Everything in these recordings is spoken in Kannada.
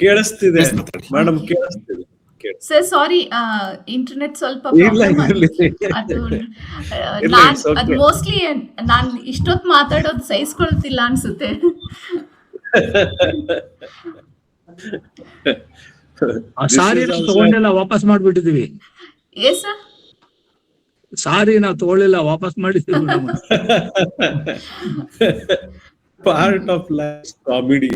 ಕೇಳಿಸ್ತಿದೆ Yes, ಮಾತಾಡಿ. Madam, Okay. ಕೇಳಿಸ್ತಿದೆ. ಸರ್ ಸಾರಿ, ಇಂಟರ್ನೆಟ್ ಸ್ವಲ್ಪ ಇಲ್ಲ ಪ್ರಾಬ್ಲಮ್ ಇರ್ಲಿ. ಅದು ಇಲ್ಲ, ನಾನ್ it's ಅದು okay. ಮೋಸ್ಟ್ಲಿ ನಾನ್ ಇಷ್ಟೊತ್ತು ಮಾತಾಡೋದು ಸಹಿಸ್ಕೊಳ್ತಿಲ್ಲ ಅನ್ಸುತ್ತೆ. This ಸಾರಿ is ನಾವು also- ತಗೊಂಡಿಲ್ಲ, ವಾಪಸ್ ಮಾಡ್ಬಿಟ್ಟಿದೀವಿ. Yes sir. ಸಾರಿ ನಾವು ತಗೊಳ್ಳಿಲ್ಲ, ವಾಪಸ್ ಮಾಡಿದ್ದೀವಿ madam. part of life comedy.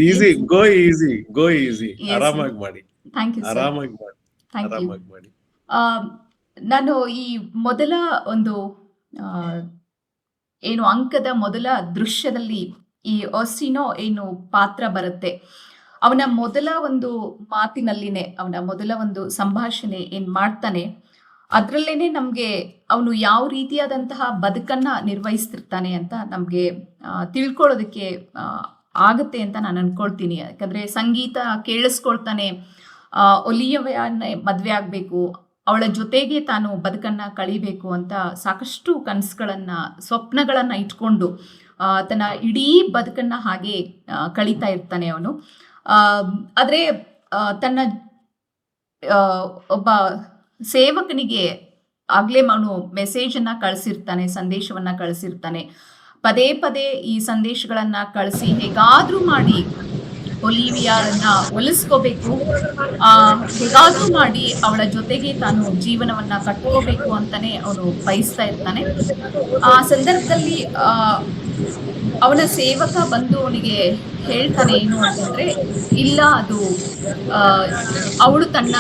Easy, go easy, go easy. Yes, ಆರಾಮಾಗಿ ಮಾಡಿ, ಥ್ಯಾಂಕ್ ಯು ಸರ್. ಆರಾಮಾಗಿ ಮಾಡಿ, ಥ್ಯಾಂಕ್ ಯು. ಆರಾಮಾಗಿ ಮಾಡಿ. ನಾನು ಈ ಮೊದಲ ಒಂದು ಏನು ಅಂಕದ ಮೊದಲ ದೃಶ್ಯದಲ್ಲಿ ಈ ಒಸಿನೋ ಏನು ಪಾತ್ರ ಬರುತ್ತೆ, ಅವನ ಮೊದಲ ಒಂದು ಮಾತಿನಲ್ಲಿನೇ, ಅವನ ಮೊದಲ ಒಂದು ಸಂಭಾಷಣೆ ಏನ್ ಮಾಡ್ತಾನೆ, ಅದರಲ್ಲೇನೆ ನಮಗೆ ಅವನು ಯಾವ ರೀತಿಯಾದಂತಹ ಬದುಕನ್ನ ನಿರ್ವಹಿಸ್ತಿರ್ತಾನೆ ಅಂತ ನಮಗೆ ತಿಳ್ಕೊಳ್ಳೋದಕ್ಕೆ ಆಗುತ್ತೆ ಅಂತ ನಾನು ಅನ್ಕೊಳ್ತೀನಿ. ಯಾಕಂದ್ರೆ ಸಂಗೀತ ಕೇಳಿಸ್ಕೊಳ್ತಾನೆ, ಒಲಿಯವ್ಯನ್ನ ಮದುವೆ ಆಗಬೇಕು, ಅವಳ ಜೊತೆಗೆ ತಾನು ಬದುಕನ್ನ ಕಳಿಬೇಕು ಅಂತ ಸಾಕಷ್ಟು ಕನಸುಗಳನ್ನ, ಸ್ವಪ್ನಗಳನ್ನ ಇಟ್ಕೊಂಡು ತನ್ನ ಇಡೀ ಬದುಕನ್ನ ಹಾಗೆ ಕಳೀತಾ ಇರ್ತಾನೆ ಅವನು. ಆದರೆ ತನ್ನ ಒಬ್ಬ ಸೇವಕನಿಗೆ ಆಗ್ಲೇ ಅವನು ಮೆಸೇಜನ್ನ ಕಳಿಸಿರ್ತಾನೆ, ಸಂದೇಶವನ್ನ ಕಳಿಸಿರ್ತಾನೆ. ಪದೇ ಪದೇ ಈ ಸಂದೇಶಗಳನ್ನ ಕಳಿಸಿ ಹೇಗಾದ್ರೂ ಮಾಡಿ ಒಲಿವಿಯಾರನ್ನ ಒಲಿಸ್ಕೋಬೇಕು, ಹೇಗಾದ್ರೂ ಮಾಡಿ ಅವಳ ಜೊತೆಗೆ ತಾನು ಜೀವನವನ್ನ ಕಟ್ಕೋಬೇಕು ಅಂತಾನೆ ಅವನು ಬಯಸ್ತಾ ಇರ್ತಾನೆ. ಆ ಸಂದರ್ಭದಲ್ಲಿ ಅವನ ಸೇವಕ ಬಂದು ಅವನಿಗೆ ಹೇಳ್ತಾನೆ ಏನು ಅಂತಂದ್ರೆ, ಇಲ್ಲ ಅದು ಅವಳು ತನ್ನ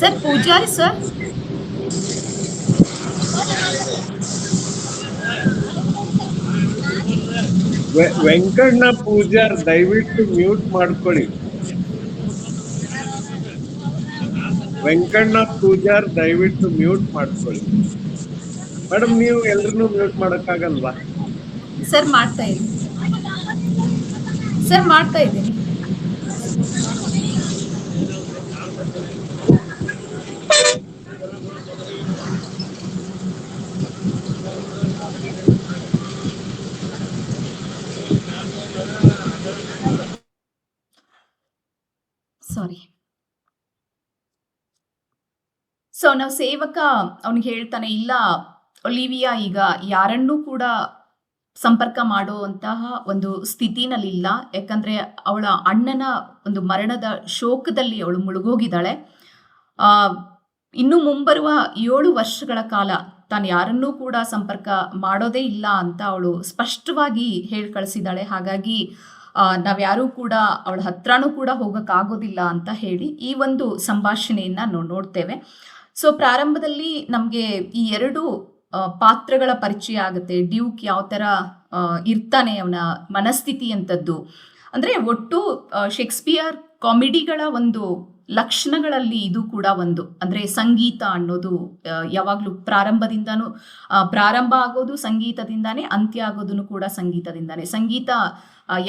ಸರ್ ಪೂಜಾರಿ ಸರ್ ವೆಂಕಣ್ಣ ಪೂಜಾರ್ ದಯವಿಟ್ಟು ಮ್ಯೂಟ್ ಮಾಡ್ಕೊಳ್ಳಿ. ವೆಂಕಣ್ಣ ಪೂಜಾರ್ ದಯವಿಟ್ಟು ಮ್ಯೂಟ್ ಮಾಡ್ಕೊಳ್ಳಿ. ಮೇಡಮ್, ನೀವು ಎಲ್ರನ್ನೂ ಮ್ಯೂಟ್ ಮಾಡಕ್ಕಾಗಲ್ವಾ? ಸರ್ ಮಾಡ್ತಾ ಇದ್ದೀನಿ ಸರ್, ಮಾಡ್ತಾ ಇದ್ದೀನಿ. ಸಾರಿ. ಸೊ ನಾವು ಸೇವಕ ಅವನಿಗೆ ಹೇಳ್ತಾನೆ, ಇಲ್ಲ ಒಲಿವಿಯಾ ಈಗ ಯಾರನ್ನೂ ಕೂಡ ಸಂಪರ್ಕ ಮಾಡುವಂತಹ ಒಂದು ಸ್ಥಿತಿನಲ್ಲಿಲ್ಲ, ಯಾಕಂದ್ರೆ ಅವಳ ಅಣ್ಣನ ಒಂದು ಮರಣದ ಶೋಕದಲ್ಲಿ ಅವಳು ಮುಳುಗೋಗಿದ್ದಾಳೆ. ಇನ್ನು ಮುಂಬರುವ 7 ವರ್ಷಗಳ ಕಾಲ ತಾನು ಯಾರನ್ನೂ ಕೂಡ ಸಂಪರ್ಕ ಮಾಡೋದೇ ಇಲ್ಲ ಅಂತ ಅವಳು ಸ್ಪಷ್ಟವಾಗಿ ಹೇಳಿ ಕಳಿಸಿದ್ದಾಳೆ. ಹಾಗಾಗಿ ನಾವ್ಯಾರೂ ಕೂಡ ಅವಳ ಹತ್ರನೂ ಕೂಡ ಹೋಗಕ್ಕಾಗೋದಿಲ್ಲ ಅಂತ ಹೇಳಿ ಈ ಒಂದು ಸಂಭಾಷಣೆಯನ್ನ ನಾವು ನೋಡ್ತೇವೆ. ಸೊ ಪ್ರಾರಂಭದಲ್ಲಿ ನಮಗೆ ಈ 2 ಪಾತ್ರಗಳ ಪರಿಚಯ ಆಗುತ್ತೆ. ಡ್ಯೂಕ್ ಯಾವ ಥರ ಇರ್ತಾನೆ, ಅವನ ಮನಸ್ಥಿತಿ ಅಂತದ್ದು. ಅಂದರೆ ಒಟ್ಟು ಶೇಕ್ಸ್ಪಿಯರ್ ಕಾಮಿಡಿಗಳ ಒಂದು ಲಕ್ಷಣಗಳಲ್ಲಿ ಇದು ಕೂಡ ಒಂದು. ಅಂದರೆ ಸಂಗೀತ ಅನ್ನೋದು ಯಾವಾಗಲೂ ಪ್ರಾರಂಭದಿಂದನೂ ಪ್ರಾರಂಭ ಆಗೋದು ಸಂಗೀತದಿಂದಾನೇ, ಅಂತ್ಯ ಆಗೋದನ್ನು ಕೂಡ ಸಂಗೀತದಿಂದಾನೇ. ಸಂಗೀತ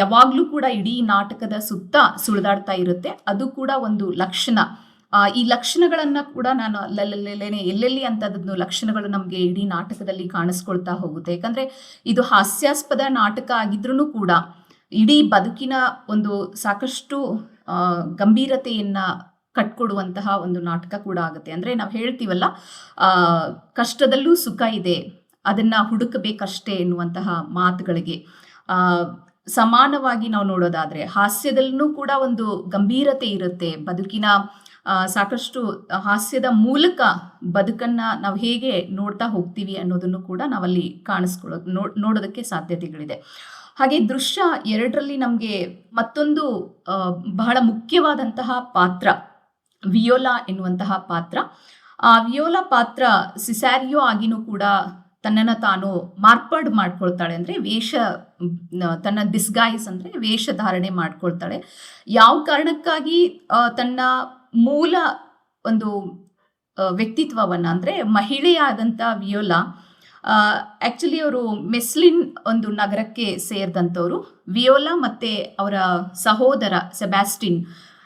ಯಾವಾಗಲೂ ಕೂಡ ಇಡೀ ನಾಟಕದ ಸುತ್ತ ಸುಳಿದಾಡ್ತಾ ಇರುತ್ತೆ. ಅದು ಕೂಡ ಒಂದು ಲಕ್ಷಣ. ಈ ಲಕ್ಷಣಗಳನ್ನ ಕೂಡ ನಾನು ಎಲ್ಲೆಲ್ಲಿ ಅಂತದನ್ನು ಲಕ್ಷಣಗಳು ನಮಗೆ ಇಡೀ ನಾಟಕದಲ್ಲಿ ಕಾಣಿಸ್ಕೊಳ್ತಾ ಹೋಗುತ್ತೆ. ಯಾಕಂದ್ರೆ ಇದು ಹಾಸ್ಯಾಸ್ಪದ ನಾಟಕ ಆಗಿದ್ರೂ ಕೂಡ ಇಡೀ ಬದುಕಿನ ಒಂದು ಸಾಕಷ್ಟು ಗಂಭೀರತೆಯನ್ನ ಕಟ್ಕೊಡುವಂತಹ ಒಂದು ನಾಟಕ ಕೂಡ ಆಗುತ್ತೆ. ಅಂದ್ರೆ ನಾವು ಹೇಳ್ತೀವಲ್ಲ, ಕಷ್ಟದಲ್ಲೂ ಸುಖ ಇದೆ, ಅದನ್ನ ಹುಡುಕಬೇಕಷ್ಟೇ ಎನ್ನುವಂತಹ ಮಾತುಗಳಿಗೆ ಸಮಾನವಾಗಿ ನಾವು ನೋಡೋದಾದ್ರೆ ಹಾಸ್ಯದಲ್ಲೂ ಕೂಡ ಒಂದು ಗಂಭೀರತೆ ಇರುತ್ತೆ. ಬದುಕಿನ ಸಾಕಷ್ಟು ಹಾಸ್ಯದ ಮೂಲಕ ಬದುಕನ್ನ ನಾವು ಹೇಗೆ ನೋಡ್ತಾ ಹೋಗ್ತೀವಿ ಅನ್ನೋದನ್ನು ಕೂಡ ನಾವಲ್ಲಿ ನೋಡೋದಕ್ಕೆ ಸಾಧ್ಯತೆಗಳಿದೆ. ಹಾಗೆ ದೃಶ್ಯ 2ರಲ್ಲಿ ನಮಗೆ ಮತ್ತೊಂದು ಬಹಳ ಮುಖ್ಯವಾದಂತಹ ಪಾತ್ರ ವಿಯೋಲಾ ಎನ್ನುವಂತಹ ಪಾತ್ರ. ಆ ವಿಯೋಲಾ ಪಾತ್ರ ಸಿಸಾರಿಯೋ ಆಗಿನೂ ಕೂಡ ತನ್ನನ್ನು ತಾನು ಮಾರ್ಪಾಡು ಮಾಡ್ಕೊಳ್ತಾಳೆ. ಅಂದರೆ ತನ್ನ ಡಿಸ್ಗೈಸ್ ಅಂದರೆ ವೇಷಧಾರಣೆ ಮಾಡ್ಕೊಳ್ತಾಳೆ. ಯಾವ ಕಾರಣಕ್ಕಾಗಿ ತನ್ನ ಮೂಲ ಒಂದು ವ್ಯಕ್ತಿತ್ವವನ್ನು, ಅಂದರೆ ಮಹಿಳೆಯಾದಂಥ ವಿಯೋಲಾ ಆ್ಯಕ್ಚುಲಿ ಅವರು ಮೆಸ್ಲಿನ್ ಒಂದು ನಗರಕ್ಕೆ ಸೇರಿದಂಥವ್ರು. ವಿಯೋಲಾ ಮತ್ತು ಅವರ ಸಹೋದರ ಸೆಬಾಸ್ಟಿನ್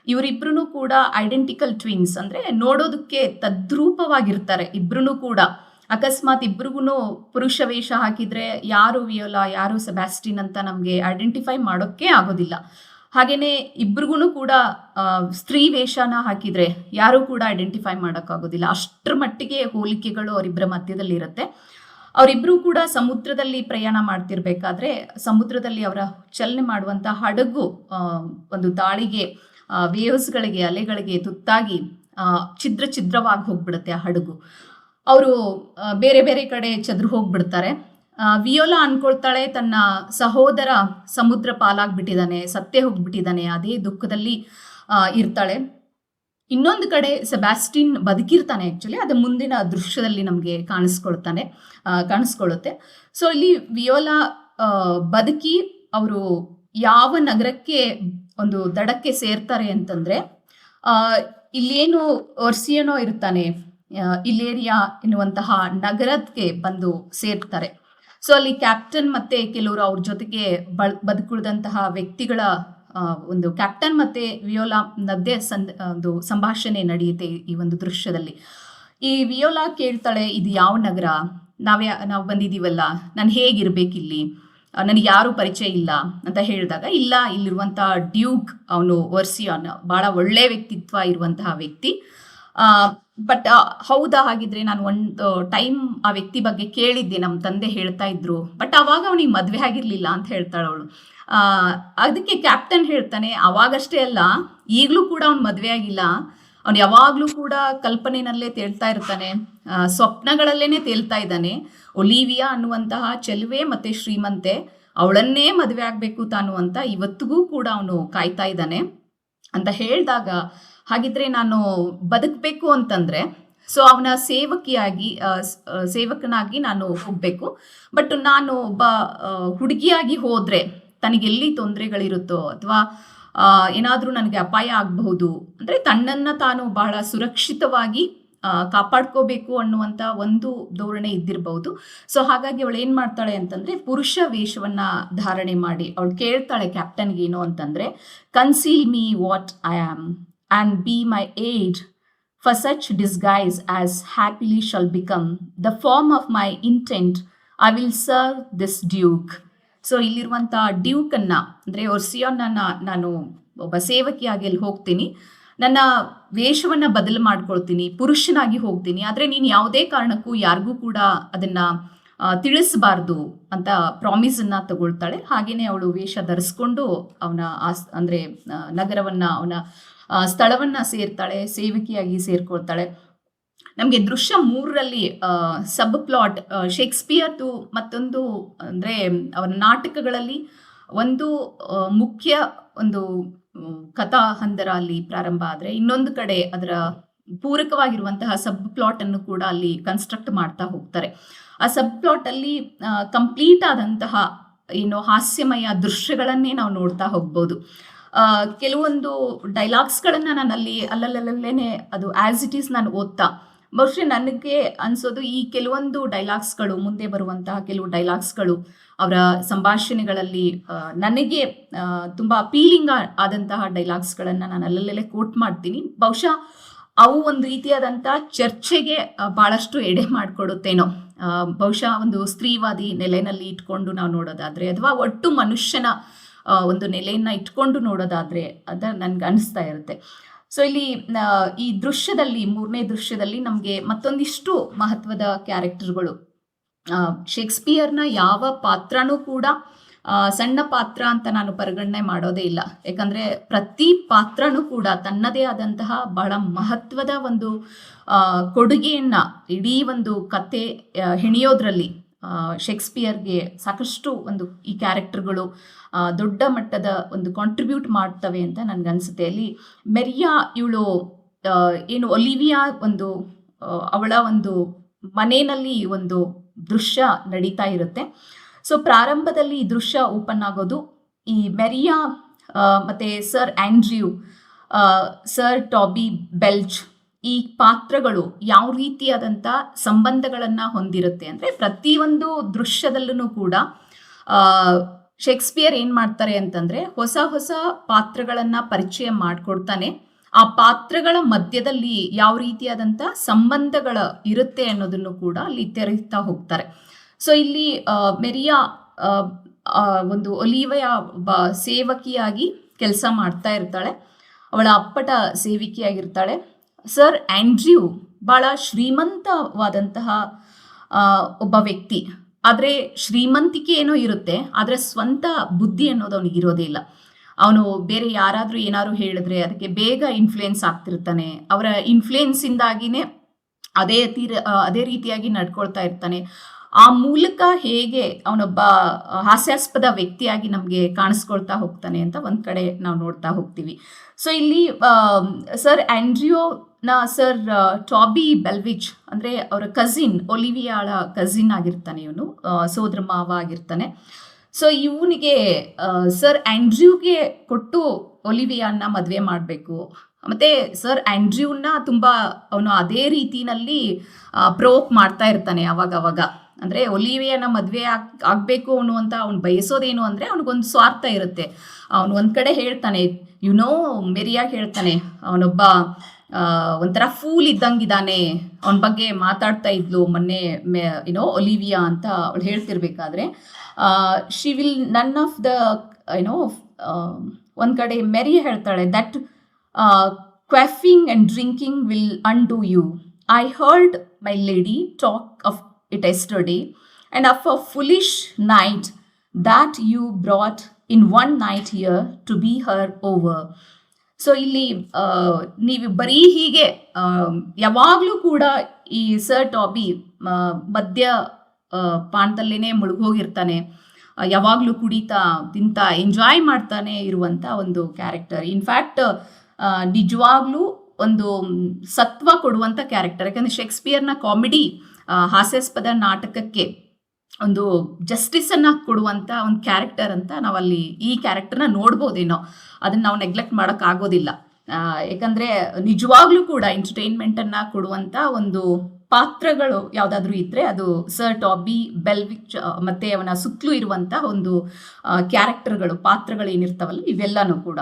ಇವರಿಬ್ರು ಕೂಡ ಐಡೆಂಟಿಕಲ್ ಟ್ವಿನ್ಸ್, ಅಂದರೆ ನೋಡೋದಕ್ಕೆ ತದ್ರೂಪವಾಗಿರ್ತಾರೆ ಇಬ್ರು ಕೂಡ. ಅಕಸ್ಮಾತ್ ಇಬ್ರಿಗೂ ಪುರುಷ ವೇಷ ಹಾಕಿದ್ರೆ ಯಾರು ವಿಯೋಲಾ ಯಾರು ಸೆಬಾಸ್ಟಿನ್ ಅಂತ ನಮಗೆ ಐಡೆಂಟಿಫೈ ಮಾಡೋಕ್ಕೆ ಆಗೋದಿಲ್ಲ. ಹಾಗೆಯೇ ಇಬ್ರಿಗೂ ಕೂಡ ಸ್ತ್ರೀ ವೇಷನ ಹಾಕಿದ್ರೆ ಯಾರೂ ಕೂಡ ಐಡೆಂಟಿಫೈ ಮಾಡೋಕ್ಕಾಗೋದಿಲ್ಲ. ಅಷ್ಟರ ಮಟ್ಟಿಗೆ ಹೋಲಿಕೆಗಳು ಅವರಿಬ್ಬರ ಮಧ್ಯದಲ್ಲಿ ಇರುತ್ತೆ. ಅವರಿಬ್ಬರೂ ಕೂಡ ಸಮುದ್ರದಲ್ಲಿ ಪ್ರಯಾಣ ಮಾಡ್ತಿರ್ಬೇಕಾದ್ರೆ ಸಮುದ್ರದಲ್ಲಿ ಅವರ ಚಲನೆ ಮಾಡುವಂಥ ಹಡಗು ಒಂದು ದಾಳಿಗೆ ವೇವ್ಸ್ಗಳಿಗೆ ಅಲೆಗಳಿಗೆ ತುತ್ತಾಗಿ ಛಿದ್ರವಾಗಿ ಹೋಗ್ಬಿಡುತ್ತೆ ಆ ಹಡಗು. ಅವರು ಬೇರೆ ಬೇರೆ ಕಡೆ ಚದುರು ಹೋಗ್ಬಿಡ್ತಾರೆ. ವಿಯೋಲಾ ಅನ್ಕೊಳ್ತಾಳೆ ತನ್ನ ಸಹೋದರ ಸಮುದ್ರ ಪಾಲಾಗ್ಬಿಟ್ಟಿದ್ದಾನೆ, ಸತ್ತೇ ಹೋಗ್ಬಿಟ್ಟಿದ್ದಾನೆ, ಅದೇ ದುಃಖದಲ್ಲಿ ಇರ್ತಾಳೆ. ಇನ್ನೊಂದು ಕಡೆ ಸೆಬಾಸ್ಟಿನ್ ಬದುಕಿರ್ತಾನೆ. ಆ್ಯಕ್ಚುಲಿ ಅದು ಮುಂದಿನ ದೃಶ್ಯದಲ್ಲಿ ನಮಗೆ ಕಾಣಿಸ್ಕೊಳ್ಳುತ್ತೆ. ಸೊ ಇಲ್ಲಿ ವಿಯೋಲಾ ಬದುಕಿ ಅವರು ಯಾವ ನಗರಕ್ಕೆ ಒಂದು ದಡಕ್ಕೆ ಸೇರ್ತಾರೆ ಅಂತಂದರೆ, ಇಲ್ಲೇನು ಒರ್ಸಿಯನೋ ಇರ್ತಾನೆ, ಇಲೇರಿಯಾ ಎನ್ನುವಂತಹ ನಗರಕ್ಕೆ ಬಂದು ಸೇರ್ತಾರೆ. ಸೊ ಅಲ್ಲಿ ಕ್ಯಾಪ್ಟನ್ ಮತ್ತು ಕೆಲವರು ಅವ್ರ ಜೊತೆಗೆ ಬದುಕುಳಿದಂತಹ ವ್ಯಕ್ತಿಗಳ ಒಂದು ಕ್ಯಾಪ್ಟನ್ ಮತ್ತು ವಿಯೋಲಾ ಮಧ್ಯೆ ಒಂದು ಸಂಭಾಷಣೆ ನಡೆಯುತ್ತೆ ಈ ಒಂದು ದೃಶ್ಯದಲ್ಲಿ. ಈ ವಿಯೋಲಾ ಕೇಳ್ತಾಳೆ, ಇದು ಯಾವ ನಗರ, ನಾವು ಬಂದಿದ್ದೀವಲ್ಲ, ನಾನು ಹೇಗಿರ್ಬೇಕಿಲ್ಲಿ, ನನಗೆ ಯಾರೂ ಪರಿಚಯ ಇಲ್ಲ ಅಂತ ಹೇಳಿದಾಗ, ಇಲ್ಲ ಇಲ್ಲಿರುವಂಥ ಡ್ಯೂಕ್ ಅವನು ಒರ್ಸಿಯಾನ್ ಭಾಳ ಒಳ್ಳೆ ವ್ಯಕ್ತಿತ್ವ ಇರುವಂತಹ ವ್ಯಕ್ತಿ. ಬಟ್ ಹೌದಾ, ಹಾಗಿದ್ರೆ ನಾನು ಒಂದು ಟೈಮ್ ಆ ವ್ಯಕ್ತಿ ಬಗ್ಗೆ ಕೇಳಿದ್ದೆ, ನಮ್ಮ ತಂದೆ ಹೇಳ್ತಾ ಇದ್ರು, ಬಟ್ ಆವಾಗ ಅವನಿಗೆ ಮದುವೆ ಆಗಿರಲಿಲ್ಲ ಅಂತ ಹೇಳ್ತಾಳೆ ಅವಳು. ಅದಕ್ಕೆ ಕ್ಯಾಪ್ಟನ್ ಹೇಳ್ತಾನೆ, ಅವಾಗಷ್ಟೇ ಅಲ್ಲ ಈಗಲೂ ಕೂಡ ಅವ್ನು ಮದುವೆ ಆಗಿಲ್ಲ, ಅವ್ನು ಯಾವಾಗಲೂ ಕೂಡ ಕಲ್ಪನೆಯಲ್ಲೇ ತೇಲ್ತಾ ಇರ್ತಾನೆ, ಸ್ವಪ್ನಗಳಲ್ಲೇ ತೇಲ್ತಾ ಇದ್ದಾನೆ. ಒಲಿವಿಯಾ ಅನ್ನುವಂತಹ ಚೆಲುವೆ ಮತ್ತು ಶ್ರೀಮಂತೆ, ಅವಳನ್ನೇ ಮದುವೆ ಆಗಬೇಕು ತಾನು ಅಂತ ಇವತ್ತಿಗೂ ಕೂಡ ಅವನು ಕಾಯ್ತಾ ಇದ್ದಾನೆ ಅಂತ ಹೇಳಿದಾಗ, ಹಾಗಿದ್ರೆ ನಾನು ಬದುಕಬೇಕು ಅಂತಂದರೆ ಸೊ ಅವನ ಸೇವಕನಾಗಿ ನಾನು ಹೋಗಬೇಕು. ಬಟ್ ನಾನು ಒಬ್ಬ ಹುಡುಗಿಯಾಗಿ ಹೋದರೆ ತನಗೆಲ್ಲಿ ತೊಂದರೆಗಳಿರುತ್ತೋ ಅಥವಾ ಏನಾದರೂ ನನಗೆ ಅಪಾಯ ಆಗಬಹುದು ಅಂದರೆ ತನ್ನನ್ನು ತಾನು ಬಹಳ ಸುರಕ್ಷಿತವಾಗಿ ಕಾಪಾಡ್ಕೋಬೇಕು ಅನ್ನುವಂಥ ಒಂದು ಧೋರಣೆ ಇದ್ದಿರಬಹುದು. ಸೊ ಹಾಗಾಗಿ ಅವಳು ಏನು ಮಾಡ್ತಾಳೆ ಅಂತಂದರೆ ಪುರುಷ ವೇಷವನ್ನು ಧಾರಣೆ ಮಾಡಿ ಅವಳು ಕೇಳ್ತಾಳೆ ಕ್ಯಾಪ್ಟನ್ಗೆ ಏನು ಅಂತಂದರೆ, conceal me what I am and be my aid for such disguise as happily shall become the form of my intent. I will serve this duke. So ಇಲ್ಲಿರುವಂಥ ಡ್ಯೂಕನ್ನು ಅಂದರೆ ಒರ್ಸಿಯಾನನ್ನು ನಾನು ಒಬ್ಬ ಸೇವಕಿಯಾಗಿ ಅಲ್ಲಿ ಹೋಗ್ತೀನಿ, ನನ್ನ ವೇಷವನ್ನು ಬದಲು ಮಾಡ್ಕೊಳ್ತೀನಿ, ಪುರುಷನಾಗಿ ಹೋಗ್ತೀನಿ, ಆದರೆ ನೀನು ಯಾವುದೇ ಕಾರಣಕ್ಕೂ ಯಾರಿಗೂ ಕೂಡ ಅದನ್ನು ತಿಳಿಸಬಾರ್ದು ಅಂತ ಪ್ರಾಮಿಸನ್ನು ತಗೊಳ್ತಾಳೆ. ಹಾಗೆಯೇ ಅವಳು ವೇಷ ಧರಿಸ್ಕೊಂಡು ಅವನ ಅಂದರೆ ನಗರವನ್ನು ಅವನ ಸ್ಥಳವನ್ನು ಸೇರ್ತಾಳೆ, ಸೇವಕಿಯಾಗಿ ಸೇರ್ಕೊಳ್ತಾಳೆ. ನಮಗೆ ದೃಶ್ಯ 3ರಲ್ಲಿ ಸಬ್ ಪ್ಲಾಟ್ ಶೇಕ್ಸ್ಪಿಯರ್ದು ಮತ್ತೊಂದು ಅಂದರೆ ಅವರ ನಾಟಕಗಳಲ್ಲಿ ಒಂದು ಮುಖ್ಯ ಒಂದು ಕಥಾಹಂದರ ಅಲ್ಲಿ ಪ್ರಾರಂಭ ಆದರೆ, ಇನ್ನೊಂದು ಕಡೆ ಅದರ ಪೂರಕವಾಗಿರುವಂತಹ ಸಬ್ ಪ್ಲಾಟನ್ನು ಕೂಡ ಅಲ್ಲಿ ಕನ್ಸ್ಟ್ರಕ್ಟ್ ಮಾಡ್ತಾ ಹೋಗ್ತಾರೆ. ಆ ಸಬ್ ಪ್ಲಾಟಲ್ಲಿ ಕಂಪ್ಲೀಟ್ ಆದಂತಹ ಏನು ಹಾಸ್ಯಮಯ ದೃಶ್ಯಗಳನ್ನೇ ನಾವು ನೋಡ್ತಾ ಹೋಗ್ಬೋದು. ಕೆಲವೊಂದು ಡೈಲಾಗ್ಸ್ಗಳನ್ನು ನಾನು ಅಲ್ಲಲ್ಲೇ ಅದು ಆ್ಯಸ್ ಇಟ್ ಈಸ್ ನಾನು ಓದ್ತಾ ಬಹುಶಃ ನನಗೆ ಅನಿಸೋದು ಈ ಕೆಲವೊಂದು ಡೈಲಾಗ್ಸ್ಗಳು, ಮುಂದೆ ಬರುವಂತಹ ಕೆಲವು ಡೈಲಾಗ್ಸ್ಗಳು ಅವರ ಸಂಭಾಷಣೆಗಳಲ್ಲಿ ನನಗೆ ತುಂಬ ಅಪೀಲಿಂಗ್ ಆದಂತಹ ಡೈಲಾಗ್ಸ್ಗಳನ್ನು ನಾನು ಅಲ್ಲಲ್ಲೇ ಕೋಟ್ ಮಾಡ್ತೀನಿ. ಬಹುಶಃ ಅವು ಒಂದು ರೀತಿಯಾದಂಥ ಚರ್ಚೆಗೆ ಭಾಳಷ್ಟು ಎಡೆ ಮಾಡಿಕೊಡುತ್ತೇನೋ. ಬಹುಶಃ ಒಂದು ಸ್ತ್ರೀವಾದಿ ನೆಲೆಯಲ್ಲಿ ಇಟ್ಕೊಂಡು ನಾವು ನೋಡೋದಾದರೆ ಅಥವಾ ಒಟ್ಟು ಮನುಷ್ಯನ ಒಂದು ನೆಲೆಯನ್ನು ಇಟ್ಕೊಂಡು ನೋಡೋದಾದರೆ ಅಂತ ನನಗೆ ಅನಿಸ್ತಾ ಇರುತ್ತೆ. ಸೊ ಇಲ್ಲಿ ಈ ದೃಶ್ಯದಲ್ಲಿ 3ನೇ ದೃಶ್ಯದಲ್ಲಿ ನಮಗೆ ಮತ್ತೊಂದಿಷ್ಟು ಮಹತ್ವದ ಕ್ಯಾರೆಕ್ಟರ್ಗಳು. ಶೇಕ್ಸ್ಪಿಯರ್ನ ಯಾವ ಪಾತ್ರನೂ ಕೂಡ ಸಣ್ಣ ಪಾತ್ರ ಅಂತ ನಾನು ಪರಿಗಣನೆ ಮಾಡೋದೇ ಇಲ್ಲ. ಯಾಕಂದರೆ ಪ್ರತಿ ಪಾತ್ರನೂ ಕೂಡ ತನ್ನದೇ ಆದಂತಹ ಬಹಳ ಮಹತ್ವದ ಒಂದು ಕೊಡುಗೆಯನ್ನು ಇಡೀ ಒಂದು ಕತೆ ಹೆಣೆಯೋದ್ರಲ್ಲಿ ಶೇಕ್ಸ್ಪಿಯರ್ಗೆ ಸಾಕಷ್ಟು ಒಂದು ಈ ಕ್ಯಾರೆಕ್ಟರ್ಗಳು ದೊಡ್ಡ ಮಟ್ಟದ ಒಂದು ಕಾಂಟ್ರಿಬ್ಯೂಟ್ ಮಾಡ್ತವೆ ಅಂತ ನನಗನ್ಸುತ್ತೆ. ಅಲ್ಲಿ ಮೆರಿಯಾ ಇವಳು ಏನು ಒಲಿವಿಯಾ ಒಂದು ಅವಳ ಒಂದು ಮನೆಯಲ್ಲಿ ಒಂದು ದೃಶ್ಯ ನಡೀತಾ ಇರುತ್ತೆ. ಸೊ ಪ್ರಾರಂಭದಲ್ಲಿ ಈ ದೃಶ್ಯ ಓಪನ್ ಆಗೋದು ಈ ಮೆರಿಯಾ ಮತ್ತು ಸರ್ ಆಂಡ್ರ್ಯೂ, ಸರ್ ಟಾಬಿ ಬೆಲ್ಚ್ ಈ ಪಾತ್ರಗಳು ಯಾವ ರೀತಿಯಾದಂಥ ಸಂಬಂಧಗಳನ್ನು ಹೊಂದಿರುತ್ತೆ ಅಂದರೆ ಪ್ರತಿಯೊಂದು ದೃಶ್ಯದಲ್ಲೂ ಕೂಡ ಶೇಕ್ಸ್ಪಿಯರ್ ಏನು ಮಾಡ್ತಾರೆ ಅಂತಂದರೆ ಹೊಸ ಹೊಸ ಪಾತ್ರಗಳನ್ನು ಪರಿಚಯ ಮಾಡಿಕೊಡ್ತಾನೆ. ಆ ಪಾತ್ರಗಳ ಮಧ್ಯದಲ್ಲಿ ಯಾವ ರೀತಿಯಾದಂಥ ಸಂಬಂಧಗಳ ಇರುತ್ತೆ ಅನ್ನೋದನ್ನು ಕೂಡ ಅಲ್ಲಿ ತೆರೀತಾ ಹೋಗ್ತಾರೆ. ಸೊ ಇಲ್ಲಿ ಮೆರಿಯಾ ಆ, ಆ, ಒಂದು ಒಲಿವಿಯಾ ಒಬ್ಬ ಸೇವಕಿಯಾಗಿ ಕೆಲಸ ಮಾಡ್ತಾ ಇರ್ತಾಳೆ. ಅವಳ ಅಪ್ಪಟ ಸೇವಿಕೆಯಾಗಿರ್ತಾಳೆ. ಸರ್ ಆಂಡ್ರ್ಯೂ ಬಹಳ ಶ್ರೀಮಂತವಾದಂತಹ ಒಬ್ಬ ವ್ಯಕ್ತಿ. ಆದರೆ ಶ್ರೀಮಂತಿಕೆ ಏನೋ ಇರುತ್ತೆ, ಆದರೆ ಸ್ವಂತ ಬುದ್ಧಿ ಅನ್ನೋದು ಅವನಿಗೆ ಇರೋದೇ ಇಲ್ಲ. ಅವನು ಬೇರೆ ಯಾರಾದರೂ ಏನಾದ್ರು ಹೇಳಿದ್ರೆ ಅದಕ್ಕೆ ಬೇಗ ಇನ್ಫ್ಲುಯೆನ್ಸ್ ಆಗ್ತಿರ್ತಾನೆ. ಅವರ ಇನ್ಫ್ಲುಯೆನ್ಸಿಂದಾಗಿನೇ ಅದೇ ರೀತಿಯಾಗಿ ನಡ್ಕೊಳ್ತಾ ಇರ್ತಾನೆ. ಆ ಮೂಲಕ ಹೇಗೆ ಅವನೊಬ್ಬ ಹಾಸ್ಯಾಸ್ಪದ ವ್ಯಕ್ತಿಯಾಗಿ ನಮಗೆ ಕಾಣಿಸ್ಕೊಳ್ತಾ ಹೋಗ್ತಾನೆ ಅಂತ ಒಂದು ಕಡೆ ನಾವು ನೋಡ್ತಾ ಹೋಗ್ತೀವಿ. ಸೊ ಇಲ್ಲಿ ಸರ್ ಆಂಡ್ರಿಯೋನ ಸರ್ ಟಾಬಿ ಬೆಲ್ವಿಚ್ ಅಂದರೆ ಅವರ ಕಸಿನ್, ಒಲಿವಿಯಾಳ ಕಸಿನ್ ಆಗಿರ್ತಾನೆ. ಇವನು ಸೋದರ ಮಾವ ಆಗಿರ್ತಾನೆ. ಸೊ ಇವನಿಗೆ ಸರ್ ಆಂಡ್ರ್ಯೂಗೆ ಕೊಟ್ಟು ಒಲಿವಿಯಾನ ಮದುವೆ ಮಾಡಬೇಕು. ಮತ್ತು ಸರ್ ಆಂಡ್ರ್ಯೂನ ತುಂಬ ಅವನು ಅದೇ ರೀತಿಯಲ್ಲಿ ಪ್ರೋಕ್ ಮಾಡ್ತಾ ಇರ್ತಾನೆ ಅವಾಗವಾಗ. ಅಂದರೆ ಒಲಿವಿಯಾನ ಮದುವೆ ಆಗಬೇಕು ಅನ್ನುವಂಥ ಅವ್ನು ಬಯಸೋದೇನು ಅಂದರೆ ಅವನಿಗೊಂದು ಸ್ವಾರ್ಥ ಇರುತ್ತೆ. ಅವನು ಒಂದು ಕಡೆ ಹೇಳ್ತಾನೆ, ಮೆರಿಯಾಗಿ ಹೇಳ್ತಾನೆ, ಅವನೊಬ್ಬ ಒಂಥರ ಫೂಲ್ ಇದ್ದಂಗಿದ್ದಾನೆ, ಅವನ ಬಗ್ಗೆ ಮಾತಾಡ್ತಾ ಇದ್ಲು ಮೊನ್ನೆ ಒಲಿವಿಯಾ ಅಂತ ಅವಳು ಹೇಳ್ತಿರ್ಬೇಕಾದ್ರೆ, she will none of the ಒಂದು ಕಡೆ ಮೆರಿಯಾ ಹೇಳ್ತಾಳೆ, that quaffing and drinking will undo you. I heard my lady talk of it yesterday, and of a foolish night that you brought in one night here to be her over. So ಇಲ್ಲಿ ನೀವು ಬರೀ ಹೀಗೆ ಯಾವಾಗಲೂ ಕೂಡ ಈ ಸರ್ ಟಾಬಿ ಮದ್ಯ ಪಾನದಲ್ಲೇನೆ ಮುಳುಗೋಗಿರ್ತಾನೆ, ಯಾವಾಗಲೂ ಕುಡಿತಾ ತಿಂತಾ ಎಂಜಾಯ್ ಮಾಡ್ತಾನೆ ಇರುವಂಥ ಒಂದು ಕ್ಯಾರೆಕ್ಟರ್. ಇನ್ಫ್ಯಾಕ್ಟ್ ನಿಜವಾಗ್ಲೂ ಒಂದು ಸತ್ವ ಕೊಡುವಂಥ ಕ್ಯಾರೆಕ್ಟರ್. ಯಾಕಂದರೆ ಶೇಕ್ಸ್ಪಿಯರ್ನ ಕಾಮಿಡಿ ಹಾಸ್ಯಾಸ್ಪದ ನಾಟಕಕ್ಕೆ ಒಂದು ಜಸ್ಟಿಸನ್ನು ಕೊಡುವಂಥ ಒಂದು ಕ್ಯಾರೆಕ್ಟರ್ ಅಂತ ನಾವಲ್ಲಿ ಈ ಕ್ಯಾರೆಕ್ಟರ್ನ ನೋಡ್ಬೋದೇನೋ. ಅದನ್ನು ನಾವು ನೆಗ್ಲೆಕ್ಟ್ ಮಾಡೋಕ್ಕಾಗೋದಿಲ್ಲ. ಯಾಕಂದರೆ ನಿಜವಾಗ್ಲೂ ಕೂಡ ಎಂಟರ್ಟೈನ್ಮೆಂಟನ್ನು ಕೊಡುವಂಥ ಒಂದು ಪಾತ್ರಗಳು ಯಾವುದಾದ್ರೂ ಇದ್ದರೆ ಅದು ಸರ್ ಟಾಬಿ ಬೆಲ್ವಿಚ್ ಮತ್ತು ಅವನ ಸುತ್ತಲೂ ಇರುವಂಥ ಒಂದು ಕ್ಯಾರೆಕ್ಟರ್ಗಳು, ಪಾತ್ರಗಳು ಏನಿರ್ತಾವಲ್ಲ ಇವೆಲ್ಲನೂ ಕೂಡ.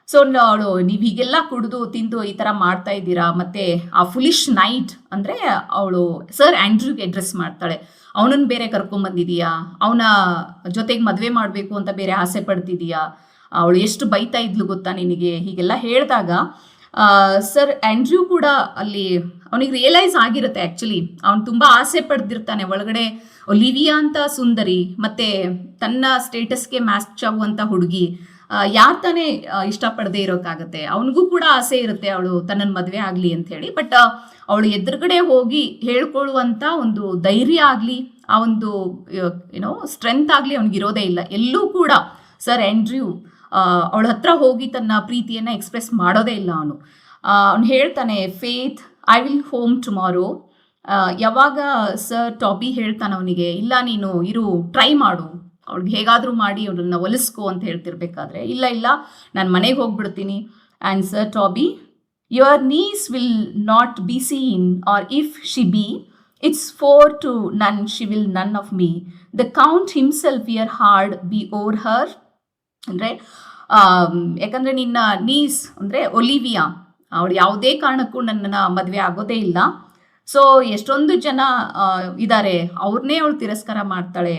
ಸೊ ಅವಳು ನೀವು ಹೀಗೆಲ್ಲ ಕುಡಿದು ತಿಂದು ಈ ಥರ ಮಾಡ್ತಾ ಇದ್ದೀರಾ, ಮತ್ತು ಆ ಫುಲಿಶ್ ನೈಟ್ ಅಂದರೆ ಅವಳು ಸರ್ ಆಂಡ್ರ್ಯೂಗೆ ಅಡ್ರೆಸ್ ಮಾಡ್ತಾಳೆ. ಅವನನ್ನು ಬೇರೆ ಕರ್ಕೊಂಬಂದಿದೀಯಾ, ಅವನ ಜೊತೆಗೆ ಮದುವೆ ಮಾಡಬೇಕು ಅಂತ ಬೇರೆ ಆಸೆ ಪಡ್ತಿದೀಯಾ, ಅವಳು ಎಷ್ಟು ಬೈತಾ ಇದ್ಲು ಗೊತ್ತಾ ನಿನಗೆ, ಹೀಗೆಲ್ಲ ಹೇಳಿದಾಗ ಸರ್ ಆಂಡ್ರ್ಯೂ ಕೂಡ ಅಲ್ಲಿ ಅವನಿಗೆ ರಿಯಲೈಸ್ ಆಗಿರುತ್ತೆ. ಆ್ಯಕ್ಚುಲಿ ಅವನು ತುಂಬ ಆಸೆ ಪಡ್ದಿರ್ತಾನೆ ಒಳಗಡೆ ಒಲಿವಿಯಾ ಅಂತ ಸುಂದರಿ ಮತ್ತು ತನ್ನ ಸ್ಟೇಟಸ್ಗೆ ಮ್ಯಾಚ್ ಆಗುವಂಥ ಹುಡುಗಿ ಯಾರು ತಾನೇ ಇಷ್ಟಪಡದೆ ಇರೋಕ್ಕಾಗತ್ತೆ. ಅವನಿಗೂ ಕೂಡ ಆಸೆ ಇರುತ್ತೆ ಅವಳು ತನ್ನನ್ನು ಮದುವೆ ಆಗಲಿ ಅಂತ ಹೇಳಿ. ಬಟ್ ಅವಳು ಎದುರುಗಡೆ ಹೋಗಿ ಹೇಳ್ಕೊಳ್ಳುವಂಥ ಒಂದು ಧೈರ್ಯ ಆಗಲಿ, ಆ ಒಂದು ಸ್ಟ್ರೆಂತ್ ಆಗಲಿ ಅವನಿಗಿರೋದೇ ಇಲ್ಲ. ಎಲ್ಲೂ ಕೂಡ ಸರ್ ಆಂಡ್ರ್ಯೂ ಅವಳ ಹತ್ರ ಹೋಗಿ ತನ್ನ ಪ್ರೀತಿಯನ್ನು ಎಕ್ಸ್ಪ್ರೆಸ್ ಮಾಡೋದೇ ಇಲ್ಲ. ಅವನು ಹೇಳ್ತಾನೆ, faith I will home tomorrow. ಯಾವಾಗ ಸರ್ ಟಾಬಿ ಹೇಳ್ತಾನೆ ಅವನಿಗೆ, ಇಲ್ಲ ನೀನು ಇರು, ಟ್ರೈ ಮಾಡು, ಅವ್ಳಿಗೆ ಹೇಗಾದರೂ ಮಾಡಿ ಅವ್ಳನ್ನ ಒಲಿಸ್ಕೋ ಅಂತ ಹೇಳ್ತಿರ್ಬೇಕಾದ್ರೆ, ಇಲ್ಲ ನಾನು ಮನೆಗೆ ಹೋಗ್ಬಿಡ್ತೀನಿ. And sir Toby, your niece will not be seen, or if she be, it's four to none, she will none of me. The count himself here hard by over her. ಅಂದರೆ ಯಾಕಂದರೆ ನಿನ್ನ ನೀಸ್ ಅಂದರೆ ಒಲಿವಿಯಾ, ಅವಳು ಯಾವುದೇ ಕಾರಣಕ್ಕೂ ನನ್ನನ್ನು ಮದುವೆ ಆಗೋದೇ ಇಲ್ಲ. ಸೊ ಎಷ್ಟೊಂದು ಜನ ಇದ್ದಾರೆ, ಅವ್ರನ್ನೇ ಅವಳು ತಿರಸ್ಕಾರ ಮಾಡ್ತಾಳೆ.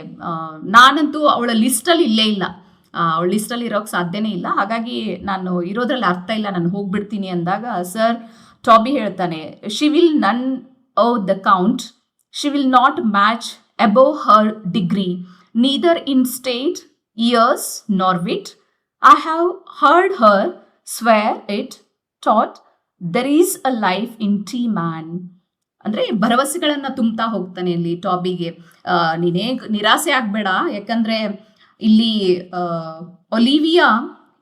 ನಾನಂತೂ ಅವಳ ಲಿಸ್ಟಲ್ಲಿ ಇಲ್ಲೇ ಇಲ್ಲ, ಅವಳ ಲಿಸ್ಟಲ್ಲಿ ಇರೋಕ್ಕೆ ಸಾಧ್ಯನೇ ಇಲ್ಲ. ಹಾಗಾಗಿ ನಾನು ಇರೋದ್ರಲ್ಲಿ ಅರ್ಥ ಇಲ್ಲ, ನಾನು ಹೋಗ್ಬಿಡ್ತೀನಿ ಅಂದಾಗ ಸರ್ ಟಾಬಿ ಹೇಳ್ತಾನೆ, she will none o' the count, she will not match above her degree, neither in state, years nor wit. I have heard her swear it, thought there is a life in't man. ಅಂದರೆ ಭರವಸೆಗಳನ್ನು ತುಂಬ್ತಾ ಹೋಗ್ತಾನೆ ಇಲ್ಲಿ ಟಾಬಿಗೆ. ನೀನೇ ನಿರಾಸೆ ಆಗಬೇಡ, ಯಾಕಂದರೆ ಇಲ್ಲಿ ಒಲಿವಿಯಾ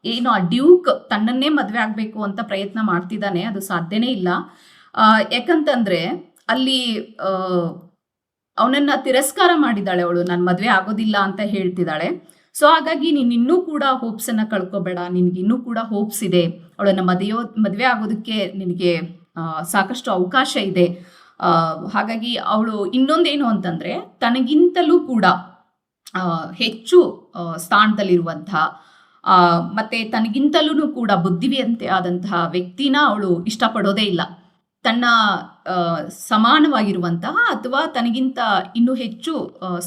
ಏನು ಆ ಡ್ಯೂಕ್ ತನ್ನನ್ನೇ ಮದುವೆ ಆಗಬೇಕು ಅಂತ ಪ್ರಯತ್ನ ಮಾಡ್ತಿದ್ದಾನೆ, ಅದು ಸಾಧ್ಯನೇ ಇಲ್ಲ. ಯಾಕಂತಂದರೆ ಅಲ್ಲಿ ಅವನನ್ನು ತಿರಸ್ಕಾರ ಮಾಡಿದ್ದಾಳೆ ಅವಳು, ನಾನು ಮದುವೆ ಆಗೋದಿಲ್ಲ ಅಂತ ಹೇಳ್ತಿದ್ದಾಳೆ. ಸೊ ಹಾಗಾಗಿ ನೀನು ಇನ್ನೂ ಕೂಡ ಹೋಪ್ಸನ್ನು ಕಳ್ಕೊಬೇಡ, ನಿನಗಿನ್ನೂ ಕೂಡ ಹೋಪ್ಸ್ ಇದೆ, ಅವಳನ್ನು ಮದುವೆ ಆಗೋದಕ್ಕೆ ನಿನಗೆ ಸಾಕಷ್ಟು ಅವಕಾಶ ಇದೆ. ಹಾಗಾಗಿ ಅವಳು ಇನ್ನೊಂದೇನು ಅಂತಂದರೆ, ತನಗಿಂತಲೂ ಕೂಡ ಹೆಚ್ಚು ಸ್ಥಾನದಲ್ಲಿರುವಂಥ ಮತ್ತೆ ತನಗಿಂತಲೂ ಕೂಡ ಬುದ್ಧಿವಂತೆ ಆದಂತಹ ವ್ಯಕ್ತಿನ ಅವಳು ಇಷ್ಟಪಡೋದೇ ಇಲ್ಲ. ತನ್ನ ಸಮಾನವಾಗಿರುವಂತಹ ಅಥವಾ ತನಗಿಂತ ಇನ್ನೂ ಹೆಚ್ಚು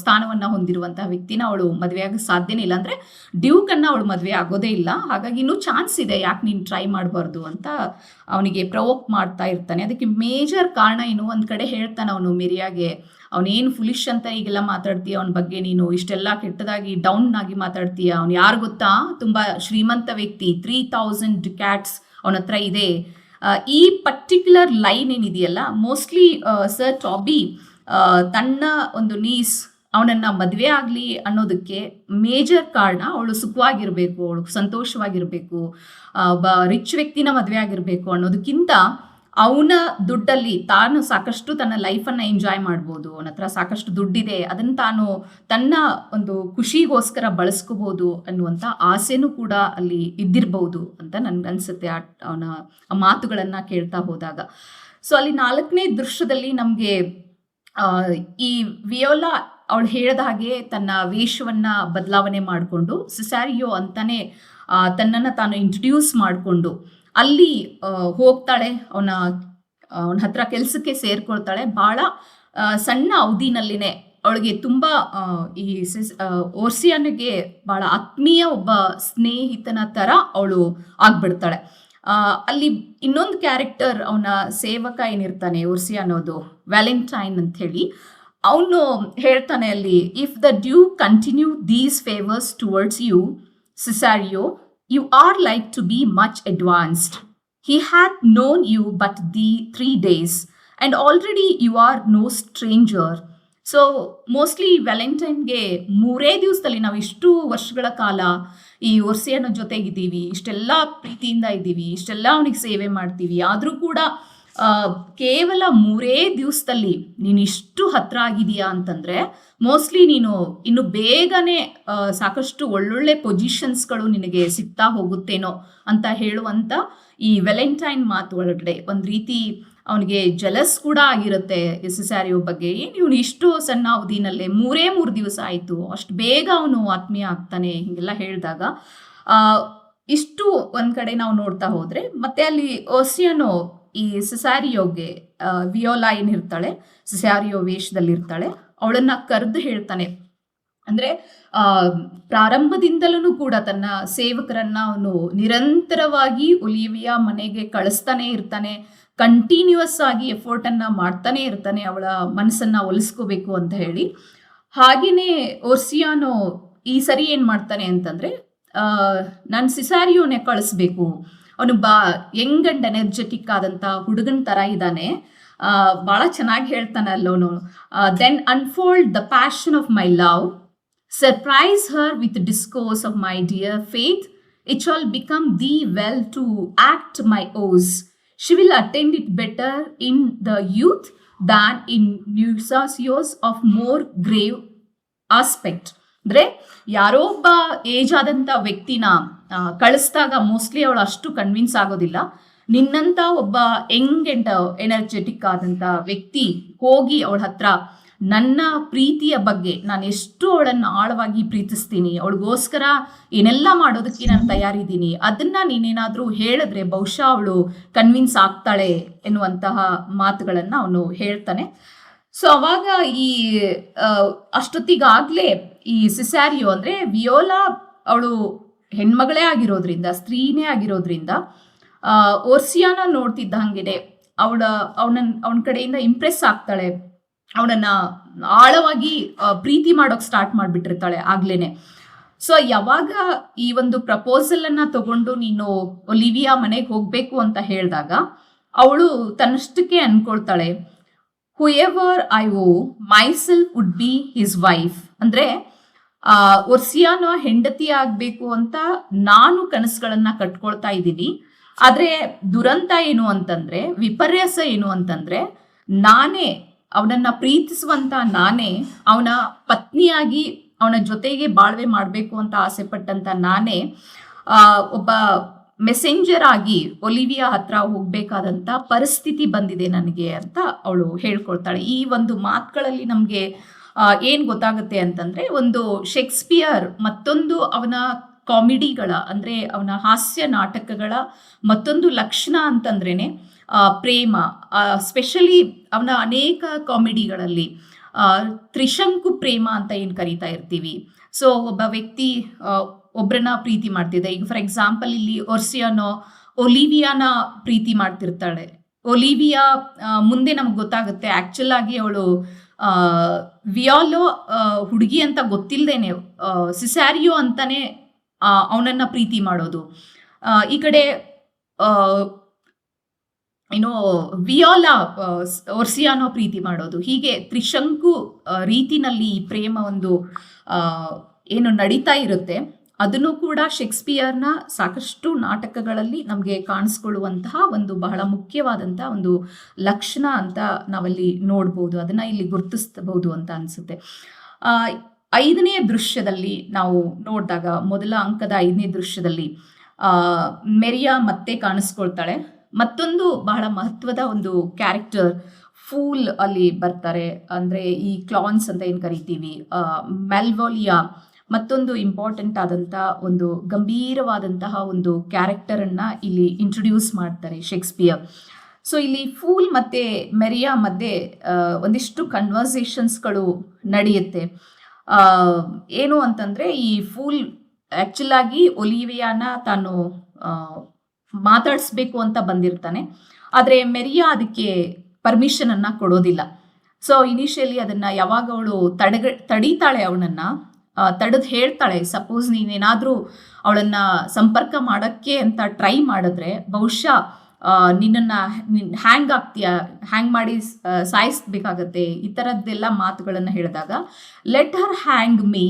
ಸ್ಥಾನವನ್ನ ಹೊಂದಿರುವಂತಹ ವ್ಯಕ್ತಿನ ಅವಳು ಮದುವೆಯಾಗ ಸಾಧ್ಯನೇ ಇಲ್ಲ. ಅಂದ್ರೆ ಡ್ಯೂಕನ್ನ ಅವಳು ಮದುವೆ ಆಗೋದೇ ಇಲ್ಲ. ಹಾಗಾಗಿ ಇನ್ನೂ ಚಾನ್ಸ್ ಇದೆ, ಯಾಕೆ ನೀನು ಟ್ರೈ ಮಾಡಬಾರ್ದು ಅಂತ ಅವನಿಗೆ ಪ್ರವೋಕ್ ಮಾಡ್ತಾ ಇರ್ತಾನೆ. ಅದಕ್ಕೆ ಮೇಜರ್ ಕಾರಣ ಏನು, ಒಂದ್ ಕಡೆ ಹೇಳ್ತಾನೆ ಅವನು ಮಿರಿಯಾಗೆ, ಅವನೇನು ಫುಲಿಶ್ ಅಂತ ಈಗೆಲ್ಲ ಮಾತಾಡ್ತೀಯ, ಅವನ ಬಗ್ಗೆ ನೀನು ಇಷ್ಟೆಲ್ಲ ಕೆಟ್ಟದಾಗಿ ಡೌನ್ ಆಗಿ ಮಾತಾಡ್ತೀಯ, ಅವ್ನು ಯಾರು ಗೊತ್ತಾ, ತುಂಬಾ ಶ್ರೀಮಂತ ವ್ಯಕ್ತಿ, 3000 ಕ್ಯಾಟ್ಸ್ ಅವನ ಹತ್ರ ಇದೆ. ಈ ಪರ್ಟಿಕ್ಯುಲರ್ ಲೈನ್ ಏನಿದೆಯಲ್ಲ, ಮೋಸ್ಟ್ಲಿ ಸರ್ ಟಾಬಿ ತನ್ನ ಒಂದು ನೀಸ್ ಅವನನ್ನ ಮದುವೆ ಆಗಲಿ ಅನ್ನೋದಕ್ಕೆ ಮೇಜರ್ ಕಾರಣ ಅವಳು ಸುಖವಾಗಿರಬೇಕು, ಅವಳು ಸಂತೋಷವಾಗಿರಬೇಕು, ಒಬ್ಬ ರಿಚ್ ವ್ಯಕ್ತಿನ ಮದುವೆ ಆಗಿರಬೇಕು ಅನ್ನೋದಕ್ಕಿಂತ ಅವನ ದುಡ್ಡಲ್ಲಿ ತಾನು ಸಾಕಷ್ಟು ತನ್ನ ಲೈಫನ್ನು ಎಂಜಾಯ್ ಮಾಡ್ಬೋದು, ಅವನ ಹತ್ರ ಸಾಕಷ್ಟು ದುಡ್ಡಿದೆ, ಅದನ್ನು ತಾನು ತನ್ನ ಒಂದು ಖುಷಿಗೋಸ್ಕರ ಬಳಸ್ಕೋಬೋದು ಅನ್ನುವಂಥ ಆಸೆನೂ ಕೂಡ ಅಲ್ಲಿ ಇದ್ದಿರಬಹುದು ಅಂತ ನನ್ಗನ್ಸುತ್ತೆ ಅವನ ಆ ಮಾತುಗಳನ್ನು ಕೇಳ್ತಾ ಹೋದಾಗ. ಸೊ ಅಲ್ಲಿ 4ನೇ ದೃಶ್ಯದಲ್ಲಿ ನಮಗೆ ಈ ವಿಯೋಲಾ ಅವಳು ಹೇಳಿದ ಹಾಗೆ ತನ್ನ ವೇಷವನ್ನ ಬದಲಾವಣೆ ಮಾಡಿಕೊಂಡು ಸಿಸಾರಿಯೋ ಅಂತಾನೆ ತನ್ನನ್ನು ತಾನು ಇಂಟ್ರಡ್ಯೂಸ್ ಮಾಡಿಕೊಂಡು ಅಲ್ಲಿ ಹೋಗ್ತಾಳೆ, ಅವನ ಹತ್ರ ಕೆಲಸಕ್ಕೆ ಸೇರ್ಕೊಳ್ತಾಳೆ. ಭಾಳ ಸಣ್ಣ ಅವಧಿನಲ್ಲಿನೇ ಅವಳಿಗೆ ತುಂಬ ಈ ಓರ್ಸಿಯಾನಿಗೆ ಭಾಳ ಆತ್ಮೀಯ ಒಬ್ಬ ಸ್ನೇಹಿತನ ಥರ ಅವಳು ಆಗ್ಬಿಡ್ತಾಳೆ. ಅಲ್ಲಿ ಇನ್ನೊಂದು ಕ್ಯಾರೆಕ್ಟರ್, ಅವನ ಸೇವಕ ಏನಿರ್ತಾನೆ ಓರ್ಸಿಯಾ ಅನ್ನೋದು, ವ್ಯಾಲೆಂಟೈನ್ ಅಂತ ಹೇಳಿ, ಅವನು ಹೇಳ್ತಾನೆ ಅಲ್ಲಿ, if the duke continue these favours towards you Cesario, you are like to be much advanced. He hath known you but the 3 days, and already you are no stranger. So mostly ವ್ಯಾಲೆಂಟೈನ್ಗೆ 3 ದಿವಸದಲ್ಲಿ ನಾವು ಇಷ್ಟು ವರ್ಷಗಳ ಕಾಲ ಈ ಓರ್ಸಿಯಾನ ಜೊತೆಗಿದ್ದೀವಿ, ಇಷ್ಟೆಲ್ಲ ಪ್ರೀತಿಯಿಂದ ಇದ್ದೀವಿ, ಇಷ್ಟೆಲ್ಲ ಅವನಿಗೆ ಸೇವೆ ಮಾಡ್ತೀವಿ, ಆದರೂ ಕೂಡ ಕೇವಲ 3 ದಿವಸದಲ್ಲಿ ನೀನು ಇಷ್ಟು ಹತ್ರ ಆಗಿದೆಯಾ ಅಂತಂದರೆ ಮೋಸ್ಟ್ಲಿ ನೀನು ಇನ್ನು ಬೇಗನೆ ಸಾಕಷ್ಟು ಒಳ್ಳೊಳ್ಳೆ ಪೊಸಿಷನ್ಸ್ಗಳು ನಿನಗೆ ಸಿಗ್ತಾ ಹೋಗುತ್ತೇನೋ ಅಂತ ಹೇಳುವಂಥ ಈ ವ್ಯಾಲೆಂಟೈನ್ ಮಾತು ಒಳಗಡೆ ಒಂದು ರೀತಿ ಅವನಿಗೆ ಜಲಸ್ ಕೂಡ ಆಗಿರುತ್ತೆ ಸಿಸಾರಿಯೋ ಬಗ್ಗೆ. ಏನು ಇವನು ಇಷ್ಟು ಸಣ್ಣ ಅವಧಿನಲ್ಲೇ 3 ದಿವಸ ಆಯಿತು, ಅಷ್ಟು ಬೇಗ ಅವನು ಆತ್ಮೀಯ ಆಗ್ತಾನೆ, ಹೀಗೆಲ್ಲ ಹೇಳಿದಾಗ ಇಷ್ಟು ಒಂದು ಕಡೆ ನಾವು ನೋಡ್ತಾ ಹೋದರೆ, ಮತ್ತೆ ಅಲ್ಲಿ ಓರ್ಸಿಯಾನೋ ಈ ಸಿಸಾರಿಯೋಗೆ ವಿಯೋಲಾ ಏನಿರ್ತಾಳೆ, ಸಿಸಾರಿಯೋ ವೇಷದಲ್ಲಿರ್ತಾಳೆ, ಅವಳನ್ನ ಕರೆದು ಹೇಳ್ತಾನೆ. ಅಂದರೆ ಪ್ರಾರಂಭದಿಂದಲೂ ಕೂಡ ತನ್ನ ಸೇವಕರನ್ನ ಅವನು ನಿರಂತರವಾಗಿ ಒಲಿವಿಯಾ ಮನೆಗೆ ಕಳಿಸ್ತಾನೆ ಇರ್ತಾನೆ, ಕಂಟಿನ್ಯೂಯಸ್ ಆಗಿ ಎಫರ್ಟನ್ನು ಮಾಡ್ತಾನೆ ಇರ್ತಾನೆ ಅವಳ ಮನಸ್ಸನ್ನು ಒಲಿಸ್ಕೋಬೇಕು ಅಂತ ಹೇಳಿ. ಹಾಗೆಯೇ ಓರ್ಸಿಯಾನೋ ಈ ಸರಿ ಏನು ಮಾಡ್ತಾನೆ ಅಂತಂದರೆ, ನಾನು ಸಿಸಾರಿಯೋನೇ ಕಳಿಸ್ಬೇಕು, ಅವನು ಯಂಗ್ ಅಂಡ್ ಎನರ್ಜೆಟಿಕ್ ಆದಂಥ ಹುಡುಗನ ಥರ ಇದ್ದಾನೆ, ಭಾಳ ಚೆನ್ನಾಗಿ ಹೇಳ್ತಾನೆ ಅಲ್ಲೋನು. Then unfold the passion of my love, surprise her with discourse of my dear faith, it shall become thee well to act my woes, she will attend it better in the youth than in nuncio's of more grave aspect. ಅಂದರೆ ಯಾರೋ ಒಬ್ಬ ಏಜ್ ಆದಂಥ ವ್ಯಕ್ತಿನ ಕಳಿಸಿದಾಗ ಮೋಸ್ಟ್ಲಿ ಅವಳು ಅಷ್ಟು ಕನ್ವಿನ್ಸ್ ಆಗೋದಿಲ್ಲ. ನಿನ್ನಂಥ ಒಬ್ಬ ಯಂಗ್ ಅಂಡ್ ಎನರ್ಜೆಟಿಕ್ ಆದಂಥ ವ್ಯಕ್ತಿ ಹೋಗಿ ಅವಳ ಹತ್ರ ನನ್ನ ಪ್ರೀತಿಯ ಬಗ್ಗೆ, ನಾನು ಎಷ್ಟು ಅವಳನ್ನು ಆಳವಾಗಿ ಪ್ರೀತಿಸ್ತೀನಿ, ಅವಳಿಗೋಸ್ಕರ ಏನೆಲ್ಲ ಮಾಡೋದಕ್ಕೆ ನಾನು ತಯಾರಿದ್ದೀನಿ, ಅದನ್ನು ನೀನೇನಾದರೂ ಹೇಳಿದ್ರೆ ಬಹುಶಃ ಅವಳು ಕನ್ವಿನ್ಸ್ ಆಗ್ತಾಳೆ ಎನ್ನುವಂತಹ ಮಾತುಗಳನ್ನು ಅವನು ಹೇಳ್ತಾನೆ. ಸೊ ಅವಾಗ ಈ ಅಷ್ಟೊತ್ತಿಗಾಗಲೇ ಈ ಸಿಸಾರಿಯೋ ಅಂದರೆ ವಿಯೋಲಾ ಅವಳು ಹೆಣ್ಮಗಳೇ ಆಗಿರೋದ್ರಿಂದ, ಸ್ತ್ರೀನೇ ಆಗಿರೋದ್ರಿಂದ ಓರ್ಸಿಯಾನ ನೋಡ್ತಿದ್ದ ಹಾಗೇನೆ ಅವನ ಕಡೆಯಿಂದ ಇಂಪ್ರೆಸ್ ಆಗ್ತಾಳೆ, ಅವನನ್ನು ಆಳವಾಗಿ ಪ್ರೀತಿ ಮಾಡೋಕೆ ಸ್ಟಾರ್ಟ್ ಮಾಡಿಬಿಟ್ಟಿರ್ತಾಳೆ ಆಗ್ಲೇನೆ. ಸೊ ಯಾವಾಗ ಈ ಒಂದು ಪ್ರಪೋಸಲನ್ನು ತಗೊಂಡು ನೀನು ಒಲಿವಿಯಾ ಮನೆಗೆ ಹೋಗಬೇಕು ಅಂತ ಹೇಳಿದಾಗ ಅವಳು ತನ್ನಷ್ಟಕ್ಕೆ ಅನ್ಕೊಳ್ತಾಳೆ, whoever I owe myself would be his wife. ಅಂದರೆ ಓರ್ಸಿಯಾನೋ ಹೆಂಡತಿ ಆಗಬೇಕು ಅಂತ ನಾನು ಕನಸುಗಳನ್ನು ಕಟ್ಕೊಳ್ತಾ ಇದ್ದೀನಿ. ಆದರೆ ದುರಂತ ಏನು ಅಂತಂದರೆ, ವಿಪರ್ಯಾಸ ಏನು ಅಂತಂದರೆ, ನಾನೇ ಅವನನ್ನು ಪ್ರೀತಿಸುವಂಥ ನಾನೇ ಅವನ ಪತ್ನಿಯಾಗಿ ಅವನ ಜೊತೆಗೆ ಬಾಳ್ವೆ ಮಾಡಬೇಕು ಅಂತ ಆಸೆ ಪಟ್ಟಂಥ ನಾನೇ ಒಬ್ಬ ಮೆಸೆಂಜರ್ ಆಗಿ ಒಲಿವಿಯಾ ಹತ್ರ ಹೋಗಬೇಕಾದಂಥ ಪರಿಸ್ಥಿತಿ ಬಂದಿದೆ ನನಗೆ ಅಂತ ಅವಳು ಹೇಳ್ಕೊಳ್ತಾಳೆ. ಈ ಒಂದು ಮಾತುಗಳಲ್ಲಿ ನಮಗೆ ಏನು ಗೊತ್ತಾಗುತ್ತೆ ಅಂತಂದರೆ, ಒಂದು ಶೇಕ್ಸ್ಪಿಯರ್ ಮತ್ತೊಂದು ಅವನ ಕಾಮಿಡಿಗಳ ಅಂದರೆ ಅವನ ಹಾಸ್ಯ ನಾಟಕಗಳ ಮತ್ತೊಂದು ಲಕ್ಷಣ ಅಂತಂದ್ರೇನೆ ಪ್ರೇಮ. ಸ್ಪೆಷಲಿ ಅವನ ಅನೇಕ ಕಾಮಿಡಿಗಳಲ್ಲಿ ತ್ರಿಶಂಕು ಪ್ರೇಮ ಅಂತ ಏನು ಕರಿತಾ ಇರ್ತೀವಿ. ಸೊ ಒಬ್ಬ ವ್ಯಕ್ತಿ ಒಬ್ಬರನ್ನ ಪ್ರೀತಿ ಮಾಡ್ತಿದ್ದೆ. ಈಗ ಫಾರ್ ಎಕ್ಸಾಂಪಲ್ ಇಲ್ಲಿ ಒರ್ಸಿಯಾನೋ ಒಲಿವಿಯಾನ ಪ್ರೀತಿ ಮಾಡ್ತಿರ್ತಾಳೆ. ಒಲಿವಿಯಾ ಮುಂದೆ ನಮ್ಗೆ ಗೊತ್ತಾಗುತ್ತೆ ಆ್ಯಕ್ಚುಲ್ ಆಗಿ ಅವಳು ವಿಯಾಲೋ ಹುಡುಗಿ ಅಂತ ಗೊತ್ತಿಲ್ಲದೇನೆ ಸಿಸ್ಯಾರಿಯೋ ಅಂತಾನೆ ಅವನನ್ನ ಪ್ರೀತಿ ಮಾಡೋದು. ಈ ಕಡೆ ಏನೋ ವಿಯೋಲಾ ಒರ್ಸಿಯಾನೋ ಪ್ರೀತಿ ಮಾಡೋದು. ಹೀಗೆ ತ್ರಿಶಂಕು ರೀತಿನಲ್ಲಿ ಈ ಪ್ರೇಮ ಒಂದು ಏನು ನಡೀತಾ ಇರುತ್ತೆ. ಅದನ್ನು ಕೂಡ ಶೇಕ್ಸ್ಪಿಯರ್ನ ಸಾಕಷ್ಟು ನಾಟಕಗಳಲ್ಲಿ ನಮಗೆ ಕಾಣಿಸ್ಕೊಳ್ಳುವಂತಹ ಒಂದು ಬಹಳ ಮುಖ್ಯವಾದಂಥ ಒಂದು ಲಕ್ಷಣ ಅಂತ ನಾವಲ್ಲಿ ನೋಡ್ಬೋದು. ಅದನ್ನು ಇಲ್ಲಿ ಗುರುತಿಸಬಹುದು ಅಂತ ಅನಿಸುತ್ತೆ. 5ನೇ ದೃಶ್ಯದಲ್ಲಿ ನಾವು ನೋಡಿದಾಗ, ಮೊದಲ ಅಂಕದ 5ನೇ ದೃಶ್ಯದಲ್ಲಿ ಮೆರಿಯಾ ಮತ್ತೆ ಕಾಣಿಸ್ಕೊಳ್ತಾಳೆ. ಮತ್ತೊಂದು ಬಹಳ ಮಹತ್ವದ ಒಂದು ಕ್ಯಾರೆಕ್ಟರ್ ಫೂಲ್ ಅಲ್ಲಿ ಬರ್ತಾರೆ. ಅಂದರೆ ಈ ಕ್ಲಾನ್ಸ್ ಅಂತ ಏನು ಕರಿತೀವಿ, ಮೆಲ್ವೋಲಿಯಾ ಮತ್ತೊಂದು ಇಂಪಾರ್ಟೆಂಟ್ ಆದಂಥ ಒಂದು ಗಂಭೀರವಾದಂತಹ ಒಂದು ಕ್ಯಾರೆಕ್ಟರನ್ನು ಇಲ್ಲಿ ಇಂಟ್ರೊಡ್ಯೂಸ್ ಮಾಡ್ತಾರೆ ಶೇಕ್ಸ್ಪಿಯರ್. ಸೊ ಇಲ್ಲಿ ಫೂಲ್ ಮತ್ತು ಮೆರಿಯಾ ಮಧ್ಯೆ ಒಂದಿಷ್ಟು ಕನ್ವರ್ಸೇಷನ್ಸ್ಗಳು ನಡೆಯುತ್ತೆ. ಏನು ಅಂತಂದರೆ, ಈ ಫೂಲ್ ಆ್ಯಕ್ಚುಲ್ ಆಗಿ ಒಲಿವಿಯಾನ ತಾನು ಮಾತಾಡಿಸ್ಬೇಕು ಅಂತ ಬಂದಿರ್ತಾನೆ. ಆದರೆ ಮೆರಿಯಾ ಅದಕ್ಕೆ ಪರ್ಮಿಷನನ್ನು ಕೊಡೋದಿಲ್ಲ. ಸೊ ಇನಿಷಿಯಲಿ ಅದನ್ನು ಯಾವಾಗ ಅವಳು ತಡೀತಾಳೆ, ಅವನನ್ನು ತಡೆದು ಹೇಳ್ತಾಳೆ, ಸಪೋಸ್ ನೀನೇನಾದರೂ ಅವಳನ್ನು ಸಂಪರ್ಕ ಮಾಡೋಕ್ಕೆ ಅಂತ ಟ್ರೈ ಮಾಡಿದ್ರೆ ಬಹುಶಃ ನಿನ್ನನ್ನು ಹ್ಯಾಂಗ್ ಮಾಡಿ ಸಾಯಿಸ್ಬೇಕಾಗತ್ತೆ, ಈ ಥರದ್ದೆಲ್ಲ ಮಾತುಗಳನ್ನು ಹೇಳಿದಾಗ, let her hang me,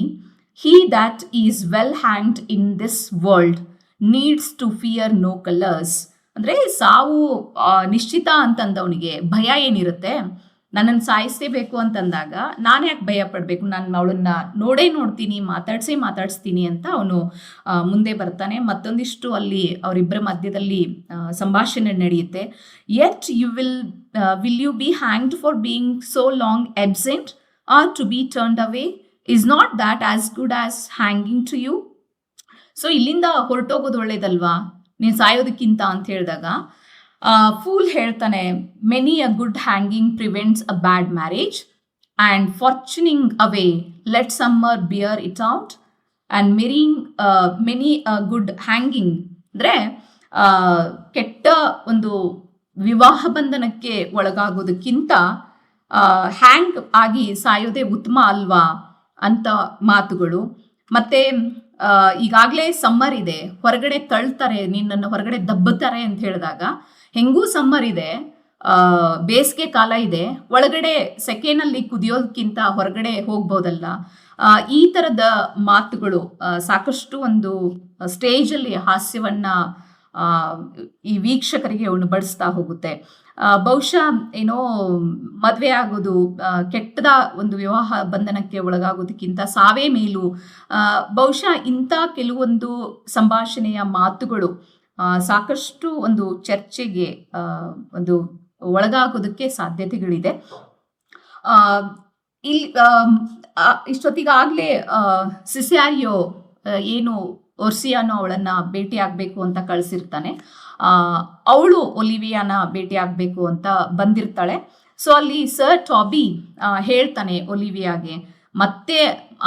he that is well hanged in this world needs to fear no colours. ಅಂದರೆ ಸಾವು ನಿಶ್ಚಿತ ಅಂತಂದವನಿಗೆ ಭಯ ಏನಿರುತ್ತೆ, ನನ್ನನ್ನು ಸಾಯಿಸಲೇಬೇಕು ಅಂತಂದಾಗ ನಾನು ಯಾಕೆ ಭಯ ಪಡಬೇಕು, ನಾನು ಅವಳನ್ನ ನೋಡ್ತೀನಿ, ಮಾತಾಡಿಸ್ತೀನಿ ಅಂತ ಅವನು ಮುಂದೆ ಬರ್ತಾನೆ. ಮತ್ತೊಂದಿಷ್ಟು ಅಲ್ಲಿ ಅವರಿಬ್ಬರ ಮಧ್ಯದಲ್ಲಿ ಸಂಭಾಷಣೆ ನಡೆಯುತ್ತೆ. Yet will you be hanged for being so long absent or to be turned away, is not that as good as hanging to you. So ಇಲ್ಲಿಂದ ಹೊರಟೋಗೋದು ಒಳ್ಳೇದಲ್ವಾ ನೀನು ಸಾಯೋದಕ್ಕಿಂತ ಅಂತ ಹೇಳಿದಾಗ, ಫೂಲ್ ಹೇಳ್ತಾನೆ, many a good hanging prevents a bad marriage and for turning away let summer bear it out and many a good hanging. ಅಂದರೆ ಕೆಟ್ಟ ಒಂದು ವಿವಾಹ ಬಂಧನಕ್ಕೆ ಒಳಗಾಗೋದಕ್ಕಿಂತ ಹ್ಯಾಂಗ್ ಆಗಿ ಸಾಯೋದೇ ಉತ್ತಮ ಅಲ್ವಾ ಅಂತ ಮಾತುಗಳು. ಮತ್ತು ಈಗಾಗಲೇ ಸಮ್ಮರ್ ಇದೆ, ಹೊರಗಡೆ ತಳ್ತಾರೆ, ನಿನ್ನನ್ನು ಹೊರಗಡೆ ದಬ್ಬುತ್ತಾರೆ ಅಂತ ಹೇಳಿದಾಗ, ಹೆಂಗೂ ಸಮ್ಮರ್ ಇದೆ, ಬೇಸಿಗೆ ಕಾಲ ಇದೆ, ಒಳಗಡೆ ಸೆಕೆನಲ್ಲಿ ಕುದಿಯೋದಕ್ಕಿಂತ ಹೊರಗಡೆ ಹೋಗ್ಬೋದಲ್ಲ. ಈ ಥರದ ಮಾತುಗಳು ಸಾಕಷ್ಟು ಒಂದು ಸ್ಟೇಜಲ್ಲಿ ಹಾಸ್ಯವನ್ನು ಈ ವೀಕ್ಷಕರಿಗೆ ಉಣಬಡಿಸ್ತಾ ಹೋಗುತ್ತೆ. ಬಹುಶಃ ಏನೋ ಮದುವೆ ಆಗೋದು, ಕೆಟ್ಟದ ಒಂದು ವಿವಾಹ ಬಂಧನಕ್ಕೆ ಒಳಗಾಗೋದಕ್ಕಿಂತ ಸಾವೇ ಮೇಲು. ಬಹುಶಃ ಇಂಥ ಕೆಲವೊಂದು ಸಂಭಾಷಣೆಯ ಮಾತುಗಳು ಸಾಕಷ್ಟು ಒಂದು ಚರ್ಚೆಗೆ ಒಂದು ಒಳಗಾಗೋದಕ್ಕೆ ಸಾಧ್ಯತೆಗಳಿದೆ. ಇಲ್ಲಿ ಇಷ್ಟೊತ್ತಿಗಾಗಲೇ ಸಿಸ್ಯಾರಿಯೋ ಏನು ಒರ್ಸಿಯಾನೋ ಅವಳನ್ನು ಭೇಟಿ ಆಗಬೇಕು ಅಂತ ಕಳಿಸಿರ್ತಾನೆ. ಅವಳು ಒಲಿವಿಯಾನ ಭೇಟಿ ಆಗಬೇಕು ಅಂತ ಬಂದಿರ್ತಾಳೆ. ಸೊ ಅಲ್ಲಿ ಸರ್ ಟಾಬಿ ಹೇಳ್ತಾನೆ ಒಲಿವಿಯಾಗೆ, ಮತ್ತೆ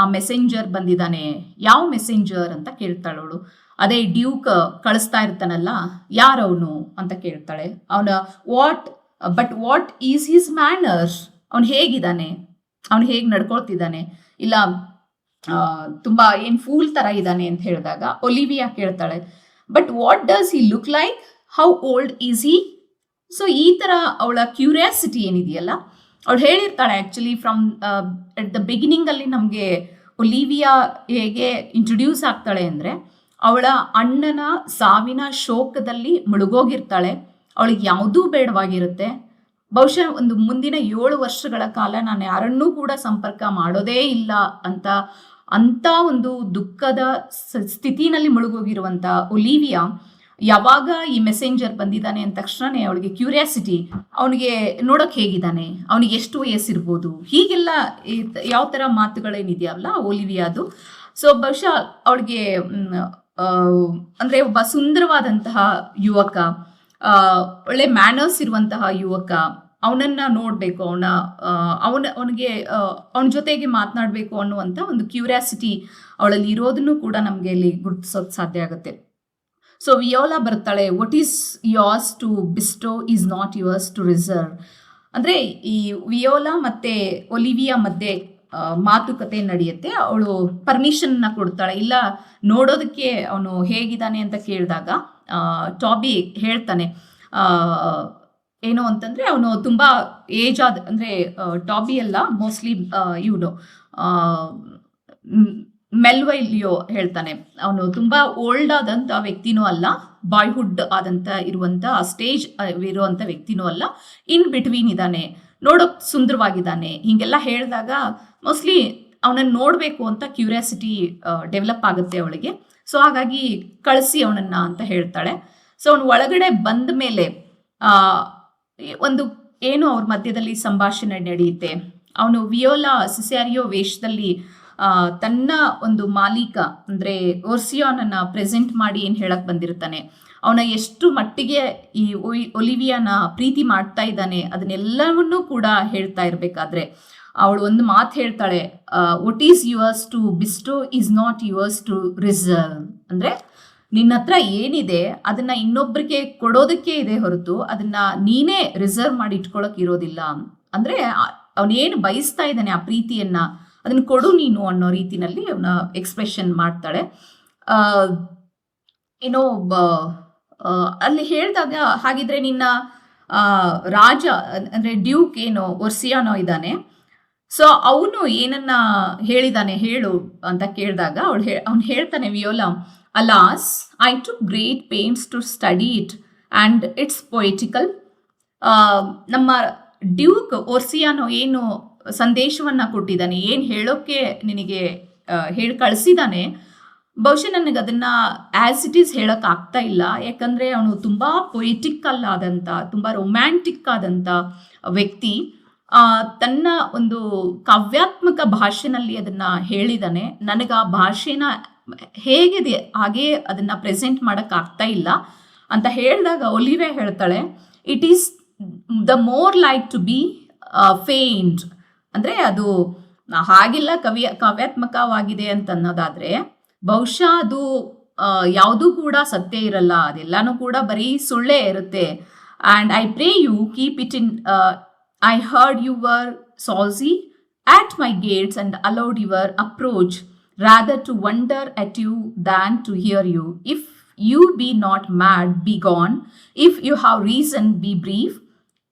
ಆ ಮೆಸೆಂಜರ್ ಬಂದಿದ್ದಾನೆ, ಯಾವ ಮೆಸೆಂಜರ್ ಅಂತ ಕೇಳ್ತಾಳೆ ಅವಳು. ಅದೇ ಡ್ಯೂಕ್ ಕಳಿಸ್ತಾ ಇರ್ತಾನಲ್ಲ, ಯಾರವನು ಅಂತ ಕೇಳ್ತಾಳೆ. ಅವನ ವಾಟ್ ಈಸ್ ಹಿಸ್ ಮ್ಯಾನರ್ಸ್, ಅವನು ಹೇಗಿದ್ದಾನೆ, ಅವನು ಹೇಗೆ ನಡ್ಕೊಳ್ತಿದ್ದಾನೆ, ಇಲ್ಲ ತುಂಬ ಏನು ಫೂಲ್ ಥರ ಇದ್ದಾನೆ ಅಂತ ಹೇಳಿದಾಗ ಒಲಿವಿಯಾ ಕೇಳ್ತಾಳೆ, but what does he look like, how old is he. So ಈ ಥರ ಅವಳ ಕ್ಯೂರಿಯಾಸಿಟಿ ಏನಿದೆಯಲ್ಲ, ಅವಳು ಹೇಳಿರ್ತಾಳೆ. ಆ್ಯಕ್ಚುಲಿ ಫ್ರಮ್ ಎಟ್ ದ ಬಿಗಿನಿಂಗಲ್ಲಿ ನಮಗೆ ಒಲಿವಿಯಾ ಹೇಗೆ ಇಂಟ್ರೊಡ್ಯೂಸ್ ಆಗ್ತಾಳೆ ಅಂದರೆ, ಅವಳ ಅಣ್ಣನ ಸಾವಿನ ಶೋಕದಲ್ಲಿ ಮುಳುಗೋಗಿರ್ತಾಳೆ. ಅವಳಿಗೆ ಯಾವುದೂ ಬೇಡವಾಗಿರುತ್ತೆ. ಬಹುಶಃ ಒಂದು ಮುಂದಿನ 7 ವರ್ಷಗಳ ಕಾಲ ನಾನು ಯಾರನ್ನೂ ಕೂಡ ಸಂಪರ್ಕ ಮಾಡೋದೇ ಇಲ್ಲ ಅಂತ ಒಂದು ದುಃಖದ ಸ್ಥಿತಿನಲ್ಲಿ ಮುಳುಗೋಗಿರುವಂಥ ಒಲಿವಿಯಾ ಯಾವಾಗ ಈ ಮೆಸೆಂಜರ್ ಬಂದಿದ್ದಾನೆ ಅಂದ ತಕ್ಷಣನೇ ಅವಳಿಗೆ ಕ್ಯೂರಿಯಾಸಿಟಿ, ಅವನಿಗೆ ನೋಡೋಕೆ ಹೇಗಿದ್ದಾನೆ, ಅವನಿಗೆ ಎಷ್ಟು ವಯಸ್ಸಿರ್ಬೋದು, ಹೀಗೆಲ್ಲ ಯಾವ ಥರ ಮಾತುಗಳೇನಿದೆಯಲ್ಲ ಒಲಿವಿಯಾದು. ಸೊ ಬಹುಶಃ ಅವಳಿಗೆ ಅಂದ್ರೆ ಒಬ್ಬ ಸುಂದರವಾದಂತಹ ಯುವಕ, ಒಳ್ಳೆ ಮ್ಯಾನರ್ಸ್ ಇರುವಂತಹ ಯುವಕ, ಅವನನ್ನ ನೋಡ್ಬೇಕು, ಅವನಿಗೆ ಅವನ ಜೊತೆಗೆ ಮಾತನಾಡಬೇಕು ಅನ್ನುವಂಥ ಒಂದು ಕ್ಯೂರಿಯಾಸಿಟಿ ಅವಳಲ್ಲಿ ಇರೋದನ್ನು ಕೂಡ ನಮಗೆ ಇಲ್ಲಿ ಗುರುತಿಸೋಕೆ ಸಾಧ್ಯ ಆಗುತ್ತೆ. ಸೊ ವಿಯೋಲಾ ಬರ್ತಾಳೆ, what is yours to bestow is not yours to reserve. ಅಂದರೆ ಈ ವಿಯೋಲಾ ಮತ್ತೆ ಒಲಿವಿಯಾ ಮಧ್ಯೆ ಮಾತುಕತೆ ನಡೆಯುತ್ತೆ. ಅವಳು ಪರ್ಮಿಷನ್ನ ಕೊಡ್ತಾಳೆ. ಇಲ್ಲ, ನೋಡೋದಕ್ಕೆ ಅವನು ಹೇಗಿದ್ದಾನೆ ಅಂತ ಕೇಳಿದಾಗ ಟಾಬಿ ಹೇಳ್ತಾನೆ, ಏನು ಅಂತಂದರೆ ಅವನು ತುಂಬ ಏಜ್ ಆದ, ಅಂದರೆ ಟಾಬಿ ಅಲ್ಲ, ಮೋಸ್ಟ್ಲಿ ಇವನು ಮೆಲ್ವೈಲಿಯೋ ಹೇಳ್ತಾನೆ, ಅವನು ತುಂಬ ಓಲ್ಡ್ ಆದಂಥ ವ್ಯಕ್ತಿನೂ ಅಲ್ಲ, ಬಾಯ್ಹುಡ್ ಆದಂಥ ಇರುವಂಥ ಸ್ಟೇಜ್ ಇರುವಂಥ ವ್ಯಕ್ತಿನೂ ಅಲ್ಲ, ಇನ್ ಬಿಟ್ವೀನ್ ಇದ್ದಾನೆ, ನೋಡೋಕೆ ಸುಂದರವಾಗಿದ್ದಾನೆ. ಹೀಗೆಲ್ಲ ಹೇಳಿದಾಗ ಮೋಸ್ಟ್ಲಿ ಅವನನ್ನು ನೋಡಬೇಕು ಅಂತ ಕ್ಯೂರಿಯಾಸಿಟಿ ಡೆವಲಪ್ ಆಗುತ್ತೆ ಅವಳಿಗೆ. ಸೊ ಹಾಗಾಗಿ ಕಳಿಸಿ ಅವನನ್ನು ಅಂತ ಹೇಳ್ತಾಳೆ. ಸೊ ಅವನು ಒಳಗಡೆ ಬಂದ ಮೇಲೆ ಒಂದು ಏನು ಅವ್ರ ಮಧ್ಯದಲ್ಲಿ ಸಂಭಾಷಣೆ ನಡೆಯುತ್ತೆ. ಅವನು ವಿಯೋಲಾ ಸಿಸ್ಯಾರಿಯೋ ವೇಷದಲ್ಲಿ ತನ್ನ ಒಂದು ಮಾಲೀಕ ಅಂದರೆ ಓರ್ಸಿಯಾನನ್ನ ಪ್ರೆಸೆಂಟ್ ಮಾಡಿ ಏನು ಹೇಳಕ್ ಬಂದಿರ್ತಾನೆ, ಅವನ ಎಷ್ಟು ಮಟ್ಟಿಗೆ ಈ ಒಲಿವಿಯಾನ ಪ್ರೀತಿ ಮಾಡ್ತಾ ಇದ್ದಾನೆ ಅದನ್ನೆಲ್ಲವನ್ನೂ ಕೂಡ ಹೇಳ್ತಾ ಇರಬೇಕಾದ್ರೆ ಅವಳು ಒಂದು ಮಾತು ಹೇಳ್ತಾಳೆ, what is yours to bestow is not yours to reserve. ಅಂದರೆ ನಿನ್ನ ಹತ್ರ ಏನಿದೆ ಅದನ್ನ ಇನ್ನೊಬ್ಬರಿಗೆ ಕೊಡೋದಕ್ಕೆ ಇದೆ ಹೊರತು ಅದನ್ನ ನೀನೇ ರಿಸರ್ವ್ ಮಾಡಿ ಇಟ್ಕೊಳ್ಳೋಕೆ ಇರೋದಿಲ್ಲ. ಅಂದರೆ ಅವನೇನು ಬಯಸ್ತಾ ಇದ್ದಾನೆ ಆ ಪ್ರೀತಿಯನ್ನ ಅದನ್ನ ಕೊಡು ನೀನು ಅನ್ನೋ ರೀತಿನಲ್ಲಿ ಅವನ ಎಕ್ಸ್ಪ್ರೆಷನ್ ಮಾಡ್ತಾಳೆ. ಏನೋ ಅಲ್ಲಿ ಹೇಳಿದಾಗ, ಹಾಗಿದ್ರೆ ನಿನ್ನ ರಾಜ ಅಂದರೆ ಡ್ಯೂಕ್ ಏನು ಒರ್ಸಿಯಾನೋ ಇದ್ದಾನೆ, ಸೊ ಅವನು ಏನನ್ನ ಹೇಳಿದಾನೆ ಹೇಳು ಅಂತ ಕೇಳಿದಾಗ ಅವನು ಹೇಳ್ತಾನೆ Viola, alas I took great pains to study it and it's poetical. ನಮ್ಮ ಡ್ಯೂಕ್ ಒರ್ಸಿಯಾನೋ ಏನು ಸಂದೇಶವನ್ನು ಕೊಟ್ಟಿದ್ದಾನೆ, ಏನು ಹೇಳೋಕ್ಕೆ ನಿನಗೆ ಹೇಳಿ ಕಳಿಸಿದ್ದಾನೆ, ಬಹುಶಃ ನನಗೆ ಅದನ್ನು ಆ್ಯಸ್ ಇಟ್ ಈಸ್ ಹೇಳೋಕೆ ಆಗ್ತಾ ಇಲ್ಲ. ಯಾಕಂದರೆ ಅವನು ತುಂಬ ಪೊಯಿಟಿಕಲ್ ಆದಂಥ, ತುಂಬ ರೊಮ್ಯಾಂಟಿಕ್ ಆದಂಥ ವ್ಯಕ್ತಿ. ತನ್ನ ಒಂದು ಕಾವ್ಯಾತ್ಮಕ ಭಾಷೆನಲ್ಲಿ ಅದನ್ನು ಹೇಳಿದ್ದಾನೆ. ನನಗೆ ಆ ಭಾಷೆನ ಹೇಗಿದೆ ಹಾಗೇ ಅದನ್ನು ಪ್ರೆಸೆಂಟ್ ಮಾಡೋಕ್ಕಾಗ್ತಾ ಇಲ್ಲ ಅಂತ ಹೇಳಿದಾಗ ಒಲಿವಿಯಾ ಹೇಳ್ತಾಳೆ, it is the more like to be feigned. ಅಂದರೆ ಅದು ಹಾಗಿಲ್ಲ ಕಾವ್ಯಾತ್ಮಕವಾಗಿದೆ ಅಂತ ಅನ್ನೋದಾದರೆ ಬಹುಶಃ ಅದು ಯಾವುದೂ ಕೂಡ ಸತ್ಯ ಇರಲ್ಲ, ಅದೆಲ್ಲನೂ ಕೂಡ ಬರೀ ಸುಳ್ಳೇ ಇರುತ್ತೆ. And I pray you keep it in I heard you were ಸಾಲ್ಸಿ at my gates and allowed your approach rather to wonder at you than to hear you. If you be not mad, be gone. If you have reason, be brief.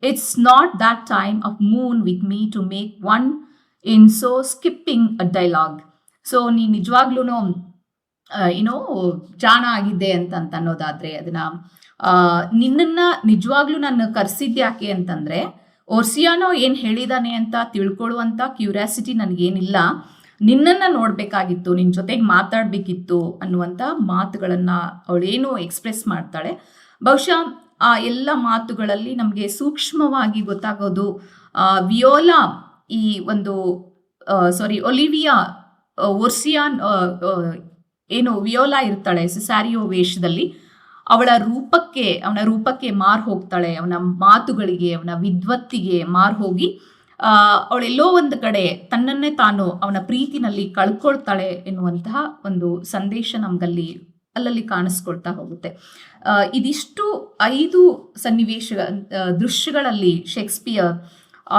It's not that time of moon with me to make one in so skipping a dialogue. So ನೀ ನಿಜವಾಗ್ಲೂ ಏನೋ ಜಾಣ ಆಗಿದ್ದೆ ಅಂತ ಅನ್ನೋದಾದರೆ ಅದನ್ನು ನಿನ್ನನ್ನು ನಿಜವಾಗ್ಲೂ ನಾನು ಕರೆಸಿದ್ಯಾಕೆ ಅಂತಂದರೆ ಓರ್ಸಿಯಾನೋ ಏನು ಹೇಳಿದಾನೆ ಅಂತ ತಿಳ್ಕೊಳ್ಳುವಂಥ ಕ್ಯೂರಿಯಾಸಿಟಿ ನನಗೇನಿಲ್ಲ, ನಿನ್ನನ್ನು ನೋಡಬೇಕಾಗಿತ್ತು, ನಿನ್ನ ಜೊತೆಗೆ ಮಾತಾಡಬೇಕಿತ್ತು ಅನ್ನುವಂಥ ಮಾತುಗಳನ್ನು ಅವಳೇನು ಎಕ್ಸ್ಪ್ರೆಸ್ ಮಾಡ್ತಾಳೆ. ಬಹುಶಃ ಆ ಎಲ್ಲ ಮಾತುಗಳಲ್ಲಿ ನಮಗೆ ಸೂಕ್ಷ್ಮವಾಗಿ ಗೊತ್ತಾಗೋದು ವಿಯೋಲಾ ಈ ಒಂದು ಒಲಿವಿಯಾ ಓರ್ಸಿಯಾನ್ ಏನು ವಿಯೋಲಾ ಇರ್ತಾಳೆ ಸಿಸ್ಯಾರಿಯೋ ವೇಷದಲ್ಲಿ, ಅವನ ರೂಪಕ್ಕೆ ಮಾರು ಹೋಗ್ತಾಳೆ, ಅವನ ಮಾತುಗಳಿಗೆ, ಅವನ ವಿದ್ವತ್ತಿಗೆ ಮಾರು ಹೋಗಿ ಅವಳೆಲ್ಲೋ ಒಂದು ಕಡೆ ತನ್ನನ್ನೇ ತಾನು ಅವನ ಪ್ರೀತಿನಲ್ಲಿ ಕಳ್ಕೊಳ್ತಾಳೆ ಎನ್ನುವಂತಹ ಒಂದು ಸಂದೇಶ ನಮಗಲ್ಲಿ ಅಲ್ಲಲ್ಲಿ ಕಾಣಿಸ್ಕೊಳ್ತಾ ಹೋಗುತ್ತೆ. ಇದಿಷ್ಟು 5 ಸನ್ನಿವೇಶ ದೃಶ್ಯಗಳಲ್ಲಿ ಶೇಕ್ಸ್ಪಿಯರ್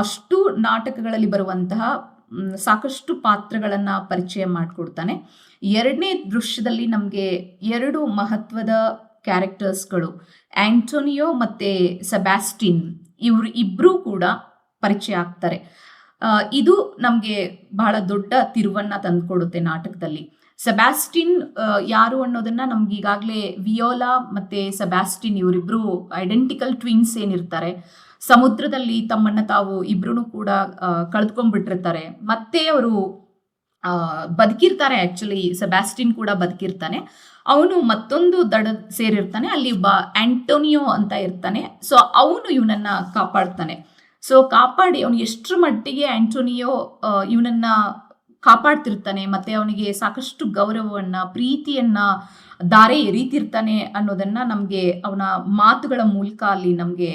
ಅಷ್ಟು ನಾಟಕಗಳಲ್ಲಿ ಬರುವಂತಹ ಸಾಕಷ್ಟು ಪಾತ್ರಗಳನ್ನು ಪರಿಚಯ ಮಾಡಿಕೊಡ್ತಾನೆ. 2ನೇ ದೃಶ್ಯದಲ್ಲಿ ನಮಗೆ 2 ಮಹತ್ವದ ಕ್ಯಾರೆಕ್ಟರ್ಸ್ಗಳು ಆಂಟೋನಿಯೋ ಮತ್ತು ಸೆಬಾಸ್ಟಿನ್, ಇಬ್ಬರೂ ಕೂಡ ಪರಿಚಯ ಆಗ್ತಾರೆ. ಇದು ನಮಗೆ ಬಹಳ ದೊಡ್ಡ ತಿರುವನ್ನು ತಂದುಕೊಡುತ್ತೆ ನಾಟಕದಲ್ಲಿ. ಸೆಬಾಸ್ಟಿನ್ ಯಾರು ಅನ್ನೋದನ್ನ ನಮ್ಗೆ ಈಗಾಗಲೇ ವಿಯೋಲಾ ಮತ್ತು ಸೆಬಾಸ್ಟಿನ್ ಇವರಿಬ್ಬರು ಐಡೆಂಟಿಕಲ್ ಟ್ವಿನ್ಸ್ ಏನಿರ್ತಾರೆ, ಸಮುದ್ರದಲ್ಲಿ ತಮ್ಮನ್ನು ತಾವು ಇಬ್ಬರೂ ಕೂಡ ಕಳೆದುಕೊಂಡ್ಬಿಟ್ಟಿರ್ತಾರೆ. ಮತ್ತೆ ಅವರು ಬದುಕಿರ್ತಾರೆ. ಆ್ಯಕ್ಚುಲಿ ಸೆಬಾಸ್ಟಿನ್ ಕೂಡ ಬದುಕಿರ್ತಾನೆ. ಅವನು ಮತ್ತೊಂದು ದಡ ಸೇರಿರ್ತಾನೆ, ಅಲ್ಲಿ ಒಬ್ಬ ಆಂಟೋನಿಯೋ ಅಂತ ಇರ್ತಾನೆ. ಸೊ ಅವನು ಇವನನ್ನು ಕಾಪಾಡ್ತಾನೆ. ಸೊ ಕಾಪಾಡಿ ಅವನು ಎಷ್ಟರ ಮಟ್ಟಿಗೆ ಆಂಟೋನಿಯೋ ಇವನನ್ನು ಕಾಪಾಡ್ತಿರ್ತಾನೆ, ಮತ್ತೆ ಅವನಿಗೆ ಸಾಕಷ್ಟು ಗೌರವವನ್ನ, ಪ್ರೀತಿಯನ್ನ ಧಾರೆ ಎರೀತಿರ್ತಾನೆ ಅನ್ನೋದನ್ನ ನಮಗೆ ಅವನ ಮಾತುಗಳ ಮೂಲಕ ಅಲ್ಲಿ ನಮಗೆ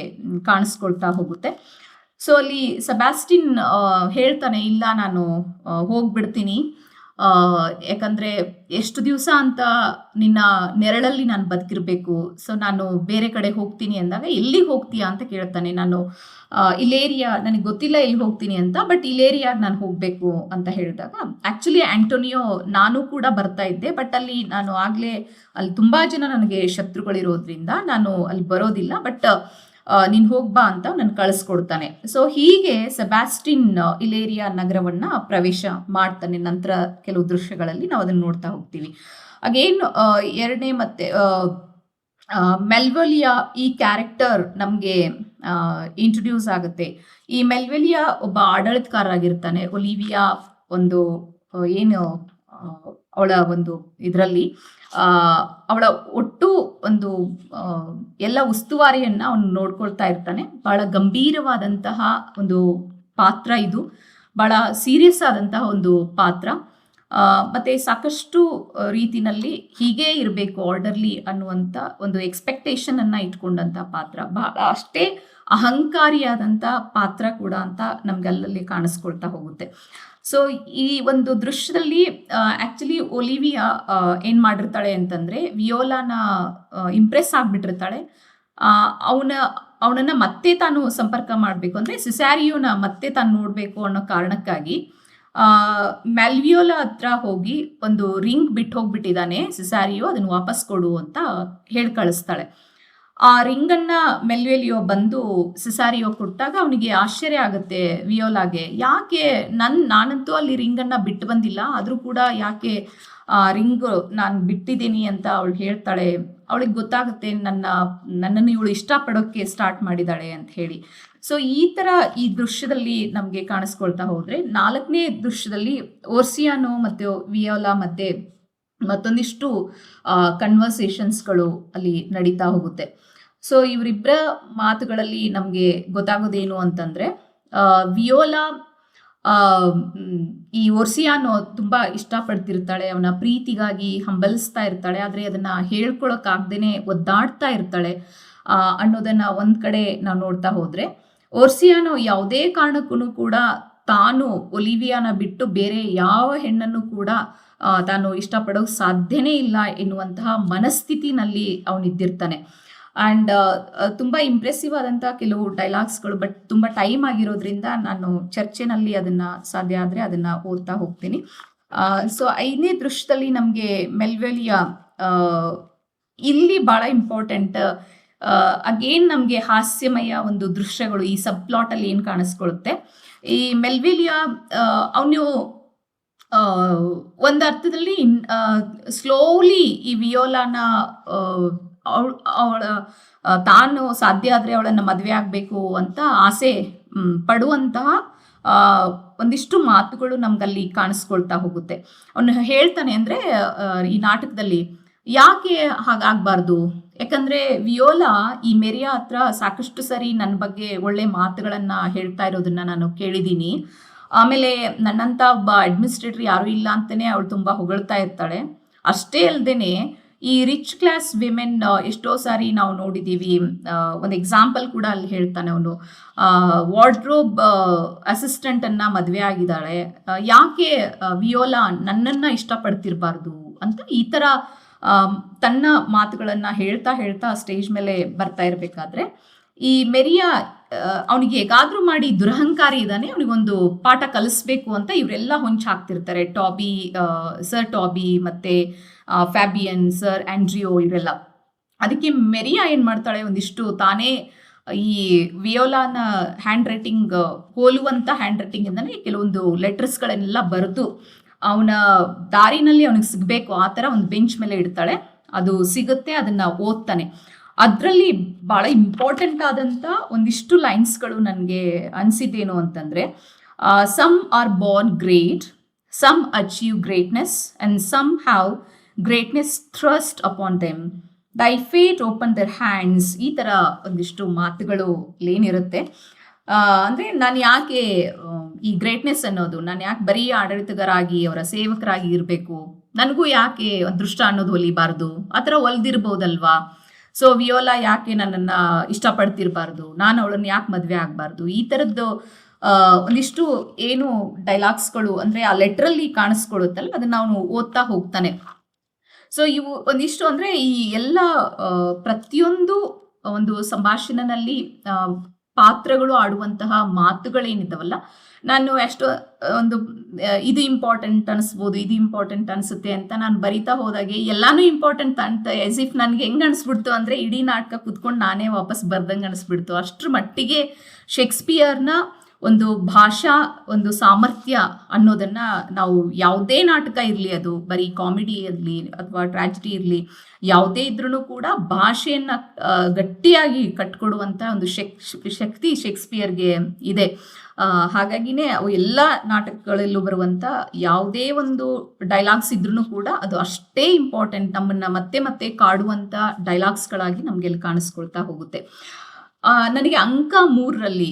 ಕಾಣಿಸ್ಕೊಳ್ತಾ ಹೋಗುತ್ತೆ. ಸೊ ಅಲ್ಲಿ ಸೆಬಾಸ್ಟಿನ್ ಹೇಳ್ತಾನೆ, ಇಲ್ಲ ನಾನು ಹೋಗ್ಬಿಡ್ತೀನಿ, ಯಾಕಂದ್ರೆ ಎಷ್ಟು ದಿವಸ ಅಂತ ನಿನ್ನ ನೆರಳಲ್ಲಿ ನಾನು ಬದುಕಿರ್ಬೇಕು, ಸೊ ನಾನು ಬೇರೆ ಕಡೆ ಹೋಗ್ತೀನಿ ಅಂದಾಗ, ಎಲ್ಲಿಗೆ ಹೋಗ್ತೀಯಾ ಅಂತ ಕೇಳ್ತಾನೆ. ನಾನು ಇಲೇರಿಯಾ, ನನಗೆ ಗೊತ್ತಿಲ್ಲ ಎಲ್ಲಿ ಹೋಗ್ತೀನಿ ಅಂತ, ಬಟ್ ಇಲೇರಿಯಾಗ ನಾನು ಹೋಗಬೇಕು ಅಂತ ಹೇಳಿದಾಗ, ಆ್ಯಕ್ಚುಲಿ ಆಂಟೋನಿಯೋ ನಾನು ಕೂಡ ಬರ್ತಾ ಇದ್ದೆ, ಬಟ್ ಅಲ್ಲಿ ನಾನು ಆಗಲೇ ಅಲ್ಲಿ ತುಂಬ ಜನ ನನಗೆ ಶತ್ರುಗಳಿರೋದ್ರಿಂದ ನಾನು ಅಲ್ಲಿ ಬರೋದಿಲ್ಲ, ಬಟ್ ನೀನು ಹೋಗ್ಬಾ ಅಂತ ನಾನು ಕಳಿಸ್ಕೊಡ್ತಾನೆ. ಸೊ ಹೀಗೆ ಸೆಬಾಸ್ಟಿನ್ ಇಲೇರಿಯಾ ನಗರವನ್ನ ಪ್ರವೇಶ ಮಾಡ್ತಾನೆ. ನಂತರ ಕೆಲವು ದೃಶ್ಯಗಳಲ್ಲಿ ನಾವು ಅದನ್ನು ನೋಡ್ತಾ ಹೋಗ್ತೀವಿ. ಅಗೇನ್ ಎರಡನೇ ಮತ್ತೆ ಮೆಲ್ವೊಲಿಯಾ ಈ ಕ್ಯಾರೆಕ್ಟರ್ ನಮಗೆ ಇಂಟ್ರೊಡ್ಯೂಸ್ ಆಗುತ್ತೆ. ಈ ಮೆಲ್ವೊಲಿಯಾ ಒಬ್ಬ ಆಡಳಿತಗಾರರಾಗಿರ್ತಾನೆ. ಒಲಿವಿಯಾ ಒಂದು ಏನು ಅವಳ ಒಂದು ಇದರಲ್ಲಿ ಅವಳ ಒಟ್ಟು ಒಂದು ಎಲ್ಲ ಉಸ್ತುವಾರಿಯನ್ನ ಅವನು ನೋಡ್ಕೊಳ್ತಾ ಇರ್ತಾನೆ. ಬಹಳ ಗಂಭೀರವಾದಂತಹ ಒಂದು ಪಾತ್ರ ಇದು, ಬಹಳ ಸೀರಿಯಸ್ ಆದಂತಹ ಒಂದು ಪಾತ್ರ. ಮತ್ತೆ ಸಾಕಷ್ಟು ರೀತಿನಲ್ಲಿ ಹೀಗೇ ಇರಬೇಕು, ಆರ್ಡರ್ಲಿ ಅನ್ನುವಂಥ ಒಂದು ಎಕ್ಸ್ಪೆಕ್ಟೇಷನ್ ಅನ್ನ ಇಟ್ಕೊಂಡಂತ ಪಾತ್ರ, ಬಹಳ ಅಷ್ಟೇ ಅಹಂಕಾರಿಯಾದಂಥ ಪಾತ್ರ ಕೂಡ ಅಂತ ನಮ್ಗೆ ಅಲ್ಲಲ್ಲಿ ಕಾಣಿಸ್ಕೊಳ್ತಾ ಹೋಗುತ್ತೆ. ಸೊ ಈ ಒಂದು ದೃಶ್ಯದಲ್ಲಿ ಆಕ್ಚುಲಿ ಒಲಿವಿಯಾ ಏನ್ ಮಾಡಿರ್ತಾಳೆ ಅಂತಂದ್ರೆ, ವಿಯೋಲಾನ ಇಂಪ್ರೆಸ್ ಆಗ್ಬಿಟ್ಟಿರ್ತಾಳೆ. ಅವನನ್ನ ಮತ್ತೆ ತಾನು ಸಂಪರ್ಕ ಮಾಡಬೇಕು ಅಂದ್ರೆ, ಸಿಸಾರಿಯೋನ ಮತ್ತೆ ತಾನು ನೋಡ್ಬೇಕು ಅನ್ನೋ ಕಾರಣಕ್ಕಾಗಿ ಮೆಲ್ವಿಯೋಲಾ ಹತ್ರ ಹೋಗಿ ಒಂದು ರಿಂಗ್ ಬಿಟ್ಟು ಹೋಗ್ಬಿಟ್ಟಿದ್ದಾನೆ ಸಿಸಾರಿಯೋ, ಅದನ್ನ ವಾಪಸ್ ಕೊಡು ಅಂತ ಹೇಳಿ ಕಳಿಸ್ತಾಳೆ. ಆ ರಿಂಗನ್ನ ಮೆಲ್ವಿಯೋ ಬಂದು ಸಿಸಾರಿಯೋ ಕೊಟ್ಟಾಗ ಅವನಿಗೆ ಆಶ್ಚರ್ಯ ಆಗುತ್ತೆ ವಿಯೋಲಾಗೆ. ಯಾಕೆ ನಾನಂತೂ ಅಲ್ಲಿ ರಿಂಗನ್ನ ಬಿಟ್ಟು ಬಂದಿಲ್ಲ, ಆದರೂ ಕೂಡ ಯಾಕೆ ರಿಂಗ್ ನಾನು ಬಿಟ್ಟಿದ್ದೀನಿ ಅಂತ ಅವಳು ಹೇಳ್ತಾಳೆ. ಅವಳಿಗೆ ಗೊತ್ತಾಗುತ್ತೆ ನನ್ನನ್ನು ಇವಳು ಇಷ್ಟಪಡೋಕ್ಕೆ ಸ್ಟಾರ್ಟ್ ಮಾಡಿದಾಳೆ ಅಂತ ಹೇಳಿ. ಸೊ ಈ ಥರ ಈ ದೃಶ್ಯದಲ್ಲಿ ನಮಗೆ ಕಾಣಿಸ್ಕೊಳ್ತಾ ಹೋದರೆ, ನಾಲ್ಕನೇ ದೃಶ್ಯದಲ್ಲಿ ಓರ್ಸಿಯಾನೋ ಮತ್ತು ವಿಯೋಲಾ ಮಧ್ಯೆ ಮತ್ತೊಂದಿಷ್ಟು ಕನ್ವರ್ಸೇಷನ್ಸ್ಗಳು ಅಲ್ಲಿ ನಡೀತಾ ಹೋಗುತ್ತೆ. ಸೊ ಇವರಿಬ್ಬರ ಮಾತುಗಳಲ್ಲಿ ನಮಗೆ ಗೊತ್ತಾಗೋದೇನು ಅಂತಂದರೆ, ವಿಯೋಲಾ ಈ ಓರ್ಸಿಯಾನೋ ತುಂಬ ಇಷ್ಟಪಡ್ತಿರ್ತಾಳೆ, ಅವನ ಪ್ರೀತಿಗಾಗಿ ಹಂಬಲಿಸ್ತಾ ಇರ್ತಾಳೆ, ಆದರೆ ಅದನ್ನು ಹೇಳ್ಕೊಳಕ್ಕಾಗ್ದೇ ಒದ್ದಾಡ್ತಾ ಇರ್ತಾಳೆ ಅನ್ನೋದನ್ನು ಒಂದು ಕಡೆ ನಾವು ನೋಡ್ತಾ ಹೋದರೆ, ಓರ್ಸಿಯಾನೋ ಯಾವುದೇ ಕಾರಣಕ್ಕೂ ಕೂಡ ತಾನು ಒಲಿವಿಯಾನ ಬಿಟ್ಟು ಬೇರೆ ಯಾವ ಹೆಣ್ಣನ್ನು ಕೂಡ ತಾನು ಇಷ್ಟಪಡೋಕೆ ಸಾಧ್ಯನೇ ಇಲ್ಲ ಎನ್ನುವಂತಹ ಮನಸ್ಥಿತಿನಲ್ಲಿ ಅವನಿದ್ದಿರ್ತಾನೆ. ಆ್ಯಂಡ್ ತುಂಬ ಇಂಪ್ರೆಸಿವ್ ಆದಂಥ ಕೆಲವು ಡೈಲಾಗ್ಸ್ಗಳು, ಬಟ್ ತುಂಬ ಟೈಮ್ ಆಗಿರೋದ್ರಿಂದ ನಾನು ಚರ್ಚೆನಲ್ಲಿ ಅದನ್ನು ಸಾಧ್ಯ ಆದರೆ ಅದನ್ನು ಓದ್ತಾ ಹೋಗ್ತೀನಿ. ಸೊ ಐದನೇ ದೃಶ್ಯದಲ್ಲಿ ನಮಗೆ ಮೆಲ್ವೊಲಿಯಾ ಇಲ್ಲಿ ಭಾಳ ಇಂಪಾರ್ಟೆಂಟ್. ಅಗೇನ್ ನಮಗೆ ಹಾಸ್ಯಮಯ ಒಂದು ದೃಶ್ಯಗಳು ಈ ಸಬ್ ಪ್ಲಾಟಲ್ಲಿ ಏನು ಕಾಣಿಸ್ಕೊಳ್ಳುತ್ತೆ. ಈ ಮೆಲ್ವೊಲಿಯಾ ಅವನು ಒಂದು ಅರ್ಥದಲ್ಲಿ ಸ್ಲೋಲಿ ಈ ವಿಯೋಲಾನ ಅವಳ ತಾನು ಸಾಧ್ಯ ಆದರೆ ಅವಳನ್ನು ಮದುವೆ ಆಗಬೇಕು ಅಂತ ಆಸೆ ಪಡುವಂತಹ ಒಂದಿಷ್ಟು ಮಾತುಗಳು ನಮ್ಗಲ್ಲಿ ಕಾಣಿಸ್ಕೊಳ್ತಾ ಹೋಗುತ್ತೆ. ಅವನು ಹೇಳ್ತಾನೆ ಅಂದರೆ ಈ ನಾಟಕದಲ್ಲಿ, ಯಾಕೆ ಹಾಗಾಗಬಾರ್ದು, ಯಾಕಂದರೆ ವಿಯೋಲಾ ಈ ಮೆರಿಯಾ ಹತ್ರ ಸಾಕಷ್ಟು ಸರಿ ನನ್ನ ಬಗ್ಗೆ ಒಳ್ಳೆ ಮಾತುಗಳನ್ನು ಹೇಳ್ತಾ ಇರೋದನ್ನು ನಾನು ಕೇಳಿದ್ದೀನಿ. ಆಮೇಲೆ ನನ್ನಂಥ ಒಬ್ಬ ಅಡ್ಮಿನಿಸ್ಟ್ರೇಟರ್ ಯಾರೂ ಇಲ್ಲ ಅಂತಲೇ ಅವಳು ತುಂಬ ಹೊಗಳ್ತಾ ಇರ್ತಾಳೆ. ಅಷ್ಟೇ ಅಲ್ಲದೆ ಈ ರಿಚ್ ಕ್ಲಾಸ್ ವಿಮೆನ್ ಎಷ್ಟೋ ಸಾರಿ ನಾವು ನೋಡಿದ್ದೀವಿ. ಒಂದು ಎಕ್ಸಾಂಪಲ್ ಕೂಡ ಅಲ್ಲಿ ಹೇಳ್ತಾನೆ ಅವನು, ವಾರ್ಡ್ರೋಬ್ ಅಸಿಸ್ಟೆಂಟನ್ನು ಮದುವೆ ಆಗಿದ್ದಾಳೆ, ಯಾಕೆ ವಿಯೋಲಾ ನನ್ನನ್ನು ಇಷ್ಟಪಡ್ತಿರ್ಬಾರ್ದು ಅಂತ ಈ ಥರ ತನ್ನ ಮಾತುಗಳನ್ನು ಹೇಳ್ತಾ ಹೇಳ್ತಾ ಸ್ಟೇಜ್ ಮೇಲೆ ಬರ್ತಾ ಇರಬೇಕಾದ್ರೆ, ಈ ಮೆರಿಯಾ ಅವನಿಗೆ ಹೇಗಾದರೂ ಮಾಡಿ ದುರಹಂಕಾರಿ ಇದ್ದಾನೆ, ಅವನಿಗೊಂದು ಪಾಠ ಕಲಿಸ್ಬೇಕು ಅಂತ ಇವರೆಲ್ಲ ಹೊಂಚು ಹಾಕ್ತಿರ್ತಾರೆ. ಸರ್ ಟಾಬಿ ಮತ್ತು ಫ್ಯಾಬಿಯನ್, ಸರ್ ಆಂಡ್ರಿಯೋ ಇವರೆಲ್ಲ. ಅದಕ್ಕೆ ಮೆರಿಯಾ ಏನು ಮಾಡ್ತಾಳೆ, ಒಂದಿಷ್ಟು ತಾನೇ ಈ ವಿಯೋಲಾನ ಹ್ಯಾಂಡ್ ರೈಟಿಂಗ್ ಹೋಲುವಂಥ ಹ್ಯಾಂಡ್ ರೈಟಿಂಗಿಂದಲೇ ಕೆಲವೊಂದು ಲೆಟರ್ಸ್ಗಳನ್ನೆಲ್ಲ ಬರೆದು ಅವನ ದಾರಿನಲ್ಲಿ ಅವನಿಗೆ ಸಿಗಬೇಕು ಆ ಥರ ಒಂದು ಬೆಂಚ್ ಮೇಲೆ ಇಡ್ತಾಳೆ. ಅದು ಸಿಗುತ್ತೆ, ಅದನ್ನು ಓದ್ತಾನೆ. ಅದರಲ್ಲಿ ಭಾಳ ಇಂಪಾರ್ಟೆಂಟ್ ಆದಂಥ ಒಂದಿಷ್ಟು ಲೈನ್ಸ್ಗಳು ನನಗೆ ಅನಿಸಿದ್ದೇನು ಅಂತಂದರೆ, some are born great, some achieve greatness and some have greatness thrust upon them, thy fate open their hands. ಈ ಥರ ಒಂದಿಷ್ಟು ಮಾತುಗಳು ಏನಿರುತ್ತೆ ಅಂದರೆ, ನಾನು ಯಾಕೆ ಈ ಗ್ರೇಟ್ನೆಸ್ ಅನ್ನೋದು ನಾನು ಯಾಕೆ ಬರೀ ಆಡಳಿತಗಾರ ಆಗಿ ಅವರ ಸೇವಕರಾಗಿ ಇರಬೇಕು, ನನಗೂ ಯಾಕೆ ಅದೃಷ್ಟ ಅನ್ನೋದು ಒಲಿಬಾರ್ದು, ಆ ಥರ ಒಲ್ದಿರ್ಬೋದಲ್ವಾ. ಸೊ ವಿಯೋಲಾ ಯಾಕೆ ನನ್ನನ್ನು ಇಷ್ಟಪಡ್ತಿರ್ಬಾರ್ದು, ನಾನು ಅವಳನ್ನು ಯಾಕೆ ಮದುವೆ ಆಗಬಾರ್ದು, ಈ ಥರದ್ದು ಒಂದಿಷ್ಟು ಏನು ಡೈಲಾಗ್ಸ್ಗಳು ಅಂದರೆ ಆ ಲೆಟ್ರಲ್ಲಿ ಕಾಣಿಸ್ಕೊಳ್ಳುತ್ತಲ್ಲ, ಅದನ್ನು ಅವನು ಓದ್ತಾ ಹೋಗ್ತಾನೆ. ಸೊ ಇವು ಒಂದಿಷ್ಟು ಅಂದರೆ ಈ ಎಲ್ಲ ಪ್ರತಿಯೊಂದು ಒಂದು ಸಂಭಾಷಣೆಯಲ್ಲಿ ಪಾತ್ರಗಳು ಆಡುವಂತಹ ಮಾತುಗಳೇನಿದ್ದಾವಲ್ಲ, ನಾನು ಎಷ್ಟೋ ಒಂದು ಇದು ಇಂಪಾರ್ಟೆಂಟ್ ಅನಿಸ್ಬೋದು, ಇದು ಇಂಪಾರ್ಟೆಂಟ್ ಅನಿಸುತ್ತೆ ಅಂತ ನಾನು ಬರಿತಾ ಹೋದಾಗೆ ಎಲ್ಲಾನು ಇಂಪಾರ್ಟೆಂಟ್ ಅಂತ ಎಸ್ ಇಫ್ ನನಗೆ ಹೆಂಗೆ ಅನಿಸ್ಬಿಡ್ತು ಅಂದರೆ ಇಡೀ ನಾಟಕ ಕೂತ್ಕೊಂಡು ನಾನೇ ವಾಪಸ್ ಬರ್ದಂಗೆ ಅನಿಸ್ಬಿಡ್ತು. ಅಷ್ಟರ ಮಟ್ಟಿಗೆ ಶೇಕ್ಸ್ಪಿಯರ್ನ ಒಂದು ಭಾಷಾ ಒಂದು ಸಾಮರ್ಥ್ಯ ಅನ್ನೋದನ್ನು ನಾವು ಯಾವುದೇ ನಾಟಕ ಇರಲಿ, ಅದು ಬರೀ ಕಾಮಿಡಿ ಇರಲಿ ಅಥವಾ ಟ್ರಾಜಿಡಿ ಇರಲಿ, ಯಾವುದೇ ಇದ್ರೂ ಕೂಡ ಭಾಷೆಯನ್ನು ಗಟ್ಟಿಯಾಗಿ ಕಟ್ಕೊಡುವಂಥ ಒಂದು ಶಕ್ತಿ ಶೇಕ್ಸ್ಪಿಯರ್ಗೆ ಇದೆ. ಹಾಗಾಗಿನೇ ಅವು ಎಲ್ಲ ನಾಟಕಗಳಲ್ಲೂ ಬರುವಂಥ ಯಾವುದೇ ಒಂದು ಡೈಲಾಗ್ಸ್ ಇದ್ರೂ ಕೂಡ ಅದು ಅಷ್ಟೇ ಇಂಪಾರ್ಟೆಂಟ್, ನಮ್ಮನ್ನು ಮತ್ತೆ ಮತ್ತೆ ಕಾಡುವಂಥ ಡೈಲಾಗ್ಸ್ಗಳಾಗಿ ನಮಗೆಲ್ಲ ಕಾಣಿಸ್ಕೊಳ್ತಾ ಹೋಗುತ್ತೆ. ನನಗೆ ಅಂಕ 3ರಲ್ಲಿ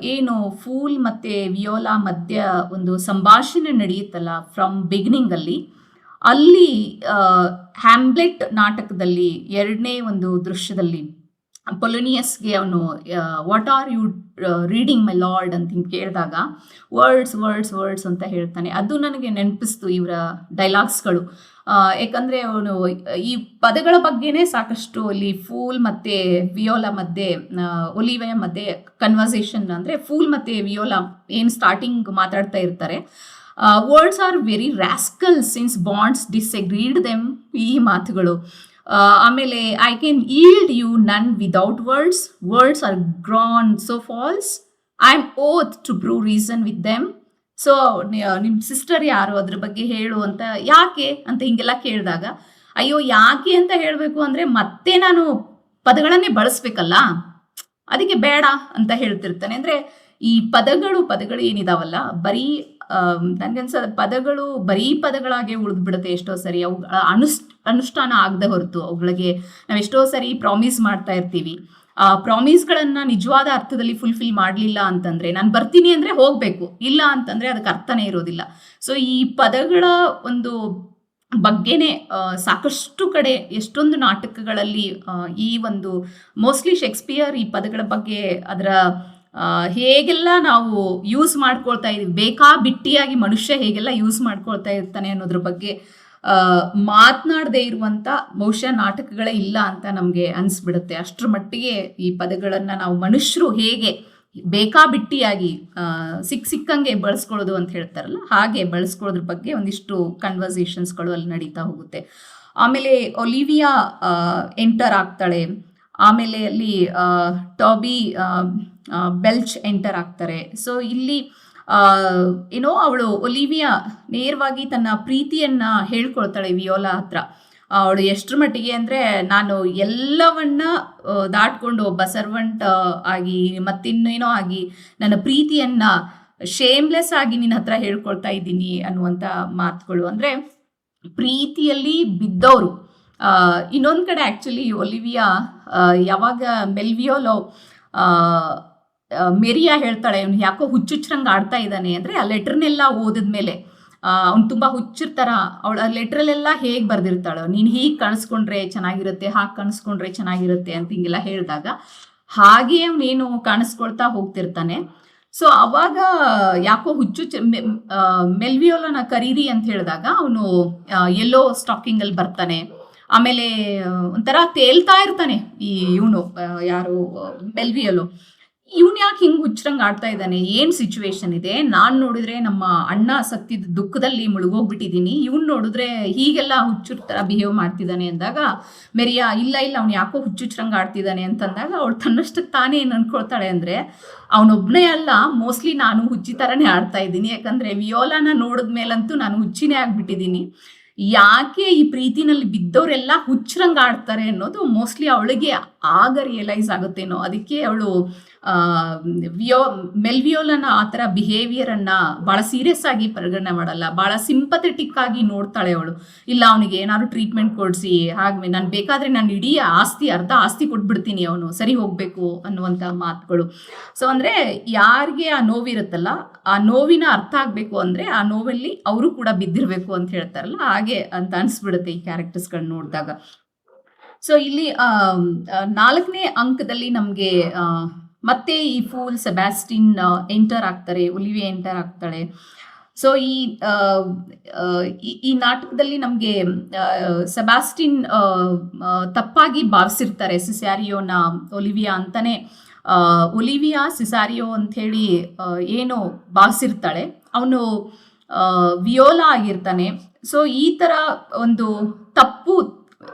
ಏನು ಫೂಲ್ ಮತ್ತು ವಿಯೋಲಾ ಮಧ್ಯ ಒಂದು ಸಂಭಾಷಣೆ ನಡೆಯುತ್ತಲ್ಲ ಫ್ರಮ್ ಬಿಗಿನಿಂಗಲ್ಲಿ, ಅಲ್ಲಿ ಹ್ಯಾಮ್ಲೆಟ್ ನಾಟಕದಲ್ಲಿ 2ನೇ ಒಂದು ದೃಶ್ಯದಲ್ಲಿ ಪೊಲೋನಿಯಸ್ಗೆ ಅವನು what are you reading my lord ಅಂತ ಹಿಂಗೆ ಕೇಳಿದಾಗ ವರ್ಡ್ಸ್ ವರ್ಡ್ಸ್ ವರ್ಡ್ಸ್ ಅಂತ ಹೇಳ್ತಾನೆ. ಅದು ನನಗೆ ನೆನಪಿಸ್ತು ಇವರ ಡೈಲಾಗ್ಸ್ಗಳು. ಯಾಕಂದರೆ ಅವನು ಈ ಪದಗಳ ಬಗ್ಗೆನೇ ಸಾಕಷ್ಟು ಅಲ್ಲಿ ಫೂಲ್ ಮತ್ತು ವಿಯೋಲಾ ಮಧ್ಯೆ, ಒಲಿವಿಯಾ ಮಧ್ಯೆ ಕನ್ವರ್ಸೇಷನ್, ಅಂದರೆ ಫೂಲ್ ಮತ್ತು ವಿಯೋಲಾ ಏನು ಸ್ಟಾರ್ಟಿಂಗ್ ಮಾತಾಡ್ತಾ ಇರ್ತಾರೆ, words are very rascal since bonds disagreed them, ಈ ಮಾತುಗಳು. ಆಮೇಲೆ I can yield you none without words, words are grown so false, I am loath to prove reason with them. So ನಿಮ್ಮ ಸಿಸ್ಟರ್ ಯಾರು, ಅದ್ರ ಬಗ್ಗೆ ಹೇಳು ಅಂತ, ಯಾಕೆ ಅಂತ ಹಿಂಗೆಲ್ಲ ಕೇಳಿದಾಗ, ಅಯ್ಯೋ ಯಾಕೆ ಅಂತ ಹೇಳಬೇಕು ಅಂದರೆ ಮತ್ತೆ ನಾನು ಪದಗಳನ್ನೇ ಬಳಸ್ಬೇಕಲ್ಲ, ಅದಕ್ಕೆ ಬೇಡ ಅಂತ ಹೇಳ್ತಿರ್ತಾನೆ. ಅಂದರೆ ಈ ಪದಗಳು ಏನಿದಾವಲ್ಲ, ಬರೀ ನನಗನ್ಸೋದು ಪದಗಳು ಬರೀ ಪದಗಳಾಗೆ ಉಳಿದ್ಬಿಡುತ್ತೆ ಎಷ್ಟೋ ಸರಿ. ಅವುಗಳ ಅನುಷ್ಠಾನ ಆಗದೆ ಹೊರತು ಅವುಗಳಿಗೆ ನಾವು ಎಷ್ಟೋ ಸರಿ ಪ್ರಾಮಿಸ್ ಮಾಡ್ತಾ ಇರ್ತೀವಿ. ಆ ಪ್ರಾಮಿಸ್ಗಳನ್ನು ನಿಜವಾದ ಅರ್ಥದಲ್ಲಿ ಫುಲ್ಫಿಲ್ ಮಾಡಲಿಲ್ಲ ಅಂತಂದರೆ, ನಾನು ಬರ್ತೀನಿ ಅಂದರೆ ಹೋಗಬೇಕು, ಇಲ್ಲ ಅಂತಂದರೆ ಅದಕ್ಕೆ ಅರ್ಥನೇ ಇರೋದಿಲ್ಲ. ಸೊ ಈ ಪದಗಳ ಒಂದು ಬಗ್ಗೆನೇ ಸಾಕಷ್ಟು ಕಡೆ ಎಷ್ಟೊಂದು ನಾಟಕಗಳಲ್ಲಿ ಈ ಒಂದು ಮೋಸ್ಟ್ಲಿ ಶೇಕ್ಸ್ಪಿಯರ್ ಈ ಪದಗಳ ಬಗ್ಗೆ ಅದರ ಹೇಗೆಲ್ಲ ನಾವು ಯೂಸ್ ಮಾಡ್ಕೊಳ್ತಾ ಇದ್ದೀವಿ, ಬೇಕಾಬಿಟ್ಟಿಯಾಗಿ ಮನುಷ್ಯ ಹೇಗೆಲ್ಲ ಯೂಸ್ ಮಾಡ್ಕೊಳ್ತಾ ಇರ್ತಾನೆ ಅನ್ನೋದ್ರ ಬಗ್ಗೆ ಮಾತನಾಡದೇ ಇರುವಂಥ ಬಹುಶಃ ನಾಟಕಗಳೇ ಇಲ್ಲ ಅಂತ ನಮಗೆ ಅನಿಸ್ಬಿಡುತ್ತೆ. ಅಷ್ಟರ ಮಟ್ಟಿಗೆ ಈ ಪದಗಳನ್ನು ನಾವು ಮನುಷ್ಯರು ಹೇಗೆ ಬೇಕಾಬಿಟ್ಟಿಯಾಗಿ ಸಿಕ್ಕಂಗೆ ಬಳಸ್ಕೊಳ್ಳೋದು ಅಂತ ಹೇಳ್ತಾರಲ್ಲ, ಹಾಗೆ ಬಳಸ್ಕೊಳ್ಳೋದ್ರ ಬಗ್ಗೆ ಒಂದಿಷ್ಟು ಕನ್ವರ್ಸೇಷನ್ಸ್ಗಳು ಅಲ್ಲಿ ನಡೀತಾ ಹೋಗುತ್ತೆ. ಆಮೇಲೆ ಒಲಿವಿಯಾ ಎಂಟರ್ ಆಗ್ತಾಳೆ, ಆಮೇಲೆ ಅಲ್ಲಿ ಟಾಬಿ ಬೆಲ್ಚ್ ಎಂಟರ್ ಆಗ್ತಾರೆ. ಸೊ ಇಲ್ಲಿ ಏನೋ ಅವಳು ಒಲಿವಿಯಾ ನೇರವಾಗಿ ತನ್ನ ಪ್ರೀತಿಯನ್ನು ಹೇಳ್ಕೊಳ್ತಾಳೆ ವಿಯೋಲಾ ಹತ್ರ. ಅವಳು ಎಷ್ಟರ ಮಟ್ಟಿಗೆ ಅಂದರೆ, ನಾನು ಎಲ್ಲವನ್ನ ದಾಟ್ಕೊಂಡು ಒಬ್ಬ ಸರ್ವೆಂಟ್ ಆಗಿ ಮತ್ತಿನ್ನೇನೋ ಆಗಿ ನನ್ನ ಪ್ರೀತಿಯನ್ನು ಶೇಮ್ಲೆಸ್ ಆಗಿ ನಿನ್ನ ಹತ್ರ ಹೇಳ್ಕೊಳ್ತಾ ಇದ್ದೀನಿ ಅನ್ನುವಂಥ ಮಾತುಗಳು. ಅಂದರೆ ಪ್ರೀತಿಯಲ್ಲಿ ಬಿದ್ದವರು. ಇನ್ನೊಂದು ಕಡೆ ಆ್ಯಕ್ಚುಲಿ ಒಲಿವಿಯಾ ಯಾವಾಗ ಮೆಲ್ವಿಯೋಲೋ ಮೆರಿಯಾ ಹೇಳ್ತಾಳೆ ಅವ್ನು ಯಾಕೋ ಹುಚ್ಚುಚ್ರಂಗೆ ಆಡ್ತಾ ಇದ್ದಾನೆ ಅಂದರೆ, ಆ ಲೆಟ್ರನ್ನೆಲ್ಲ ಓದಿದ್ಮೇಲೆ ಅವ್ನು ತುಂಬ ಹುಚ್ಚಿರ್ತಾರ, ಅವಳು ಆ ಲೆಟ್ರಲ್ಲೆಲ್ಲ ಹೇಗೆ ಬರೆದಿರ್ತಾಳೋ, ನೀನು ಹೀಗೆ ಕಾಣಿಸ್ಕೊಂಡ್ರೆ ಚೆನ್ನಾಗಿರುತ್ತೆ, ಹಾಗೆ ಕಾಣಿಸ್ಕೊಂಡ್ರೆ ಚೆನ್ನಾಗಿರುತ್ತೆ ಅಂತ ಹಿಂಗೆಲ್ಲ ಹೇಳಿದಾಗ ಹಾಗೆ ಅವನೇನು ಕಾಣಿಸ್ಕೊಳ್ತಾ ಹೋಗ್ತಿರ್ತಾನೆ. ಸೊ ಅವಾಗ ಯಾಕೋ ಮೆಲ್ವಿಯೋಲನ ಕರೀರಿ ಅಂತ ಹೇಳಿದಾಗ ಅವನು ಎಲ್ಲೋ ಸ್ಟಾಕಿಂಗಲ್ಲಿ ಬರ್ತಾನೆ. ಆಮೇಲೆ ಒಂಥರ ತೇಲ್ತಾ ಇರ್ತಾನೆ ಈ ಇವನು ಯಾರು ಮೆಲ್ವಿಯೋಲೋ. ಇವನು ಯಾಕೆ ಹಿಂಗೆ ಹುಚ್ಚರಂಗೆ ಆಡ್ತಾ ಇದ್ದಾನೆ, ಏನು ಸಿಚುವೇಶನ್ ಇದೆ, ನಾನು ನೋಡಿದ್ರೆ ನಮ್ಮ ಅಣ್ಣ ಸತ್ತಿದ ದುಃಖದಲ್ಲಿ ಮುಳುಗೋಗ್ಬಿಟ್ಟಿದ್ದೀನಿ, ಇವನು ನೋಡಿದ್ರೆ ಹೀಗೆಲ್ಲ ಹುಚ್ಚರ ಥರ ಬಿಹೇವ್ ಮಾಡ್ತಿದ್ದಾನೆ ಅಂದಾಗ ಮೆರಿಯಾ ಇಲ್ಲ ಅವ್ನು ಯಾಕೋ ಹುಚ್ಚುಚ್ರಂಗೆ ಆಡ್ತಿದ್ದಾನೆ ಅಂತಂದಾಗ ಅವಳು ತನ್ನಷ್ಟಕ್ಕೆ ತಾನೇ ಏನು ಅನ್ಕೊಳ್ತಾಳೆ ಅಂದರೆ, ಅವನೊಬ್ಬನೇ ಅಲ್ಲ, ಮೋಸ್ಟ್ಲಿ ನಾನು ಹುಚ್ಚಿ ಥರನೇ ಆಡ್ತಾ ಇದ್ದೀನಿ, ಯಾಕಂದರೆ ವಿಯೋಲಾನ ನೋಡಿದ್ಮೇಲಂತೂ ನಾನು ಹುಚ್ಚಿನೇ ಆಗಿಬಿಟ್ಟಿದ್ದೀನಿ, ಯಾಕೆ ಈ ಪ್ರೀತಿನಲ್ಲಿ ಬಿದ್ದವರೆಲ್ಲ ಹುಚ್ಚರಂಗ್ ಆಡ್ತಾರೆ ಅನ್ನೋದು ಮೋಸ್ಟ್ಲಿ ಅವಳಿಗೆ ಆಗ ರಿಯಲೈಸ್ ಆಗುತ್ತೇನೋ. ಅದಕ್ಕೆ ಅವಳು ಮೆಲ್ವಿಯೋಲನ ಆ ಥರ ಬಿಹೇವಿಯರನ್ನು ಭಾಳ ಸೀರಿಯಸ್ ಆಗಿ ಪರಿಗಣನೆ ಮಾಡಲ್ಲ, ಭಾಳ ಸಿಂಪಥೆಟಿಕ್ ಆಗಿ ನೋಡ್ತಾಳೆ ಅವಳು. ಇಲ್ಲ ಅವನಿಗೆ ಏನಾದ್ರು ಟ್ರೀಟ್ಮೆಂಟ್ ಕೊಡಿಸಿ, ಹಾಗೆ ನಾನು ಬೇಕಾದರೆ ನಾನು ಇಡೀ ಅರ್ಧ ಆಸ್ತಿ ಕೊಟ್ಬಿಡ್ತೀನಿ, ಅವನು ಸರಿ ಹೋಗಬೇಕು ಅನ್ನುವಂಥ ಮಾತುಗಳು. ಸೊ ಅಂದರೆ ಯಾರಿಗೆ ಆ ನೋವಿರುತ್ತಲ್ಲ, ಆ ನೋವಿನ ಅರ್ಥ ಆಗಬೇಕು ಅಂದರೆ ಆ ನೋವಲ್ಲಿ ಅವರು ಕೂಡ ಬಿದ್ದಿರಬೇಕು ಅಂತ ಹೇಳ್ತಾರಲ್ಲ, ಹಾಗೆ ಅಂತ ಅನಿಸ್ಬಿಡುತ್ತೆ ಈ ಕ್ಯಾರೆಕ್ಟರ್ಸ್ಗಳನ್ನ ನೋಡಿದಾಗ. ಸೊ ಇಲ್ಲಿ 4ನೇ ಅಂಕದಲ್ಲಿ ನಮಗೆ ಮತ್ತೆ ಈ ಫೂಲ್ ಸೆಬಾಸ್ಟಿನ್ ಎಂಟರ್ ಆಗ್ತಾರೆ, ಒಲಿವಿಯಾ ಎಂಟರ್ ಆಗ್ತಾಳೆ. ಸೊ ಈ ನಾಟಕದಲ್ಲಿ ನಮಗೆ ಸೆಬಾಸ್ಟಿನ್ ತಪ್ಪಾಗಿ ಭಾವಿಸಿರ್ತಾರೆ ಸಿಸಾರಿಯೋನ ಒಲಿವಿಯಾ ಅಂತಾನೆ. ಒಲಿವಿಯಾ ಸಿಸಾರಿಯೋ ಅಂಥೇಳಿ ಏನು ಭಾವಿಸಿರ್ತಾಳೆ, ಅವನು ವಿಯೋಲಾ ಆಗಿರ್ತಾನೆ. ಸೊ ಈ ಥರ ಒಂದು ತಪ್ಪು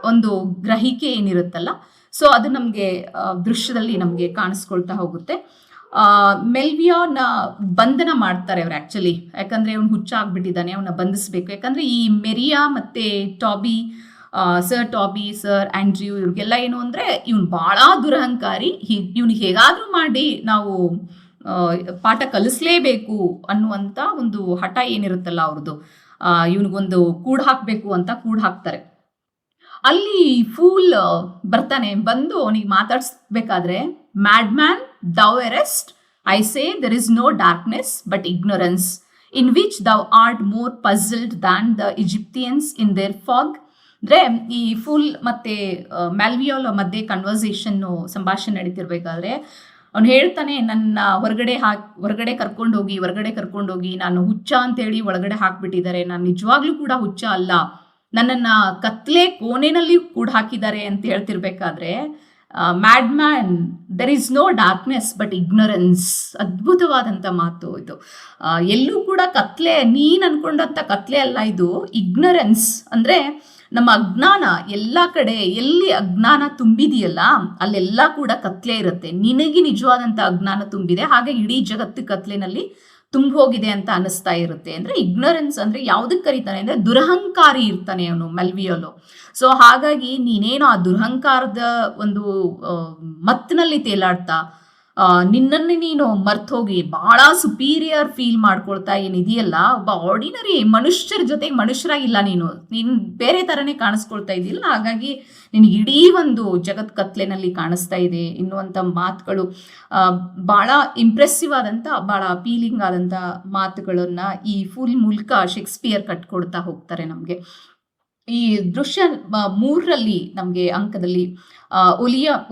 ಒಂದು ಗ್ರಹಿಕೆ ಏನಿರುತ್ತಲ್ಲ, ಸೊ ಅದು ನಮಗೆ ದೃಶ್ಯದಲ್ಲಿ ನಮಗೆ ಕಾಣಿಸ್ಕೊಳ್ತಾ ಹೋಗುತ್ತೆ. ಮೆಲ್ವಿಯಾನ ಬಂಧನ ಮಾಡ್ತಾರೆ ಅವ್ರು ಆ್ಯಕ್ಚುಲಿ, ಯಾಕಂದರೆ ಅವ್ನು ಹುಚ್ಚ ಆಗ್ಬಿಟ್ಟಿದ್ದಾನೆ, ಅವನ್ನ ಬಂಧಿಸ್ಬೇಕು. ಯಾಕಂದರೆ ಈ ಮೆರಿಯಾ ಮತ್ತು ಸರ್ ಆ್ಯಂಡ್ರ್ಯೂ ಇವ್ರಿಗೆಲ್ಲ ಏನು ಅಂದರೆ ಇವನು ಭಾಳ ದುರಹಂಕಾರಿ, ಇವ್ನಿಗೆ ಹೇಗಾದರೂ ಮಾಡಿ ನಾವು ಪಾಠ ಕಲಿಸ್ಲೇಬೇಕು ಅನ್ನುವಂಥ ಒಂದು ಹಠ ಏನಿರುತ್ತಲ್ಲ ಅವ್ರದ್ದು, ಇವನಿಗೊಂದು ಕೂಡು ಹಾಕಬೇಕು ಅಂತ ಕೂಡು ಹಾಕ್ತಾರೆ. ಅಲ್ಲಿ ಫೂಲ್ ಬರ್ತಾನೆ, ಬಂದು ಅವನಿಗೆ ಮಾತಾಡಿಸ್ಬೇಕಾದ್ರೆ, mad man thou errest, I say there is no darkness but ignorance in which thou art more puzzled than the Egyptians in their fog. ಅಂದರೆ ಈ ಫೂಲ್ ಮತ್ತು ಮ್ಯಾಲ್ವಿಯೋಲ ಮಧ್ಯೆ ಸಂಭಾಷಣೆ ನಡೀತಿರ್ಬೇಕಾದ್ರೆ ಅವ್ನು ಹೇಳ್ತಾನೆ, ನನ್ನ ಹೊರಗಡೆ ಕರ್ಕೊಂಡೋಗಿ ನಾನು ಹುಚ್ಚ ಅಂತೇಳಿ ಒಳಗಡೆ ಹಾಕ್ಬಿಟ್ಟಿದ್ದಾರೆ, ನಾನು ನಿಜವಾಗ್ಲೂ ಕೂಡ ಹುಚ್ಚ ಅಲ್ಲ, ನನ್ನನ್ನು ಕತ್ಲೆ ಕೋಣೆನಲ್ಲಿ ಕೂಡ ಹಾಕಿದ್ದಾರೆ ಅಂತ ಹೇಳ್ತಿರ್ಬೇಕಾದ್ರೆ, mad man there is no darkness but ignorance. ಅದ್ಭುತವಾದಂಥ ಮಾತು ಇದು. ಎಲ್ಲೂ ಕೂಡ ಕತ್ಲೆ, ನೀನು ಅನ್ಕೊಂಡಂಥ ಕತ್ಲೆ ಅಲ್ಲ ಇದು, ಇಗ್ನೊರೆನ್ಸ್ ಅಂದರೆ ನಮ್ಮ ಅಜ್ಞಾನ. ಎಲ್ಲ ಕಡೆ ಎಲ್ಲಿ ಅಜ್ಞಾನ ತುಂಬಿದೆಯಲ್ಲ ಅಲ್ಲೆಲ್ಲ ಕೂಡ ಕತ್ಲೆ ಇರುತ್ತೆ. ನಿನಗೆ ನಿಜವಾದಂಥ ಅಜ್ಞಾನ ತುಂಬಿದೆ, ಹಾಗೆ ಇಡೀ ಜಗತ್ತು ಕತ್ಲೆನಲ್ಲಿ ತುಂಬ ಹೋಗಿದೆ ಅಂತ ಅನಿಸ್ತಾ ಇರುತ್ತೆ. ಅಂದರೆ ಇಗ್ನೊರೆನ್ಸ್ ಅಂದರೆ ಯಾವುದಕ್ಕೆ ಕರೀತಾನೆ ಅಂದರೆ ದುರಹಂಕಾರಿ ಇರ್ತಾನೆ ಅವನು ಮೆಲ್ವಿಯೋಲು. ಸೊ ಹಾಗಾಗಿ ನೀನೇನು ಆ ದುರಹಂಕಾರದ ಒಂದು ಮತ್ತಿನಲ್ಲಿ ತೇಲಾಡ್ತಾ ನಿನ್ನನ್ನು ನೀನು ಮರ್ತೋಗಿ ಭಾಳ ಸುಪೀರಿಯರ್ ಫೀಲ್ ಮಾಡ್ಕೊಳ್ತಾ ಏನಿದೆಯಲ್ಲ, ಒಬ್ಬ ಆರ್ಡಿನರಿ ಮನುಷ್ಯರ ಜೊತೆಗೆ ಮನುಷ್ಯರಾಗಿಲ್ಲ, ನೀನು ಬೇರೆ ಥರನೇ ಕಾಣಿಸ್ಕೊಳ್ತಾ ಇದೆಯಲ್ಲ, ಹಾಗಾಗಿ ನಿನಗೆ ಇಡೀ ಒಂದು ಜಗತ್ ಕತ್ಲೆನಲ್ಲಿ ಕಾಣಿಸ್ತಾ ಇದೆ ಎನ್ನುವಂಥ ಮಾತುಗಳು ಭಾಳ ಇಂಪ್ರೆಸಿವ್ ಆದಂಥ, ಭಾಳ ಅಪೀಲಿಂಗ್ ಆದಂಥ ಮಾತುಗಳನ್ನು ಈ ಫುಲ್ ಮೂಲಕ ಶೇಕ್ಸ್ಪಿಯರ್ ಕಟ್ಕೊಡ್ತಾ ಹೋಗ್ತಾರೆ ನಮಗೆ. ಈ ದೃಶ್ಯ 3ರಲ್ಲಿ ನಮಗೆ ಅಂಕದಲ್ಲಿ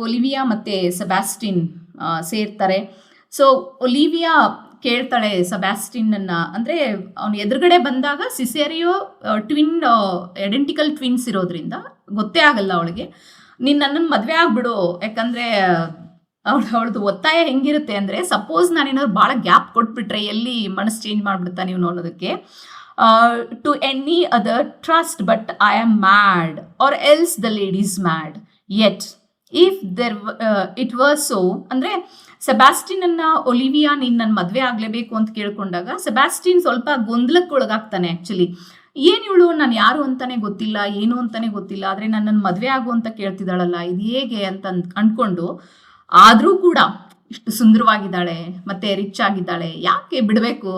ಒಲಿವಿಯಾ ಮತ್ತು ಸೆಬಾಸ್ಟಿನ್ ಸೇರ್ತಾರೆ. ಸೊ ಒಲಿವಿಯಾ ಕೇಳ್ತಾಳೆ ಸೆಬಾಸ್ಟಿನನ್ನು, ಅಂದರೆ ಅವನು ಎದುರುಗಡೆ ಬಂದಾಗ ಸಿಸೇರಿಯೋ ಐಡೆಂಟಿಕಲ್ ಟ್ವಿನ್ಸ್ ಇರೋದ್ರಿಂದ ಗೊತ್ತೇ ಆಗಲ್ಲ ಅವಳಿಗೆ, ನೀನು ನನ್ನನ್ನು ಮದುವೆ ಆಗ್ಬಿಡು, ಯಾಕಂದರೆ ಅವಳದು ಒತ್ತಾಯ ಹೆಂಗಿರುತ್ತೆ ಅಂದರೆ, ಸಪೋಸ್ ನಾನೇನಾದ್ರು ಭಾಳ ಗ್ಯಾಪ್ ಕೊಟ್ಬಿಟ್ರೆ ಎಲ್ಲಿ ಮನಸ್ಸು ಚೇಂಜ್ ಮಾಡಿಬಿಡ್ತಾನೆ ಇವನು ಅನ್ನೋದಕ್ಕೆ, to any other trust but I am mad or else the lady's mad yet if it was so. ಅಂದರೆ ಸೆಬಾಸ್ಟಿನನ್ನು ಒಲಿವಿಯಾ ನೀನು ನನ್ನ ಮದುವೆ ಆಗಲೇಬೇಕು ಅಂತ ಕೇಳ್ಕೊಂಡಾಗ ಸೆಬಾಸ್ಟಿನ್ ಸ್ವಲ್ಪ ಗೊಂದಲಕ್ಕೊಳಗಾಗ್ತಾನೆ. ಆ್ಯಕ್ಚುಲಿ ಏನು ಇವಳು, ನಾನು ಯಾರು ಅಂತಾನೆ ಗೊತ್ತಿಲ್ಲ, ಏನು ಅಂತಾನೆ ಗೊತ್ತಿಲ್ಲ, ಆದರೆ ನನ್ನನ್ನು ಮದುವೆ ಆಗು ಅಂತ ಕೇಳ್ತಿದ್ದಾಳಲ್ಲ, ಇದು ಹೇಗೆ ಅಂತ ಅಂದ್ಕೊಂಡು, ಆದರೂ ಕೂಡ ಇಷ್ಟು ಸುಂದರವಾಗಿದ್ದಾಳೆ ಮತ್ತು ರಿಚ್ ಆಗಿದ್ದಾಳೆ, ಯಾಕೆ ಬಿಡಬೇಕು,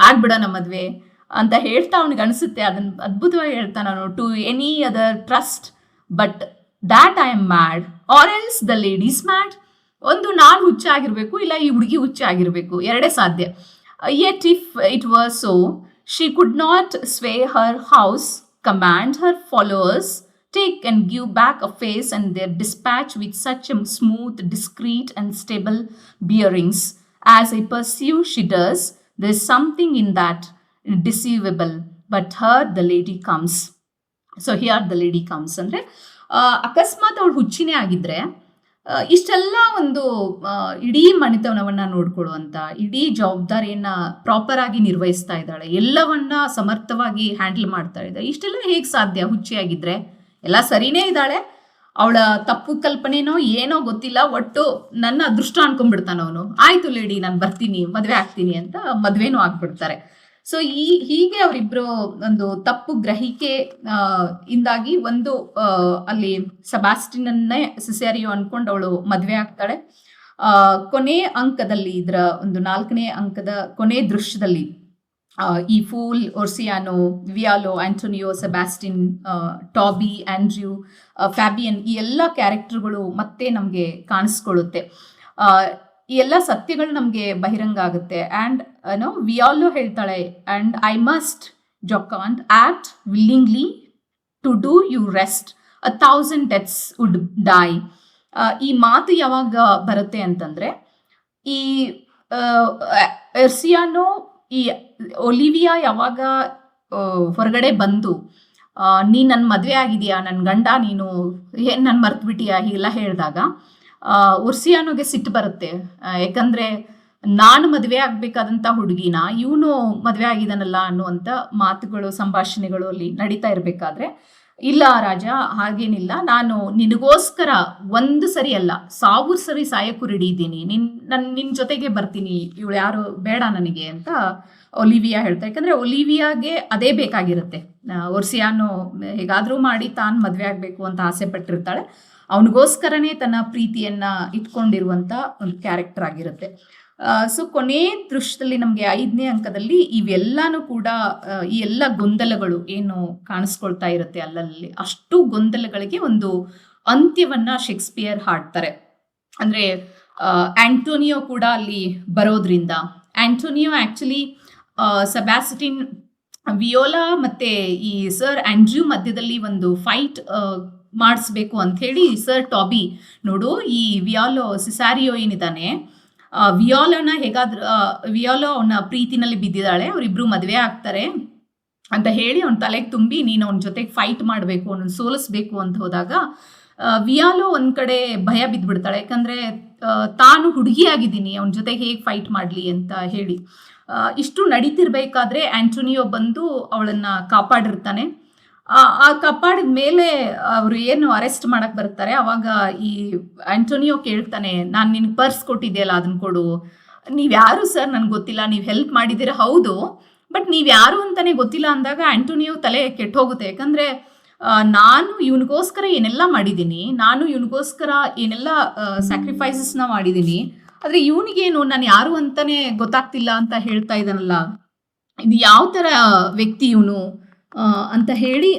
ಆಗ್ಬಿಡೋಣ ಮದುವೆ ಅಂತ ಹೇಳ್ತಾ ಅವನಿಗೆ ಅನಿಸುತ್ತೆ. ಅದನ್ನು ಅದ್ಭುತವಾಗಿ ಹೇಳ್ತಾನೆ ನಾನು, to any other trust but that I am mad or else the lady's mad. ಒಂದು ನಾನು ಹುಚ್ಚ ಆಗಿರಬೇಕು, ಇಲ್ಲ ಈ ಹುಡುಗಿ ಹುಚ್ಚ ಆಗಿರಬೇಕು, ಎರಡೇ ಸಾಧ್ಯ. Yet if it was so she could not sway her house, command her followers, take and give back a face and their dispatch with such a smooth, discreet and stable bearings. As I perceive she does, there is something in that deceivable, but her the lady comes. So here the lady comes ಅಂದರೆ ಅಕಸ್ಮಾತ್ ಅವಳು ಹುಚ್ಚಿನೇ ಆಗಿದ್ರೆ ಇಷ್ಟೆಲ್ಲ ಒಂದು ಇಡೀ ಮನೆತನವನ್ನು ನೋಡ್ಕೊಳ್ಳುವಂಥ, ಇಡೀ ಜವಾಬ್ದಾರಿಯನ್ನು ಪ್ರಾಪರಾಗಿ ನಿರ್ವಹಿಸ್ತಾ ಇದ್ದಾಳೆ, ಎಲ್ಲವನ್ನ ಸಮರ್ಥವಾಗಿ ಹ್ಯಾಂಡಲ್ ಮಾಡ್ತಾ ಇದ್ದಾಳೆ, ಇಷ್ಟೆಲ್ಲ ಹೇಗೆ ಸಾಧ್ಯ ಹುಚ್ಚಿಯಾಗಿದ್ರೆ? ಎಲ್ಲ ಸರಿನೇ ಇದ್ದಾಳೆ, ಅವಳ ತಪ್ಪು ಕಲ್ಪನೆನೋ ಏನೋ ಗೊತ್ತಿಲ್ಲ, ಒಟ್ಟು ನನ್ನ ಅದೃಷ್ಟ ಅನ್ಕೊಂಡ್ಬಿಡ್ತಾನೆ ಅವನು. ಆಯಿತು ಲೇಡಿ, ನಾನು ಬರ್ತೀನಿ, ಮದುವೆ ಆಗ್ತೀನಿ ಅಂತ ಮದುವೆನೂ ಆಗ್ಬಿಡ್ತಾರೆ. ಸೊ ಹೀಗೆ ಅವರಿಬ್ರು ಒಂದು ತಪ್ಪು ಗ್ರಹಿಕೆ ಇಂದಾಗಿ ಒಂದು ಅಲ್ಲಿ ಸೆಬಾಸ್ಟಿನನ್ನೇ ಸಿಸೇರಿಯೋ ಅನ್ಕೊಂಡು ಅವಳು ಮದ್ವೆ ಆಗ್ತಾಳೆ. ಕೊನೆ ಅಂಕದಲ್ಲಿ, ಇದರ ಒಂದು 4ನೇ ಅಂಕದ ಕೊನೆ ದೃಶ್ಯದಲ್ಲಿ ಈ fool, Orsino, Viola, Antonio, Sebastian, Toby, Andrew, Fabian, ಈ ಎಲ್ಲ ಕ್ಯಾರೆಕ್ಟರ್ಗಳು ಮತ್ತೆ ನಮಗೆ ಕಾಣಿಸ್ಕೊಳ್ಳುತ್ತೆ. ಈ ಎಲ್ಲ ಸತ್ಯಗಳು ನಮಗೆ ಬಹಿರಂಗ ಆಗುತ್ತೆ. ಆ್ಯಂಡ್ ವಿಯಾಲೋ ಹೇಳ್ತಾಳೆ, and I must jocund act willingly to do you rest, 1,000 deaths would die. ಈ ಮಾತು ಯಾವಾಗ ಬರುತ್ತೆ ಅಂತಂದ್ರೆ, ಈ ಎರ್ಸಿಯಾನೋ, ಈ ಒಲಿವಿಯಾ ಯಾವಾಗ ಹೊರಗಡೆ ಬಂದು ನೀನು ನನ್ನ ಮದುವೆ ಆಗಿದೆಯಾ, ನನ್ನ ಗಂಡ ನೀನು ಏನು ನನ್ನ ಮರ್ತು ಬಿಟ್ಟಿಯಾ ಹೀಗೆಲ್ಲ ಹೇಳಿದಾಗ ಒರ್ಸಿಯಾನೋಗೆ ಸಿಟ್ಟು ಬರುತ್ತೆ. ಯಾಕಂದರೆ ನಾನು ಮದುವೆ ಆಗಬೇಕಾದಂಥ ಹುಡುಗಿನ ಇವನು ಮದುವೆ ಆಗಿದ್ದಾನಲ್ಲ ಅನ್ನುವಂಥ ಮಾತುಗಳು, ಸಂಭಾಷಣೆಗಳು ಅಲ್ಲಿ ನಡೀತಾ ಇರಬೇಕಾದ್ರೆ, ಇಲ್ಲ ರಾಜ, ಹಾಗೇನಿಲ್ಲ, ನಾನು ನಿನಗೋಸ್ಕರ 1 ಸರಿ ಅಲ್ಲ 1000 ಸರಿ ಸಾಯಕ್ಕೂ ರೆಡಿ ಇದ್ದೀನಿ, ನಿನ್ನ ಜೊತೆಗೆ ಬರ್ತೀನಿ, ಇವಳು ಯಾರು ಬೇಡ ನನಗೆ ಅಂತ ಒಲಿವಿಯಾ ಹೇಳ್ತಾರೆ. ಯಾಕಂದರೆ ಒಲಿವಿಯಾಗೆ ಅದೇ ಬೇಕಾಗಿರುತ್ತೆ. ಒರ್ಸಿಯಾನೋ ಹೇಗಾದರೂ ಮಾಡಿ ತಾನು ಮದುವೆ ಆಗಬೇಕು ಅಂತ ಆಸೆ ಪಟ್ಟಿರ್ತಾಳೆ. ಅವನಿಗೋಸ್ಕರನೇ ತನ್ನ ಪ್ರೀತಿಯನ್ನು ಇಟ್ಕೊಂಡಿರುವಂಥ ಒಂದು ಕ್ಯಾರೆಕ್ಟರ್ ಆಗಿರುತ್ತೆ. ಸೊ ಕೊನೆ ದೃಶ್ಯದಲ್ಲಿ ನಮಗೆ 5ನೇ ಅಂಕದಲ್ಲಿ ಇವೆಲ್ಲಾನು ಕೂಡ ಈ ಎಲ್ಲ ಗೊಂದಲಗಳು ಏನು ಕಾಣಿಸ್ಕೊಳ್ತಾ ಇರುತ್ತೆ ಅಲ್ಲಲ್ಲಿ, ಅಷ್ಟು ಗೊಂದಲಗಳಿಗೆ ಒಂದು ಅಂತ್ಯವನ್ನ ಶೇಕ್ಸ್ಪಿಯರ್ ಹಾಡ್ತಾರೆ. ಅಂದರೆ ಆಂಟೋನಿಯೋ ಕೂಡ ಅಲ್ಲಿ ಬರೋದ್ರಿಂದ, ಆಂಟೋನಿಯೋ ಆ್ಯಕ್ಚುಲಿ ಸೆಬಾಸ್ಟಿನ್, ವಿಯೋಲಾ ಮತ್ತು ಈ ಸರ್ ಆಂಡ್ರ್ಯೂ ಮಧ್ಯದಲ್ಲಿ ಒಂದು ಫೈಟ್ ಮಾಡಿಸ್ಬೇಕು ಅಂಥೇಳಿ ಸರ್ ಟಾಬಿ, ನೋಡು ಈ ವಿಯಾಲೋ ಸಿಸಾರಿಯೋ ಏನಿದ್ದಾನೆ, ವಿಯಾಲೋನ ಹೇಗಾದ್ರೂ ವಿಯಾಲೋ ಅವನ ಪ್ರೀತಿನಲ್ಲಿ ಬಿದ್ದಿದ್ದಾಳೆ, ಅವರಿಬ್ರು ಮದುವೆ ಆಗ್ತಾರೆ ಅಂತ ಹೇಳಿ ಅವನ ತಲೆಗೆ ತುಂಬಿ ನೀನು ಅವನ ಜೊತೆಗೆ ಫೈಟ್ ಮಾಡಬೇಕು, ಅವನನ್ನು ಸೋಲಿಸ್ಬೇಕು ಅಂತ ಹೋದಾಗ ವಿಯಾಲೋ ಒಂದು ಕಡೆ ಭಯ ಬಿದ್ದುಬಿಡ್ತಾಳೆ. ಯಾಕಂದರೆ ತಾನು ಹುಡುಗಿಯಾಗಿದ್ದೀನಿ, ಅವನ ಜೊತೆಗೆ ಹೇಗೆ ಫೈಟ್ ಮಾಡಲಿ ಅಂತ ಹೇಳಿ. ಇಷ್ಟು ನಡೀತಿರ್ಬೇಕಾದ್ರೆ ಆಂಟೋನಿಯೋ ಬಂದು ಅವಳನ್ನು ಕಾಪಾಡಿರ್ತಾನೆ. ಆ ಕಾಪಾಡಿದ ಮೇಲೆ ಅವರು ಏನು ಅರೆಸ್ಟ್ ಮಾಡಕ್ಕೆ ಬರ್ತಾರೆ, ಅವಾಗ ಈ ಆಂಟೋನಿಯೋ ಕೇಳ್ತಾನೆ, ನಾನು ನಿನಗೆ ಪರ್ಸ್ ಕೊಟ್ಟಿದ್ದೆಯಲ್ಲ ಅದನ್ನು ಕೊಡು. ನೀವು ಯಾರು ಸರ್, ನನಗೆ ಗೊತ್ತಿಲ್ಲ, ನೀವು ಹೆಲ್ಪ್ ಮಾಡಿದ್ದೀರ ಹೌದು, ಬಟ್ ನೀವು ಯಾರು ಅಂತಲೇ ಗೊತ್ತಿಲ್ಲ ಅಂದಾಗ ಆಂಟೋನಿಯೋ ತಲೆ ಕೆಟ್ಟು ಹೋಗುತ್ತೆ. ಯಾಕಂದರೆ ನಾನು ಇವನಿಗೋಸ್ಕರ ಏನೆಲ್ಲ ಮಾಡಿದ್ದೀನಿ, ನಾನು ಇವನಿಗೋಸ್ಕರ ಏನೆಲ್ಲ ಸ್ಯಾಕ್ರಿಫೈಸಸ್ನ ಮಾಡಿದ್ದೀನಿ, ಆದರೆ ಇವನಿಗೇನು ನಾನು ಯಾರು ಅಂತಲೇ ಗೊತ್ತಾಗ್ತಿಲ್ಲ ಅಂತ ಹೇಳ್ತಾ ಇದ್ದಾನಲ್ಲ, ಇದು ಯಾವ ಥರ ವ್ಯಕ್ತಿ ಇವನು ಅಂತ ಹೇಳಿ.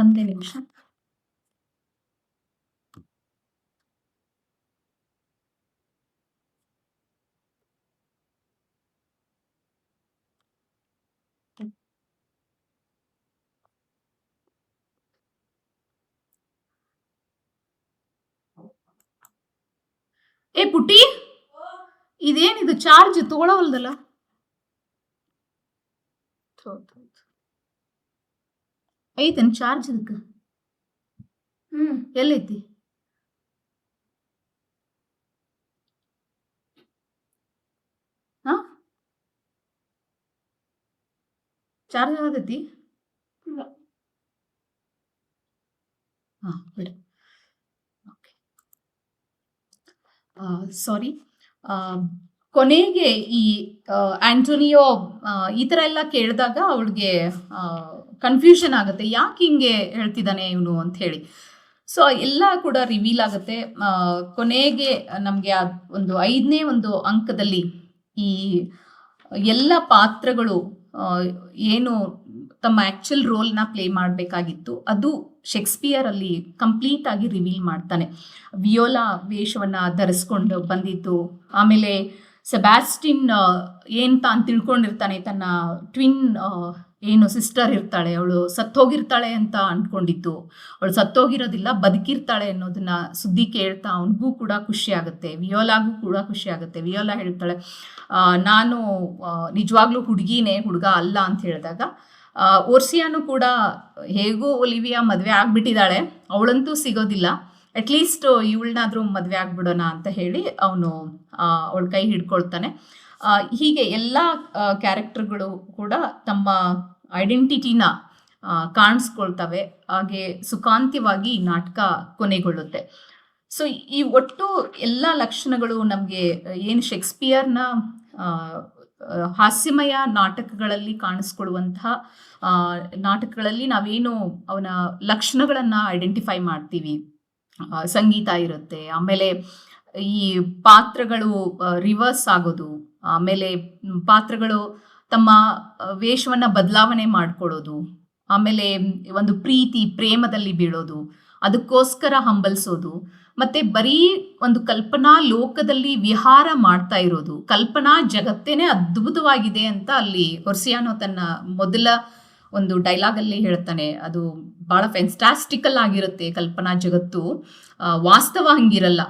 ಒಂದೇ ನಿಮಿಷ. ಏ ಪುಟ್ಟಿ, ಇದೇನಿದು ಚಾರ್ಜ್ ತಗೊಳ್ಳೋವಲ್ದಲ್ಲ? ಐತೇನು ಚಾರ್ಜ್ ಇದಕ್ಕೆ? ಎಲ್ಲೈತಿ? ಹಾಂ, ಚಾರ್ಜ್ ಆಗತೈತಿ? ಹಾಂ, ಬಿಡು. ಓಕೆ, ಸಾರಿ. ಕೊನೆಗೆ ಈ ಆಂಟೋನಿಯೋ ಈ ಥರ ಎಲ್ಲ ಕೇಳಿದಾಗ ಅವಳಿಗೆ ಕನ್ಫ್ಯೂಷನ್ ಆಗುತ್ತೆ, ಯಾಕೆ ಹಿಂಗೆ ಹೇಳ್ತಿದ್ದಾನೆ ಇವನು ಅಂತ ಹೇಳಿ. ಸೊ ಎಲ್ಲ ಕೂಡ ರಿವೀಲ್ ಆಗುತ್ತೆ. ಕೊನೆಗೆ ನಮಗೆ ಒಂದು 5ನೇ ಒಂದು ಅಂಕದಲ್ಲಿ ಈ ಎಲ್ಲ ಪಾತ್ರಗಳು ಏನು ತಮ್ಮ ಆ್ಯಕ್ಚುಲ್ ರೋಲ್ನ ಪ್ಲೇ ಮಾಡಬೇಕಾಗಿತ್ತು ಅದು ಶೇಕ್ಸ್ಪಿಯರ್ ಅಲ್ಲಿ ಕಂಪ್ಲೀಟ್ ಆಗಿ ರಿವೀಲ್ ಮಾಡ್ತಾನೆ. ವಿಯೋಲಾ ವೇಷವನ್ನು ಧರಿಸ್ಕೊಂಡು ಬಂದಿದ್ದು, ಆಮೇಲೆ ಸೆಬಾಸ್ಟಿನ್ ಏನು ತಾನು ತಿಳ್ಕೊಂಡಿರ್ತಾನೆ, ತನ್ನ ಟ್ವಿನ್ ಏನು ಸಿಸ್ಟರ್ ಇರ್ತಾಳೆ ಅವಳು ಸತ್ತೋಗಿರ್ತಾಳೆ ಅಂತ ಅಂದ್ಕೊಂಡಿದ್ದು, ಅವಳು ಸತ್ತೋಗಿರೋದಿಲ್ಲ ಬದುಕಿರ್ತಾಳೆ ಅನ್ನೋದನ್ನ ಸುದ್ದಿ ಕೇಳ್ತಾ ಅವನಿಗೂ ಕೂಡ ಖುಷಿ ಆಗುತ್ತೆ, ವಿಯೋಲಾಗೂ ಕೂಡ ಖುಷಿ ಆಗುತ್ತೆ. ವಿಯೋಲಾ ಹೇಳ್ತಾಳೆ, ನಾನು ನಿಜವಾಗ್ಲೂ ಹುಡುಗಿನೇ, ಹುಡುಗ ಅಲ್ಲ ಅಂತ ಹೇಳಿದಾಗ ಓರ್ಸಿಯಾನು ಕೂಡ ಹೇಗೂ ಒಲಿವಿಯಾ ಮದುವೆ ಆಗಿಬಿಟ್ಟಿದ್ದಾಳೆ, ಅವಳಂತೂ ಸಿಗೋದಿಲ್ಲ, ಅಟ್ಲೀಸ್ಟ್ ಇವಳನ್ನಾದರೂ ಮದುವೆ ಆಗ್ಬಿಡೋಣ ಅಂತ ಹೇಳಿ ಅವನು ಅವಳ ಕೈ ಹಿಡ್ಕೊಳ್ತಾನೆ. ಹೀಗೆ ಎಲ್ಲ ಕ್ಯಾರೆಕ್ಟರ್ಗಳು ಕೂಡ ತಮ್ಮ ಐಡೆಂಟಿಟಿನ ಕಾಣಿಸ್ಕೊಳ್ತವೆ. ಹಾಗೆ ಸುಖಾಂತ್ಯವಾಗಿ ನಾಟಕ ಕೊನೆಗೊಳ್ಳುತ್ತೆ. ಸೊ ಈ ಒಟ್ಟು ಎಲ್ಲ ಲಕ್ಷಣಗಳು ನಮಗೆ ಏನು ಶೇಕ್ಸ್ಪಿಯರ್ನ ಹಾಸ್ಯಮಯ ನಾಟಕಗಳಲ್ಲಿ ಕಾಣಿಸ್ಕೊಳ್ಳುವಂತಹ ನಾಟಕಗಳಲ್ಲಿ ನಾವೇನು ಅವನ ಲಕ್ಷಣಗಳನ್ನು ಐಡೆಂಟಿಫೈ ಮಾಡ್ತೀವಿ. ಸಂಗೀತ ಇರುತ್ತೆ, ಆಮೇಲೆ ಈ ಪಾತ್ರಗಳು ರಿವರ್ಸ್ ಆಗೋದು, ಆಮೇಲೆ ಪಾತ್ರಗಳು ತಮ್ಮ ವೇಷವನ್ನು ಬದಲಾವಣೆ ಮಾಡ್ಕೊಳ್ಳೋದು, ಆಮೇಲೆ ಒಂದು ಪ್ರೇಮದಲ್ಲಿ ಬೀಳೋದು, ಅದಕ್ಕೋಸ್ಕರ ಹಂಬಲಿಸೋದು, ಮತ್ತೆ ಬರೀ ಒಂದು ಕಲ್ಪನಾ ಲೋಕದಲ್ಲಿ ವಿಹಾರ ಮಾಡ್ತಾ ಇರೋದು. ಕಲ್ಪನಾ ಜಗತ್ತೇನೆ ಅದ್ಭುತವಾಗಿದೆ ಅಂತ ಅಲ್ಲಿ ಒರ್ಸಿಯಾನೋ ತನ್ನ ಮೊದಲ ಒಂದು ಡೈಲಾಗಲ್ಲಿ ಹೇಳ್ತಾನೆ. ಅದು ಭಾಳ ಫೆಂಟಾಸ್ಟಿಕಲ್ ಆಗಿರುತ್ತೆ ಕಲ್ಪನಾ ಜಗತ್ತು. ವಾಸ್ತವ ಹಂಗಿರಲ್ಲ.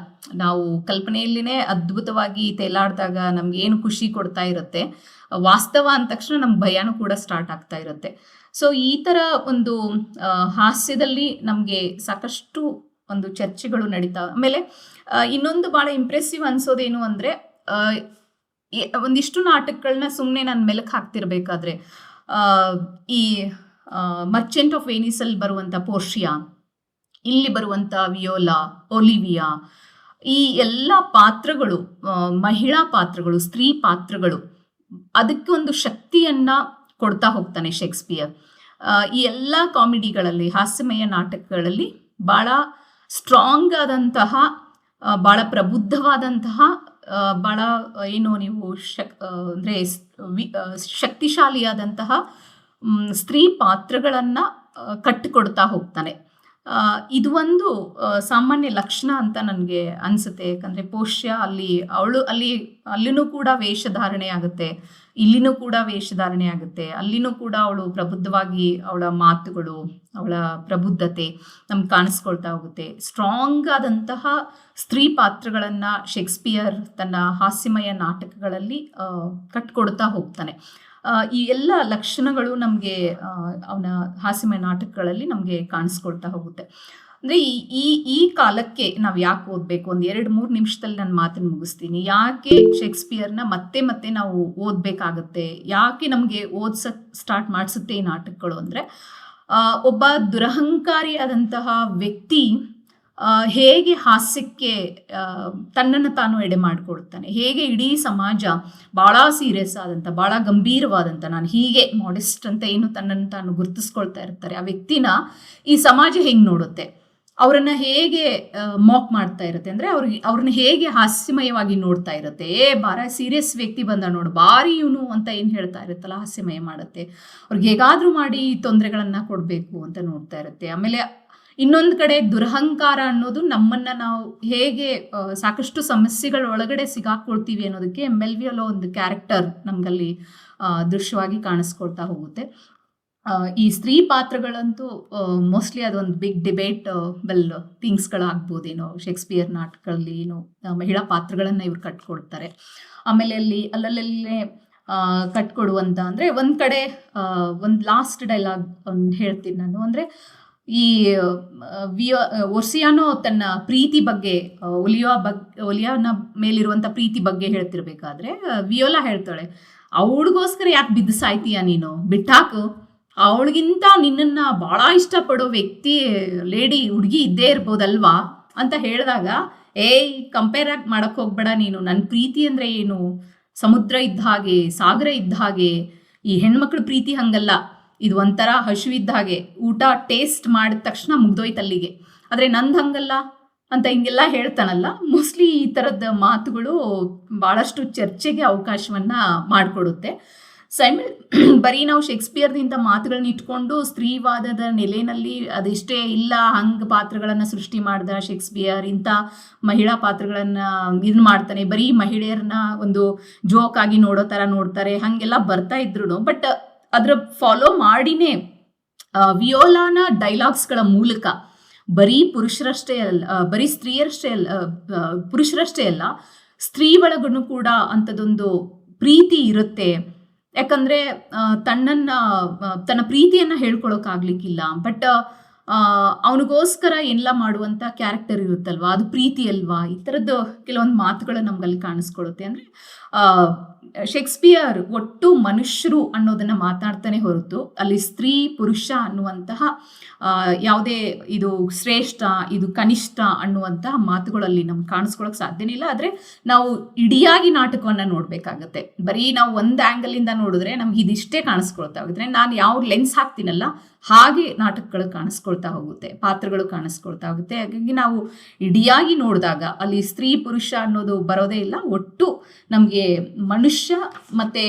ನಾವು ಕಲ್ಪನೆಯಲ್ಲಿನೇ ಅದ್ಭುತವಾಗಿ ತೇಲಾಡಿದಾಗ ನಮ್ಗೆ ಏನು ಖುಷಿ ಕೊಡ್ತಾ ಇರುತ್ತೆ, ವಾಸ್ತವ ಅಂದ ತಕ್ಷಣ ನಮ್ಗೆ ಭಯನೂ ಕೂಡ ಸ್ಟಾರ್ಟ್ ಆಗ್ತಾ ಇರುತ್ತೆ. ಸೊ ಈ ಥರ ಒಂದು ಹಾಸ್ಯದಲ್ಲಿ ನಮಗೆ ಸಾಕಷ್ಟು ಒಂದು ಚರ್ಚೆಗಳು ನಡೀತಾ. ಆಮೇಲೆ ಇನ್ನೊಂದು ಭಾಳ ಇಂಪ್ರೆಸಿವ್ ಅನ್ಸೋದೇನು ಅಂದರೆ, ಒಂದಿಷ್ಟು ನಾಟಕಗಳನ್ನ ಸುಮ್ಮನೆ ನಾನು ಮೆಲುಕು ಹಾಕ್ತಿರ್ಬೇಕಾದ್ರೆ ಈ ಮರ್ಚೆಂಟ್ ಆಫ್ ವೆನಿಸಲ್ಲಿ ಬರುವಂಥ ಪೋರ್ಷಿಯಾ, ಇಲ್ಲಿ ಬರುವಂಥ ವಿಯೋಲಾ, ಒಲಿವಿಯಾ, ಈ ಎಲ್ಲ ಪಾತ್ರಗಳು ಮಹಿಳಾ ಪಾತ್ರಗಳು, ಸ್ತ್ರೀ ಪಾತ್ರಗಳು, ಅದಕ್ಕೆ ಒಂದು ಶಕ್ತಿಯನ್ನು ಕೊಡ್ತಾ ಹೋಗ್ತಾನೆ ಶೇಕ್ಸ್ಪಿಯರ್. ಈ ಎಲ್ಲ ಕಾಮಿಡಿಗಳಲ್ಲಿ, ಹಾಸ್ಯಮಯ ನಾಟಕಗಳಲ್ಲಿ ಭಾಳ ಸ್ಟ್ರಾಂಗ್ ಆದಂತಹ, ಭಾಳ ಪ್ರಬುದ್ಧವಾದಂತಹ, ಭಾಳ ಏನು ನೀವು ಅಂದರೆ ಶಕ್ತಿಶಾಲಿಯಾದಂತಹ ಸ್ತ್ರೀ ಪಾತ್ರಗಳನ್ನು ಕಟ್ಟಿಕೊಡ್ತಾ ಹೋಗ್ತಾನೆ. ಇದು ಒಂದು ಸಾಮಾನ್ಯ ಲಕ್ಷಣ ಅಂತ ನನಗೆ ಅನಿಸುತ್ತೆ. ಯಾಕಂದರೆ ಪೋಷ್ಯ ಅಲ್ಲಿನೂ ಕೂಡ ವೇಷಧಾರಣೆ ಆಗುತ್ತೆ, ಇಲ್ಲಿನೂ ಕೂಡ ವೇಷಧಾರಣೆ ಆಗುತ್ತೆ. ಅಲ್ಲಿನೂ ಕೂಡ ಅವಳು ಪ್ರಬುದ್ಧವಾಗಿ, ಅವಳ ಮಾತುಗಳು, ಅವಳ ಪ್ರಬುದ್ಧತೆ ನಮ್ಗೆ ಕಾಣಿಸ್ಕೊಳ್ತಾ ಹೋಗುತ್ತೆ. ಸ್ಟ್ರಾಂಗ್ ಆದಂತಹ ಸ್ತ್ರೀ ಪಾತ್ರಗಳನ್ನು ಶೇಕ್ಸ್ಪಿಯರ್ ತನ್ನ ಹಾಸ್ಯಮಯ ನಾಟಕಗಳಲ್ಲಿ ಕಟ್ಕೊಡ್ತಾ ಹೋಗ್ತಾನೆ. ಈ ಎಲ್ಲ ಲಕ್ಷಣಗಳು ನಮಗೆ ಅವನ ಹಾಸ್ಯಮಯ ನಾಟಕಗಳಲ್ಲಿ ನಮಗೆ ಕಾಣಿಸ್ಕೊಳ್ತಾ ಹೋಗುತ್ತೆ. ಅಂದರೆ ಈ ಕಾಲಕ್ಕೆ ನಾವು ಯಾಕೆ ಓದಬೇಕು? ಒಂದು 2-3 ನಿಮಿಷದಲ್ಲಿ ನಾನು ಮಾತನ್ನು ಮುಗಿಸ್ತೀನಿ. ಯಾಕೆ ಶೇಕ್ಸ್ಪಿಯರ್ನ ಮತ್ತೆ ಮತ್ತೆ ನಾವು ಓದಬೇಕಾಗತ್ತೆ, ಯಾಕೆ ನಮಗೆ ಸ್ಟಾರ್ಟ್ ಮಾಡಿಸುತ್ತೆ ಈ ನಾಟಕಗಳು ಅಂದರೆ, ಒಬ್ಬ ದುರಹಂಕಾರಿಯಾದಂತಹ ವ್ಯಕ್ತಿ ಹೇಗೆ ಹಾಸ್ಯಕ್ಕೆ ತನ್ನನ್ನು ತಾನು ಎಡೆ ಮಾಡಿಕೊಡ್ತಾನೆ, ಹೇಗೆ ಇಡೀ ಸಮಾಜ ಭಾಳ ಸೀರಿಯಸ್ ಆದಂಥ, ಭಾಳ ಗಂಭೀರವಾದಂಥ, ನಾನು ಹೀಗೆ ಮಾಡೆಸ್ಟ್ ಅಂತ ಏನು ತನ್ನನ್ನು ತಾನು ಗುರುತಿಸ್ಕೊಳ್ತಾ ಇರ್ತಾರೆ, ಆ ವ್ಯಕ್ತಿನ ಈ ಸಮಾಜ ಹೆಂಗೆ ನೋಡುತ್ತೆ, ಅವರನ್ನು ಹೇಗೆ ಮಾಕ್ ಮಾಡ್ತಾ ಇರುತ್ತೆ, ಅಂದರೆ ಅವ್ರನ್ನ ಹೇಗೆ ಹಾಸ್ಯಮಯವಾಗಿ ನೋಡ್ತಾ ಇರುತ್ತೆ. ಭಾಳ ಸೀರಿಯಸ್ ವ್ಯಕ್ತಿ ಬಂದ ನೋಡು, ಭಾರಿ ಇವನು ಅಂತ ಏನು ಹೇಳ್ತಾ ಇರುತ್ತಲ್ಲ, ಹಾಸ್ಯಮಯ ಮಾಡುತ್ತೆ. ಅವ್ರಿಗೆ ಹೇಗಾದರೂ ಮಾಡಿ ತೊಂದರೆಗಳನ್ನು ಕೊಡಬೇಕು ಅಂತ ನೋಡ್ತಾ ಇರುತ್ತೆ. ಆಮೇಲೆ ಇನ್ನೊಂದು ಕಡೆ ದುರಹಂಕಾರ ಅನ್ನೋದು ನಮ್ಮನ್ನು ನಾವು ಹೇಗೆ ಸಾಕಷ್ಟು ಸಮಸ್ಯೆಗಳ ಒಳಗಡೆ ಸಿಗಾಕೊಳ್ತೀವಿ ಅನ್ನೋದಕ್ಕೆ ಮೆಲ್ವಿಯೋಲೋ ಒಂದು ಕ್ಯಾರೆಕ್ಟರ್ ನಮಗಲ್ಲಿ ದೃಶ್ಯವಾಗಿ ಕಾಣಿಸ್ಕೊಳ್ತಾ ಹೋಗುತ್ತೆ. ಈ ಸ್ತ್ರೀ ಪಾತ್ರಗಳಂತೂ ಮೋಸ್ಟ್ಲಿ ಅದೊಂದು ಬಿಗ್ ಡಿಬೇಟ್ ಥಿಂಗ್ಸ್ಗಳಾಗ್ಬೋದೇನೋ. ಶೇಕ್ಸ್ಪಿಯರ್ ನಾಟಕಗಳಲ್ಲಿ ಏನು ಮಹಿಳಾ ಪಾತ್ರಗಳನ್ನು ಇವ್ರು ಕಟ್ಕೊಡ್ತಾರೆ. ಆಮೇಲೆ ಅಲ್ಲಲ್ಲೇ ಕಟ್ಕೊಡುವಂಥ ಅಂದರೆ ಒಂದು ಕಡೆ ಒಂದು ಲಾಸ್ಟ್ ಡೈಲಾಗ್ ಹೇಳ್ತೀನಿ ನಾನು. ಅಂದರೆ ಈ ಒರ್ಸಿಯಾನೋ ತನ್ನ ಪ್ರೀತಿ ಬಗ್ಗೆ, ಒಲಿಯಾನ ಮೇಲಿರುವಂಥ ಪ್ರೀತಿ ಬಗ್ಗೆ ಹೇಳ್ತಿರ್ಬೇಕಾದ್ರೆ ವಿಯೋಲಾ ಹೇಳ್ತಾಳೆ, ಅವಳಿಗೋಸ್ಕರ ಯಾಕೆ ಬಿದ್ದು ಸಾಯ್ತೀಯ ನೀನು, ಬಿಟ್ಟಾಕು, ಅವಳಿಗಿಂತ ನಿನ್ನನ್ನು ಭಾಳ ಇಷ್ಟಪಡೋ ವ್ಯಕ್ತಿ ಹುಡುಗಿ ಇದ್ದೇ ಇರ್ಬೋದಲ್ವಾ ಅಂತ ಹೇಳಿದಾಗ, ಕಂಪೇರ್ ಆಗಿ ಮಾಡೋಕ್ಕೆ ಹೋಗ್ಬೇಡ ನೀನು, ನನ್ನ ಪ್ರೀತಿ ಅಂದರೆ ಏನು, ಸಮುದ್ರ ಇದ್ದ ಹಾಗೆ, ಸಾಗರ ಇದ್ದ ಹಾಗೆ, ಈ ಹೆಣ್ಮಕ್ಳ ಪ್ರೀತಿ ಹಂಗಲ್ಲ, ಇದು ಒಂಥರ ಹಸುವಿದ್ದ ಹಾಗೆ, ಊಟ ಟೇಸ್ಟ್ ಮಾಡಿದ ತಕ್ಷಣ ಮುಗ್ದೋಯ್ತು ಅಲ್ಲಿಗೆ, ಆದರೆ ನಂದು ಹಂಗಲ್ಲ ಅಂತ ಹಿಂಗೆಲ್ಲ ಹೇಳ್ತಾನಲ್ಲ. ಮೋಸ್ಟ್ಲಿ ಈ ಥರದ ಮಾತುಗಳು ಭಾಳಷ್ಟು ಚರ್ಚೆಗೆ ಅವಕಾಶವನ್ನು ಮಾಡಿಕೊಡುತ್ತೆ. ಬರೀ ನಾವು ಶೇಕ್ಸ್ಪಿಯರ್ದಿಂದ ಮಾತುಗಳನ್ನ ಇಟ್ಕೊಂಡು ಸ್ತ್ರೀವಾದದ ನೆಲೆಯಲ್ಲಿ ಅದಿಷ್ಟೇ ಇಲ್ಲ, ಹಂಗೆ ಪಾತ್ರಗಳನ್ನು ಸೃಷ್ಟಿ ಮಾಡ್ದ ಶೇಕ್ಸ್ಪಿಯರ್, ಇಂಥ ಮಹಿಳಾ ಪಾತ್ರಗಳನ್ನು ಇದು ಮಾಡ್ತಾನೆ, ಬರೀ ಮಹಿಳೆಯರನ್ನ ಒಂದು ಜೋಕ್ ಆಗಿ ನೋಡೋ ಥರ ನೋಡ್ತಾರೆ, ಹಾಗೆಲ್ಲ ಬರ್ತಾ ಇದ್ರು. ಬಟ್ ಅದರ ಫಾಲೋ ಮಾಡಿನೇ ವಿಯೋಲಾನ ಡೈಲಾಗ್ಸ್ಗಳ ಮೂಲಕ ಬರೀ ಪುರುಷರಷ್ಟೇ ಅಲ್ಲ, ಸ್ತ್ರೀ ಒಳಗೂ ಕೂಡ ಅಂಥದ್ದೊಂದು ಪ್ರೀತಿ ಇರುತ್ತೆ. ಯಾಕಂದರೆ ತನ್ನ ಪ್ರೀತಿಯನ್ನು ಹೇಳ್ಕೊಳಕ್ಕಾಗ್ಲಿಕ್ಕಿಲ್ಲ, ಬಟ್ ಅವನಿಗೋಸ್ಕರ ಎಲ್ಲ ಮಾಡುವಂಥ ಕ್ಯಾರೆಕ್ಟರ್ ಇರುತ್ತಲ್ವ, ಅದು ಪ್ರೀತಿ ಅಲ್ವಾ. ಈ ಥರದ್ದು ಕೆಲವೊಂದು ಮಾತುಗಳು ನಮ್ಗಲ್ಲಿ ಕಾಣಿಸ್ಕೊಳ್ಳುತ್ತೆ. ಅಂದರೆ ಶೇಕ್ಸ್ಪಿಯರ್ ಒಟ್ಟು ಮನುಷ್ಯರು ಅನ್ನೋದನ್ನ ಮಾತಾಡ್ತಾನೆ ಹೊರತು ಅಲ್ಲಿ ಸ್ತ್ರೀ ಪುರುಷ ಅನ್ನುವಂತಹ ಯಾವುದೇ ಇದು ಶ್ರೇಷ್ಠ ಇದು ಕನಿಷ್ಠ ಅನ್ನುವಂತಹ ಮಾತುಗಳಲ್ಲಿ ನಮ್ಗೆ ಕಾಣಿಸ್ಕೊಳ್ಳೋಕೆ ಸಾಧ್ಯನೇ ಇಲ್ಲ. ಆದರೆ ನಾವು ಇಡಿಯಾಗಿ ನಾಟಕವನ್ನು ನೋಡಬೇಕಾಗತ್ತೆ. ಬರೀ ನಾವು ಒಂದು ಆ್ಯಂಗಲಿಂದ ನೋಡಿದ್ರೆ ನಮ್ಗೆ ಇದಿಷ್ಟೇ ಕಾಣಿಸ್ಕೊಳ್ತಾ ಹೋಗಿದ್ರೆ, ನಾನು ಯಾವ ಲೆನ್ಸ್ ಹಾಕ್ತೀನಲ್ಲ ಹಾಗೆ ನಾಟಕಗಳು ಕಾಣಿಸ್ಕೊಳ್ತಾ ಹೋಗುತ್ತೆ, ಪಾತ್ರಗಳು ಕಾಣಿಸ್ಕೊಳ್ತಾ ಹೋಗುತ್ತೆ. ಹಾಗಾಗಿ ನಾವು ಇಡಿಯಾಗಿ ನೋಡಿದಾಗ ಅಲ್ಲಿ ಸ್ತ್ರೀ ಪುರುಷ ಅನ್ನೋದು ಬರೋದೇ ಇಲ್ಲ. ಒಟ್ಟು ನಮಗೆ ಮನುಷ್ಯ ಮತ್ತು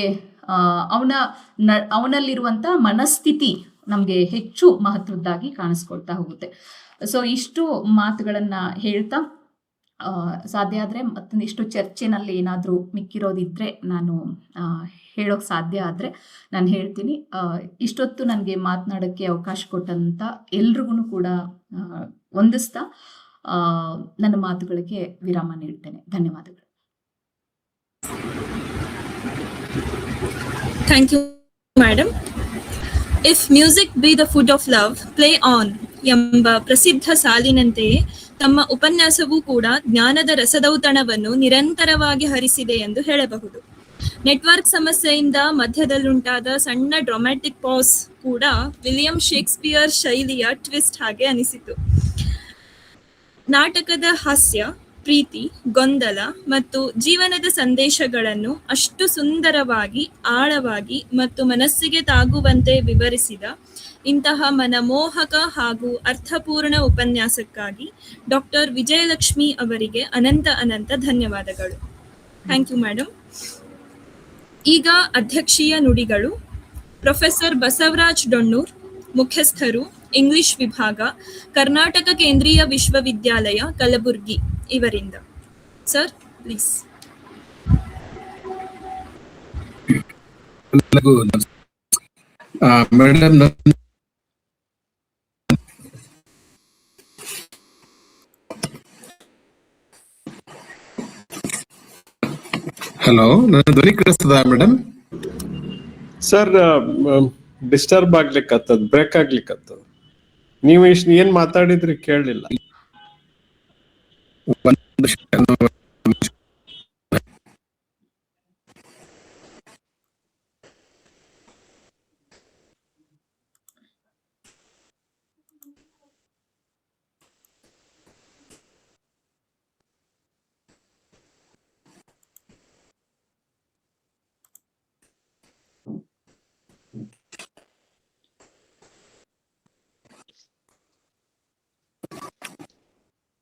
ಅವನಲ್ಲಿರುವಂಥ ಮನಸ್ಥಿತಿ ನಮಗೆ ಹೆಚ್ಚು ಮಹತ್ವದ್ದಾಗಿ ಕಾಣಿಸ್ಕೊಳ್ತಾ ಹೋಗುತ್ತೆ. ಸೊ ಇಷ್ಟು ಮಾತುಗಳನ್ನು ಹೇಳ್ತಾ ಸಾಧ್ಯ ಆದರೆ ಮತ್ತೊಂದಿಷ್ಟು ಚರ್ಚೆನಲ್ಲಿ ಏನಾದರೂ ಮಿಕ್ಕಿರೋದಿದ್ದರೆ ನಾನು ಹೇಳೋಕ್ಕೆ ಸಾಧ್ಯ ಆದರೆ ನಾನು ಹೇಳ್ತೀನಿ. ಇಷ್ಟೊತ್ತು ನನಗೆ ಮಾತನಾಡೋಕ್ಕೆ ಅವಕಾಶ ಕೊಟ್ಟಂಥ ಎಲ್ರಿಗೂ ಕೂಡ ವಂದಿಸ್ತಾ ನನ್ನ ಮಾತುಗಳಿಗೆ ವಿರಾಮ ನೀಡ್ತೇನೆ. ಧನ್ಯವಾದಗಳು. Thank you, madam. If music be the food of love, play on ಎಂಬ ಪ್ರಸಿದ್ಧ ಸಾಲಿನಂತೆಯೇ ತಮ್ಮ ಉಪನ್ಯಾಸವೂ ಕೂಡ ಜ್ಞಾನದ ರಸದೌತಣವನ್ನು ನಿರಂತರವಾಗಿ ಹರಿಸಿದೆ ಎಂದು ಹೇಳಬಹುದು. ನೆಟ್ವರ್ಕ್ ಸಮಸ್ಯೆಯಿಂದ ಮಧ್ಯದಲ್ಲುಂಟಾದ ಸಣ್ಣ ಡ್ರಾಮ್ಯಾಟಿಕ್ ಪಾಸ್ ಕೂಡ ವಿಲಿಯಂ ಶೇಕ್ಸ್ಪಿಯರ್ ಶೈಲಿಯ ಟ್ವಿಸ್ಟ್ ಹಾಗೆ ಅನಿಸಿತು. ನಾಟಕದ ಹಾಸ್ಯ, ಪ್ರೀತಿ, ಗೊಂದಲ ಮತ್ತು ಜೀವನದ ಸಂದೇಶಗಳನ್ನು ಅಷ್ಟು ಸುಂದರವಾಗಿ, ಆಳವಾಗಿ ಮತ್ತು ಮನಸ್ಸಿಗೆ ತಾಗುವಂತೆ ವಿವರಿಸಿದ ಇಂತಹ ಮನಮೋಹಕ ಹಾಗೂ ಅರ್ಥಪೂರ್ಣ ಉಪನ್ಯಾಸಕ್ಕಾಗಿ ಡಾಕ್ಟರ್ ವಿಜಯಲಕ್ಷ್ಮಿ ಅವರಿಗೆ ಅನಂತ ಅನಂತ ಧನ್ಯವಾದಗಳು. Thank you madam. ಈಗ ಅಧ್ಯಕ್ಷೀಯ ನುಡಿಗಳು ಪ್ರೊಫೆಸರ್ ಬಸವರಾಜ್ ಡೊಣ್ಣೂರ್, ಮುಖ್ಯಸ್ಥರು, ಇಂಗ್ಲಿಷ್ ವಿಭಾಗ, ಕರ್ನಾಟಕ ಕೇಂದ್ರೀಯ ವಿಶ್ವವಿದ್ಯಾಲಯ ಕಲಬುರ್ಗಿ ಇವರಿಂದ. Sir please. ಮೇಡಮ್, ಹಲೋ, ನನ್ನ ಧ್ವನಿ ಕೇಳಿಸ್ತದ ಮೇಡಮ್? ಸರ್, ಡಿಸ್ಟರ್ಬ್ ಆಗ್ಲಿಕ್ಕತ್ತದ, ಬ್ರೇಕ್ ಆಗ್ಲಿಕ್ಕತ್ತದ. ನೀವು ಇಷ್ಟು ಏನ್ ಮಾತಾಡಿದ್ರಿ ಕೇಳಲಿಲ್ಲ.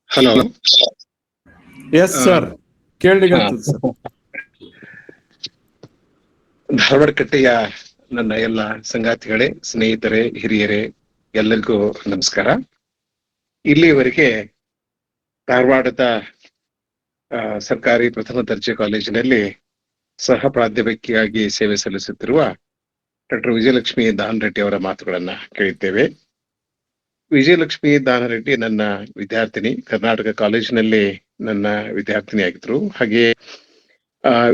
ಹಲೋ. ಎಸ್ ಸರ್, ಕೇಳಲಿಕ್ಕತ್ತದ ಸರ್. ಧಾರವಾಡ ಕಟ್ಟೆಯ ನನ್ನ ಎಲ್ಲ ಸಂಗಾತಿಗಳೇ, ಸ್ನೇಹಿತರೇ, ಹಿರಿಯರೇ, ಎಲ್ಲರಿಗೂ ನಮಸ್ಕಾರ. ಇಲ್ಲಿಯವರೆಗೆ ಧಾರವಾಡದ ಸರ್ಕಾರಿ ಪ್ರಥಮ ದರ್ಜೆ ಕಾಲೇಜಿನಲ್ಲಿ ಸಹ ಪ್ರಾಧ್ಯಾಪಕಿಯಾಗಿ ಸೇವೆ ಸಲ್ಲಿಸುತ್ತಿರುವ ಡಾಕ್ಟರ್ ವಿಜಯಲಕ್ಷ್ಮಿ ದಾನರೆಡ್ಡಿ ಅವರ ಮಾತುಗಳನ್ನ ಕೇಳಿದ್ದೇವೆ. ವಿಜಯಲಕ್ಷ್ಮಿ ದಾನರೆಡ್ಡಿ ನನ್ನ ವಿದ್ಯಾರ್ಥಿನಿ, ಕರ್ನಾಟಕ ಕಾಲೇಜಿನಲ್ಲಿ ನನ್ನ ವಿದ್ಯಾರ್ಥಿನಿ ಆಗಿದ್ರು. ಹಾಗೆ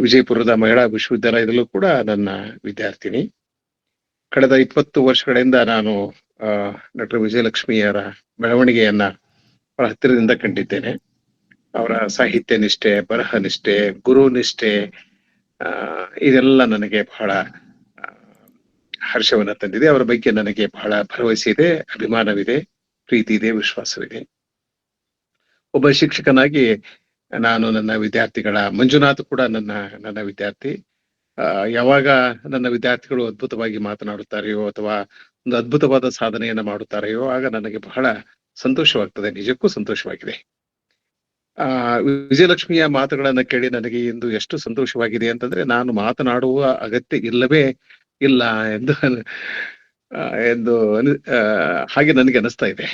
ವಿಜಯಪುರದ ಮಹಿಳಾ ವಿಶ್ವವಿದ್ಯಾಲಯದಲ್ಲೂ ಕೂಡ ನನ್ನ ವಿದ್ಯಾರ್ಥಿನಿ. ಕಳೆದ 20 ವರ್ಷಗಳಿಂದ ನಾನು ಡಾಕ್ಟರ್ ವಿಜಯಲಕ್ಷ್ಮಿಯವರ ಬೆಳವಣಿಗೆಯನ್ನ ಬಹಳ ಹತ್ತಿರದಿಂದ ಕಂಡಿದ್ದೇನೆ. ಅವರ ಸಾಹಿತ್ಯ ನಿಷ್ಠೆ, ಬರಹ ನಿಷ್ಠೆ, ಗುರು ನಿಷ್ಠೆ, ಇದೆಲ್ಲ ನನಗೆ ಬಹಳ ಹರ್ಷವನ್ನ ತಂದಿದೆ. ಅವರ ಬಗ್ಗೆ ನನಗೆ ಬಹಳ ಭರವಸೆ ಇದೆ, ಅಭಿಮಾನವಿದೆ, ಪ್ರೀತಿ ಇದೆ, ವಿಶ್ವಾಸವಿದೆ. ಒಬ್ಬ ಶಿಕ್ಷಕನಾಗಿ ನಾನು ನನ್ನ ವಿದ್ಯಾರ್ಥಿಗಳ, ಮಂಜುನಾಥ್ ಕೂಡ ನನ್ನ ವಿದ್ಯಾರ್ಥಿ, ಯಾವಾಗ ನನ್ನ ವಿದ್ಯಾರ್ಥಿಗಳು ಅದ್ಭುತವಾಗಿ ಮಾತನಾಡುತ್ತಾರೆಯೋ ಅಥವಾ ಒಂದು ಅದ್ಭುತವಾದ ಸಾಧನೆಯನ್ನ ಮಾಡುತ್ತಾರೆಯೋ ಆಗ ನನಗೆ ಬಹಳ ಸಂತೋಷವಾಗ್ತದೆ, ನಿಜಕ್ಕೂ ಸಂತೋಷವಾಗಿದೆ. ವಿಜಯಲಕ್ಷ್ಮಿಯ ಮಾತುಗಳನ್ನ ಕೇಳಿ ನನಗೆ ಇಂದು ಎಷ್ಟು ಸಂತೋಷವಾಗಿದೆ ಅಂತಂದ್ರೆ, ನಾನು ಮಾತನಾಡುವ ಅಗತ್ಯ ಇಲ್ಲವೇ ಇಲ್ಲ ಎಂದು ಹಾಗೆ ನನಗೆ ಅನಿಸ್ತಾ ಇದೆ.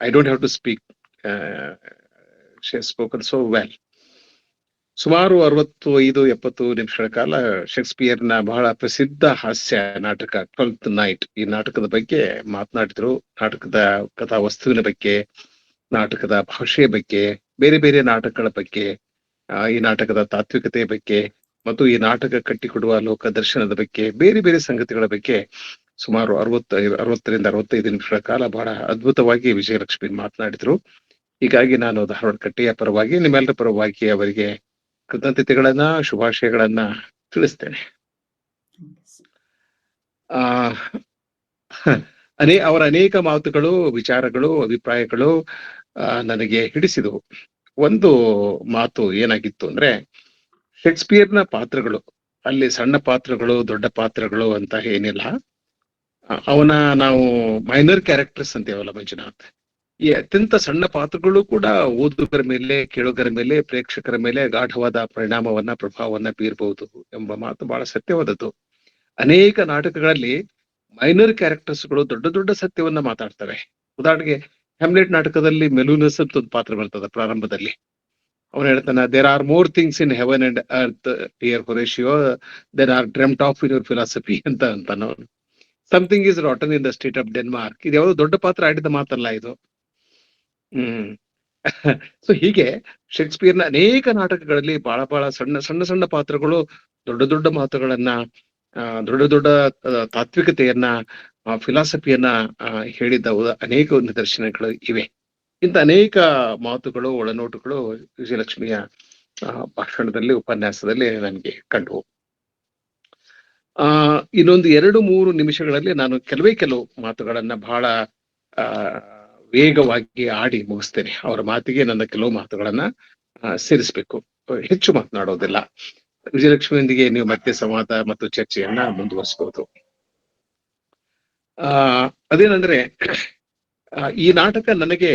I don't have to speak. She has spoken so well. ಸುಮಾರು 65-70 ನಿಮಿಷಗಳ ಕಾಲ ಶೇಕ್ಸ್ಪಿಯರ್ನ ಬಹಳ ಪ್ರಸಿದ್ಧ ಹಾಸ್ಯ ನಾಟಕ 12th ನೈಟ್, ಈ ನಾಟಕದ ಬಗ್ಗೆ ಮಾತನಾಡಿದ್ರು. ನಾಟಕದ ಕಥಾ ವಸ್ತುವಿನ ಬಗ್ಗೆ, ನಾಟಕದ ಭಾಷೆಯ ಬಗ್ಗೆ, ಬೇರೆ ಬೇರೆ ನಾಟಕಗಳ ಬಗ್ಗೆ, ಈ ನಾಟಕದ ತಾತ್ವಿಕತೆಯ ಬಗ್ಗೆ ಮತ್ತು ಈ ನಾಟಕ ಕಟ್ಟಿಕೊಡುವ ಲೋಕ ದರ್ಶನದ ಬಗ್ಗೆ, ಬೇರೆ ಬೇರೆ ಸಂಗತಿಗಳ ಬಗ್ಗೆ ಸುಮಾರು 60ರಿಂದ 65 ನಿಮಿಷಗಳ ಕಾಲ ಬಹಳ ಅದ್ಭುತವಾಗಿ ವಿಜಯಲಕ್ಷ್ಮಿ ಮಾತನಾಡಿದ್ರು. ಹೀಗಾಗಿ ನಾನು ಧಾರವಾಡ ಕಟ್ಟೆಯ ಪರವಾಗಿ, ನಿಮ್ಮೆಲ್ಲರ ಪರವಾಗಿ ಅವರಿಗೆ ಕೃತಜ್ಞತೆಗಳನ್ನ, ಶುಭಾಶಯಗಳನ್ನ ತಿಳಿಸ್ತೇನೆ. ಆ ಅವರ ಅನೇಕ ಮಾತುಗಳು, ವಿಚಾರಗಳು, ಅಭಿಪ್ರಾಯಗಳು ನನಗೆ ಹಿಡಿಸಿದವು. ಒಂದು ಮಾತು ಏನಾಗಿತ್ತು ಅಂದ್ರೆ, ಶೇಕ್ಸ್ಪಿಯರ್ನ ಪಾತ್ರಗಳು, ಅಲ್ಲಿ ಸಣ್ಣ ಪಾತ್ರಗಳು ದೊಡ್ಡ ಪಾತ್ರಗಳು ಅಂತ ಏನಿಲ್ಲ, ಅವನ ನಾವು ಮೈನರ್ ಕ್ಯಾರೆಕ್ಟರ್ಸ್ ಅಂತೇವಲ್ಲ ಮಂಜುನಾಥ್, ಈ ಅತ್ಯಂತ ಸಣ್ಣ ಪಾತ್ರಗಳು ಕೂಡ ಓದುಗರ ಮೇಲೆ, ಕೇಳುಗರ ಮೇಲೆ, ಪ್ರೇಕ್ಷಕರ ಮೇಲೆ ಗಾಢವಾದ ಪರಿಣಾಮವನ್ನ, ಪ್ರಭಾವವನ್ನ ಬೀರಬಹುದು ಎಂಬ ಮಾತು ಬಹಳ ಸತ್ಯವಾದದ್ದು. ಅನೇಕ ನಾಟಕಗಳಲ್ಲಿ ಮೈನರ್ ಕ್ಯಾರೆಕ್ಟರ್ಸ್ಗಳು ದೊಡ್ಡ ದೊಡ್ಡ ಸತ್ಯವನ್ನ ಮಾತಾಡ್ತವೆ. ಉದಾಹರಣೆಗೆ ಹ್ಯಾಮ್ಲೆಟ್ ನಾಟಕದಲ್ಲಿ ಮೆಲೂನಸ್ ಅಂತ ಒಂದು ಪಾತ್ರ ಬರ್ತದೆ ಪ್ರಾರಂಭದಲ್ಲಿ. ಅವನು ಹೇಳ್ತಾನೆ, there are more things in heaven and earth dear Horatio there are dreamt of in your philosophy ಅಂತಾನೆ ಅವನು. Something is rotten in the state of Denmark. ಇದು ಯಾವುದೋ ದೊಡ್ಡ ಪಾತ್ರ ಆಡಿದ ಮಾತಲ್ಲ ಇದು. ಸೊ ಹೀಗೆ ಶೇಕ್ಸ್ಪಿಯರ್ನ ಅನೇಕ ನಾಟಕಗಳಲ್ಲಿ ಬಹಳ ಬಹಳ ಸಣ್ಣ ಸಣ್ಣ ಪಾತ್ರಗಳು ದೊಡ್ಡ ದೊಡ್ಡ ಮಾತುಗಳನ್ನ, ದೊಡ್ಡ ದೊಡ್ಡ ತಾತ್ವಿಕತೆಯನ್ನ, ಫಿಲಾಸಫಿಯನ್ನ ಹೇಳಿದ ಅನೇಕ ನಿದರ್ಶನಗಳು ಇವೆ. ಇಂಥ ಅನೇಕ ಮಾತುಗಳು, ಒಳನೋಟಗಳು ವಿಜಯಲಕ್ಷ್ಮಿಯ ಭಾಷಣದಲ್ಲಿ, ಉಪನ್ಯಾಸದಲ್ಲಿ ನನಗೆ ಕಂಡವು. ಇನ್ನೊಂದು 2-3 ನಿಮಿಷಗಳಲ್ಲಿ ನಾನು ಕೆಲವು ಮಾತುಗಳನ್ನ ಬಹಳ ವೇಗವಾಗಿ ಆಡಿ ಮುಗಿಸ್ತೇನೆ. ಅವರ ಮಾತಿಗೆ ನನ್ನ ಕೆಲವು ಮಾತುಗಳನ್ನ ಸೇರಿಸ್ಬೇಕು, ಹೆಚ್ಚು ಮಾತನಾಡೋದಿಲ್ಲ. ವಿಜಯಲಕ್ಷ್ಮಿಯೊಂದಿಗೆ ನೀವು ಮತ್ತೆ ಸಂವಾದ ಮತ್ತು ಚರ್ಚೆಯನ್ನ ಮುಂದುವರಿಸಬಹುದು. ಅದೇನಂದ್ರೆ, ಈ ನಾಟಕ ನನಗೆ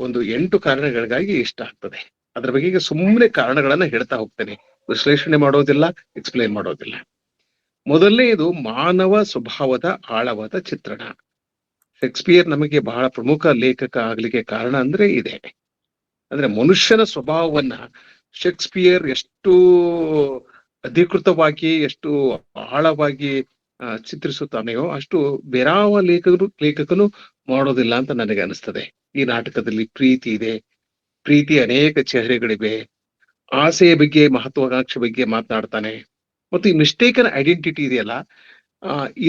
ಒಂದು 8 ಕಾರಣಗಳಿಗಾಗಿ ಇಷ್ಟ ಆಗ್ತದೆ. ಅದ್ರ ಬಗ್ಗೆ ಸುಮ್ಮನೆ ಕಾರಣಗಳನ್ನ ಹೇಳ್ತಾ ಹೋಗ್ತೇನೆ, ವಿಶ್ಲೇಷಣೆ ಮಾಡೋದಿಲ್ಲ, ಎಕ್ಸ್ಪ್ಲೈನ್ ಮಾಡೋದಿಲ್ಲ. ಮೊದಲನೇದು ಮಾನವ ಸ್ವಭಾವದ ಆಳವಾದ ಚಿತ್ರಣ. ಶೇಕ್ಸ್ಪಿಯರ್ ನಮಗೆ ಬಹಳ ಪ್ರಮುಖ ಲೇಖಕ ಆಗ್ಲಿಕ್ಕೆ ಕಾರಣ ಅಂದ್ರೆ ಇದೆ. ಅಂದ್ರೆ ಮನುಷ್ಯನ ಸ್ವಭಾವವನ್ನ ಶೇಕ್ಸ್ಪಿಯರ್ ಎಷ್ಟು ಅಧಿಕೃತವಾಗಿ, ಎಷ್ಟು ಆಳವಾಗಿ ಚಿತ್ರಿಸುತ್ತಾನೆಯೋ ಅಷ್ಟು ಬೇರಾವ ಲೇಖಕನು ಮಾಡೋದಿಲ್ಲ ಅಂತ ನನಗೆ ಅನಿಸ್ತದೆ. ಈ ನಾಟಕದಲ್ಲಿ ಪ್ರೀತಿ ಇದೆ, ಪ್ರೀತಿ ಅನೇಕ ಚೆಹರೆಗಳಿವೆ, ಆಸೆಯ ಬಗ್ಗೆ, ಮಹತ್ವಾಕಾಂಕ್ಷೆ ಬಗ್ಗೆ ಮಾತನಾಡ್ತಾನೆ. ಮತ್ತು ಈ ಮಿಸ್ಟೇಕನ್ ಐಡೆಂಟಿಟಿ ಇದೆಯಲ್ಲ,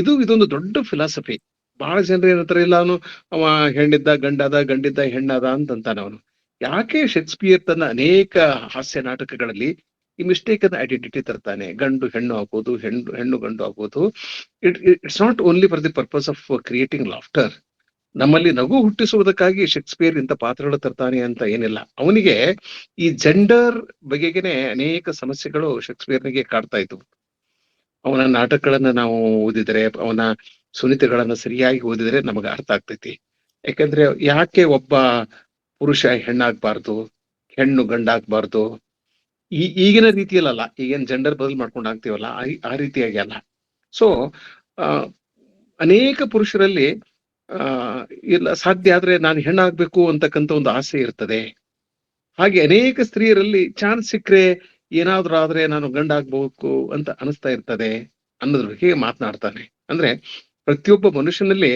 ಇದೊಂದು ದೊಡ್ಡ ಫಿಲಾಸಫಿ. ಬಹಳ ಜನರು ಏನಂತಾರೆ, ಇಲ್ಲ ಅವನು ಅವ ಹೆಣ್ಣಿದ್ದ ಗಂಡಾದ, ಗಂಡಿದ್ದ ಹೆಣ್ಣಾದ ಅಂತಾನೆ ಅವನು. ಯಾಕೆ ಶೇಕ್ಸ್ಪಿಯರ್ ತನ್ನ ಅನೇಕ ಹಾಸ್ಯ ನಾಟಕಗಳಲ್ಲಿ ಈ ಮಿಸ್ಟೇಕನ್ ಐಡೆಂಟಿಟಿ ತರ್ತಾನೆ? ಗಂಡು ಹೆಣ್ಣು ಆಗ್ಬೋದು, ಹೆಣ್ಣು ಗಂಡು ಆಗ್ಬೋದು. It's not only for the purpose of creating laughter. ನಮ್ಮಲ್ಲಿ ನಗು ಹುಟ್ಟಿಸುವುದಕ್ಕಾಗಿ ಶೇಕ್ಸ್ಪಿಯರ್ ಇಂಥ ಪಾತ್ರಗಳು ತರ್ತಾನೆ ಅಂತ ಏನಿಲ್ಲ. ಅವನಿಗೆ ಈ ಜೆಂಡರ್ ಬಗೆಗೆನೆ ಅನೇಕ ಸಮಸ್ಯೆಗಳು ಶೇಕ್ಸ್ಪಿಯರ್ನಿಗೆ ಕಾಡ್ತಾ ಇದ್ವು. ಅವನ ನಾಟಕಗಳನ್ನ ನಾವು ಓದಿದರೆ, ಅವನ ಸುನಿತೆಗಳನ್ನ ಸರಿಯಾಗಿ ಓದಿದರೆ ನಮಗೆ ಅರ್ಥ ಆಗ್ತೈತಿ. ಯಾಕಂದ್ರೆ ಯಾಕೆ ಒಬ್ಬ ಪುರುಷ ಹೆಣ್ಣಾಗ್ಬಾರ್ದು, ಹೆಣ್ಣು ಗಂಡಾಗ್ಬಾರ್ದು, ಈಗಿನ ರೀತಿಯಲ್ಲ, ಈಗೇನ್ ಜೆಂಡರ್ ಬದಲು ಮಾಡ್ಕೊಂಡು ಆಗ್ತೀವಲ್ಲ ಆ ರೀತಿಯಾಗಿ ಅಲ್ಲ. ಸೊ ಅನೇಕ ಪುರುಷರಲ್ಲಿ ಇಲ್ಲ, ಸಾಧ್ಯ ಆದ್ರೆ ನಾನು ಹೆಣ್ಣಾಗ್ಬೇಕು ಅಂತಕ್ಕಂಥ ಒಂದು ಆಸೆ ಇರ್ತದೆ. ಹಾಗೆ ಅನೇಕ ಸ್ತ್ರೀಯರಲ್ಲಿ ಚಾನ್ಸ್ ಸಿಕ್ಕರೆ ಏನಾದ್ರೂ ಆದ್ರೆ ನಾನು ಗಂಡಾಗ್ಬೇಕು ಅಂತ ಅನಿಸ್ತಾ ಇರ್ತದೆ ಅನ್ನೋದ್ರ ಬಗ್ಗೆ ಮಾತನಾಡ್ತಾನೆ. ಅಂದ್ರೆ ಪ್ರತಿಯೊಬ್ಬ ಮನುಷ್ಯನಲ್ಲಿ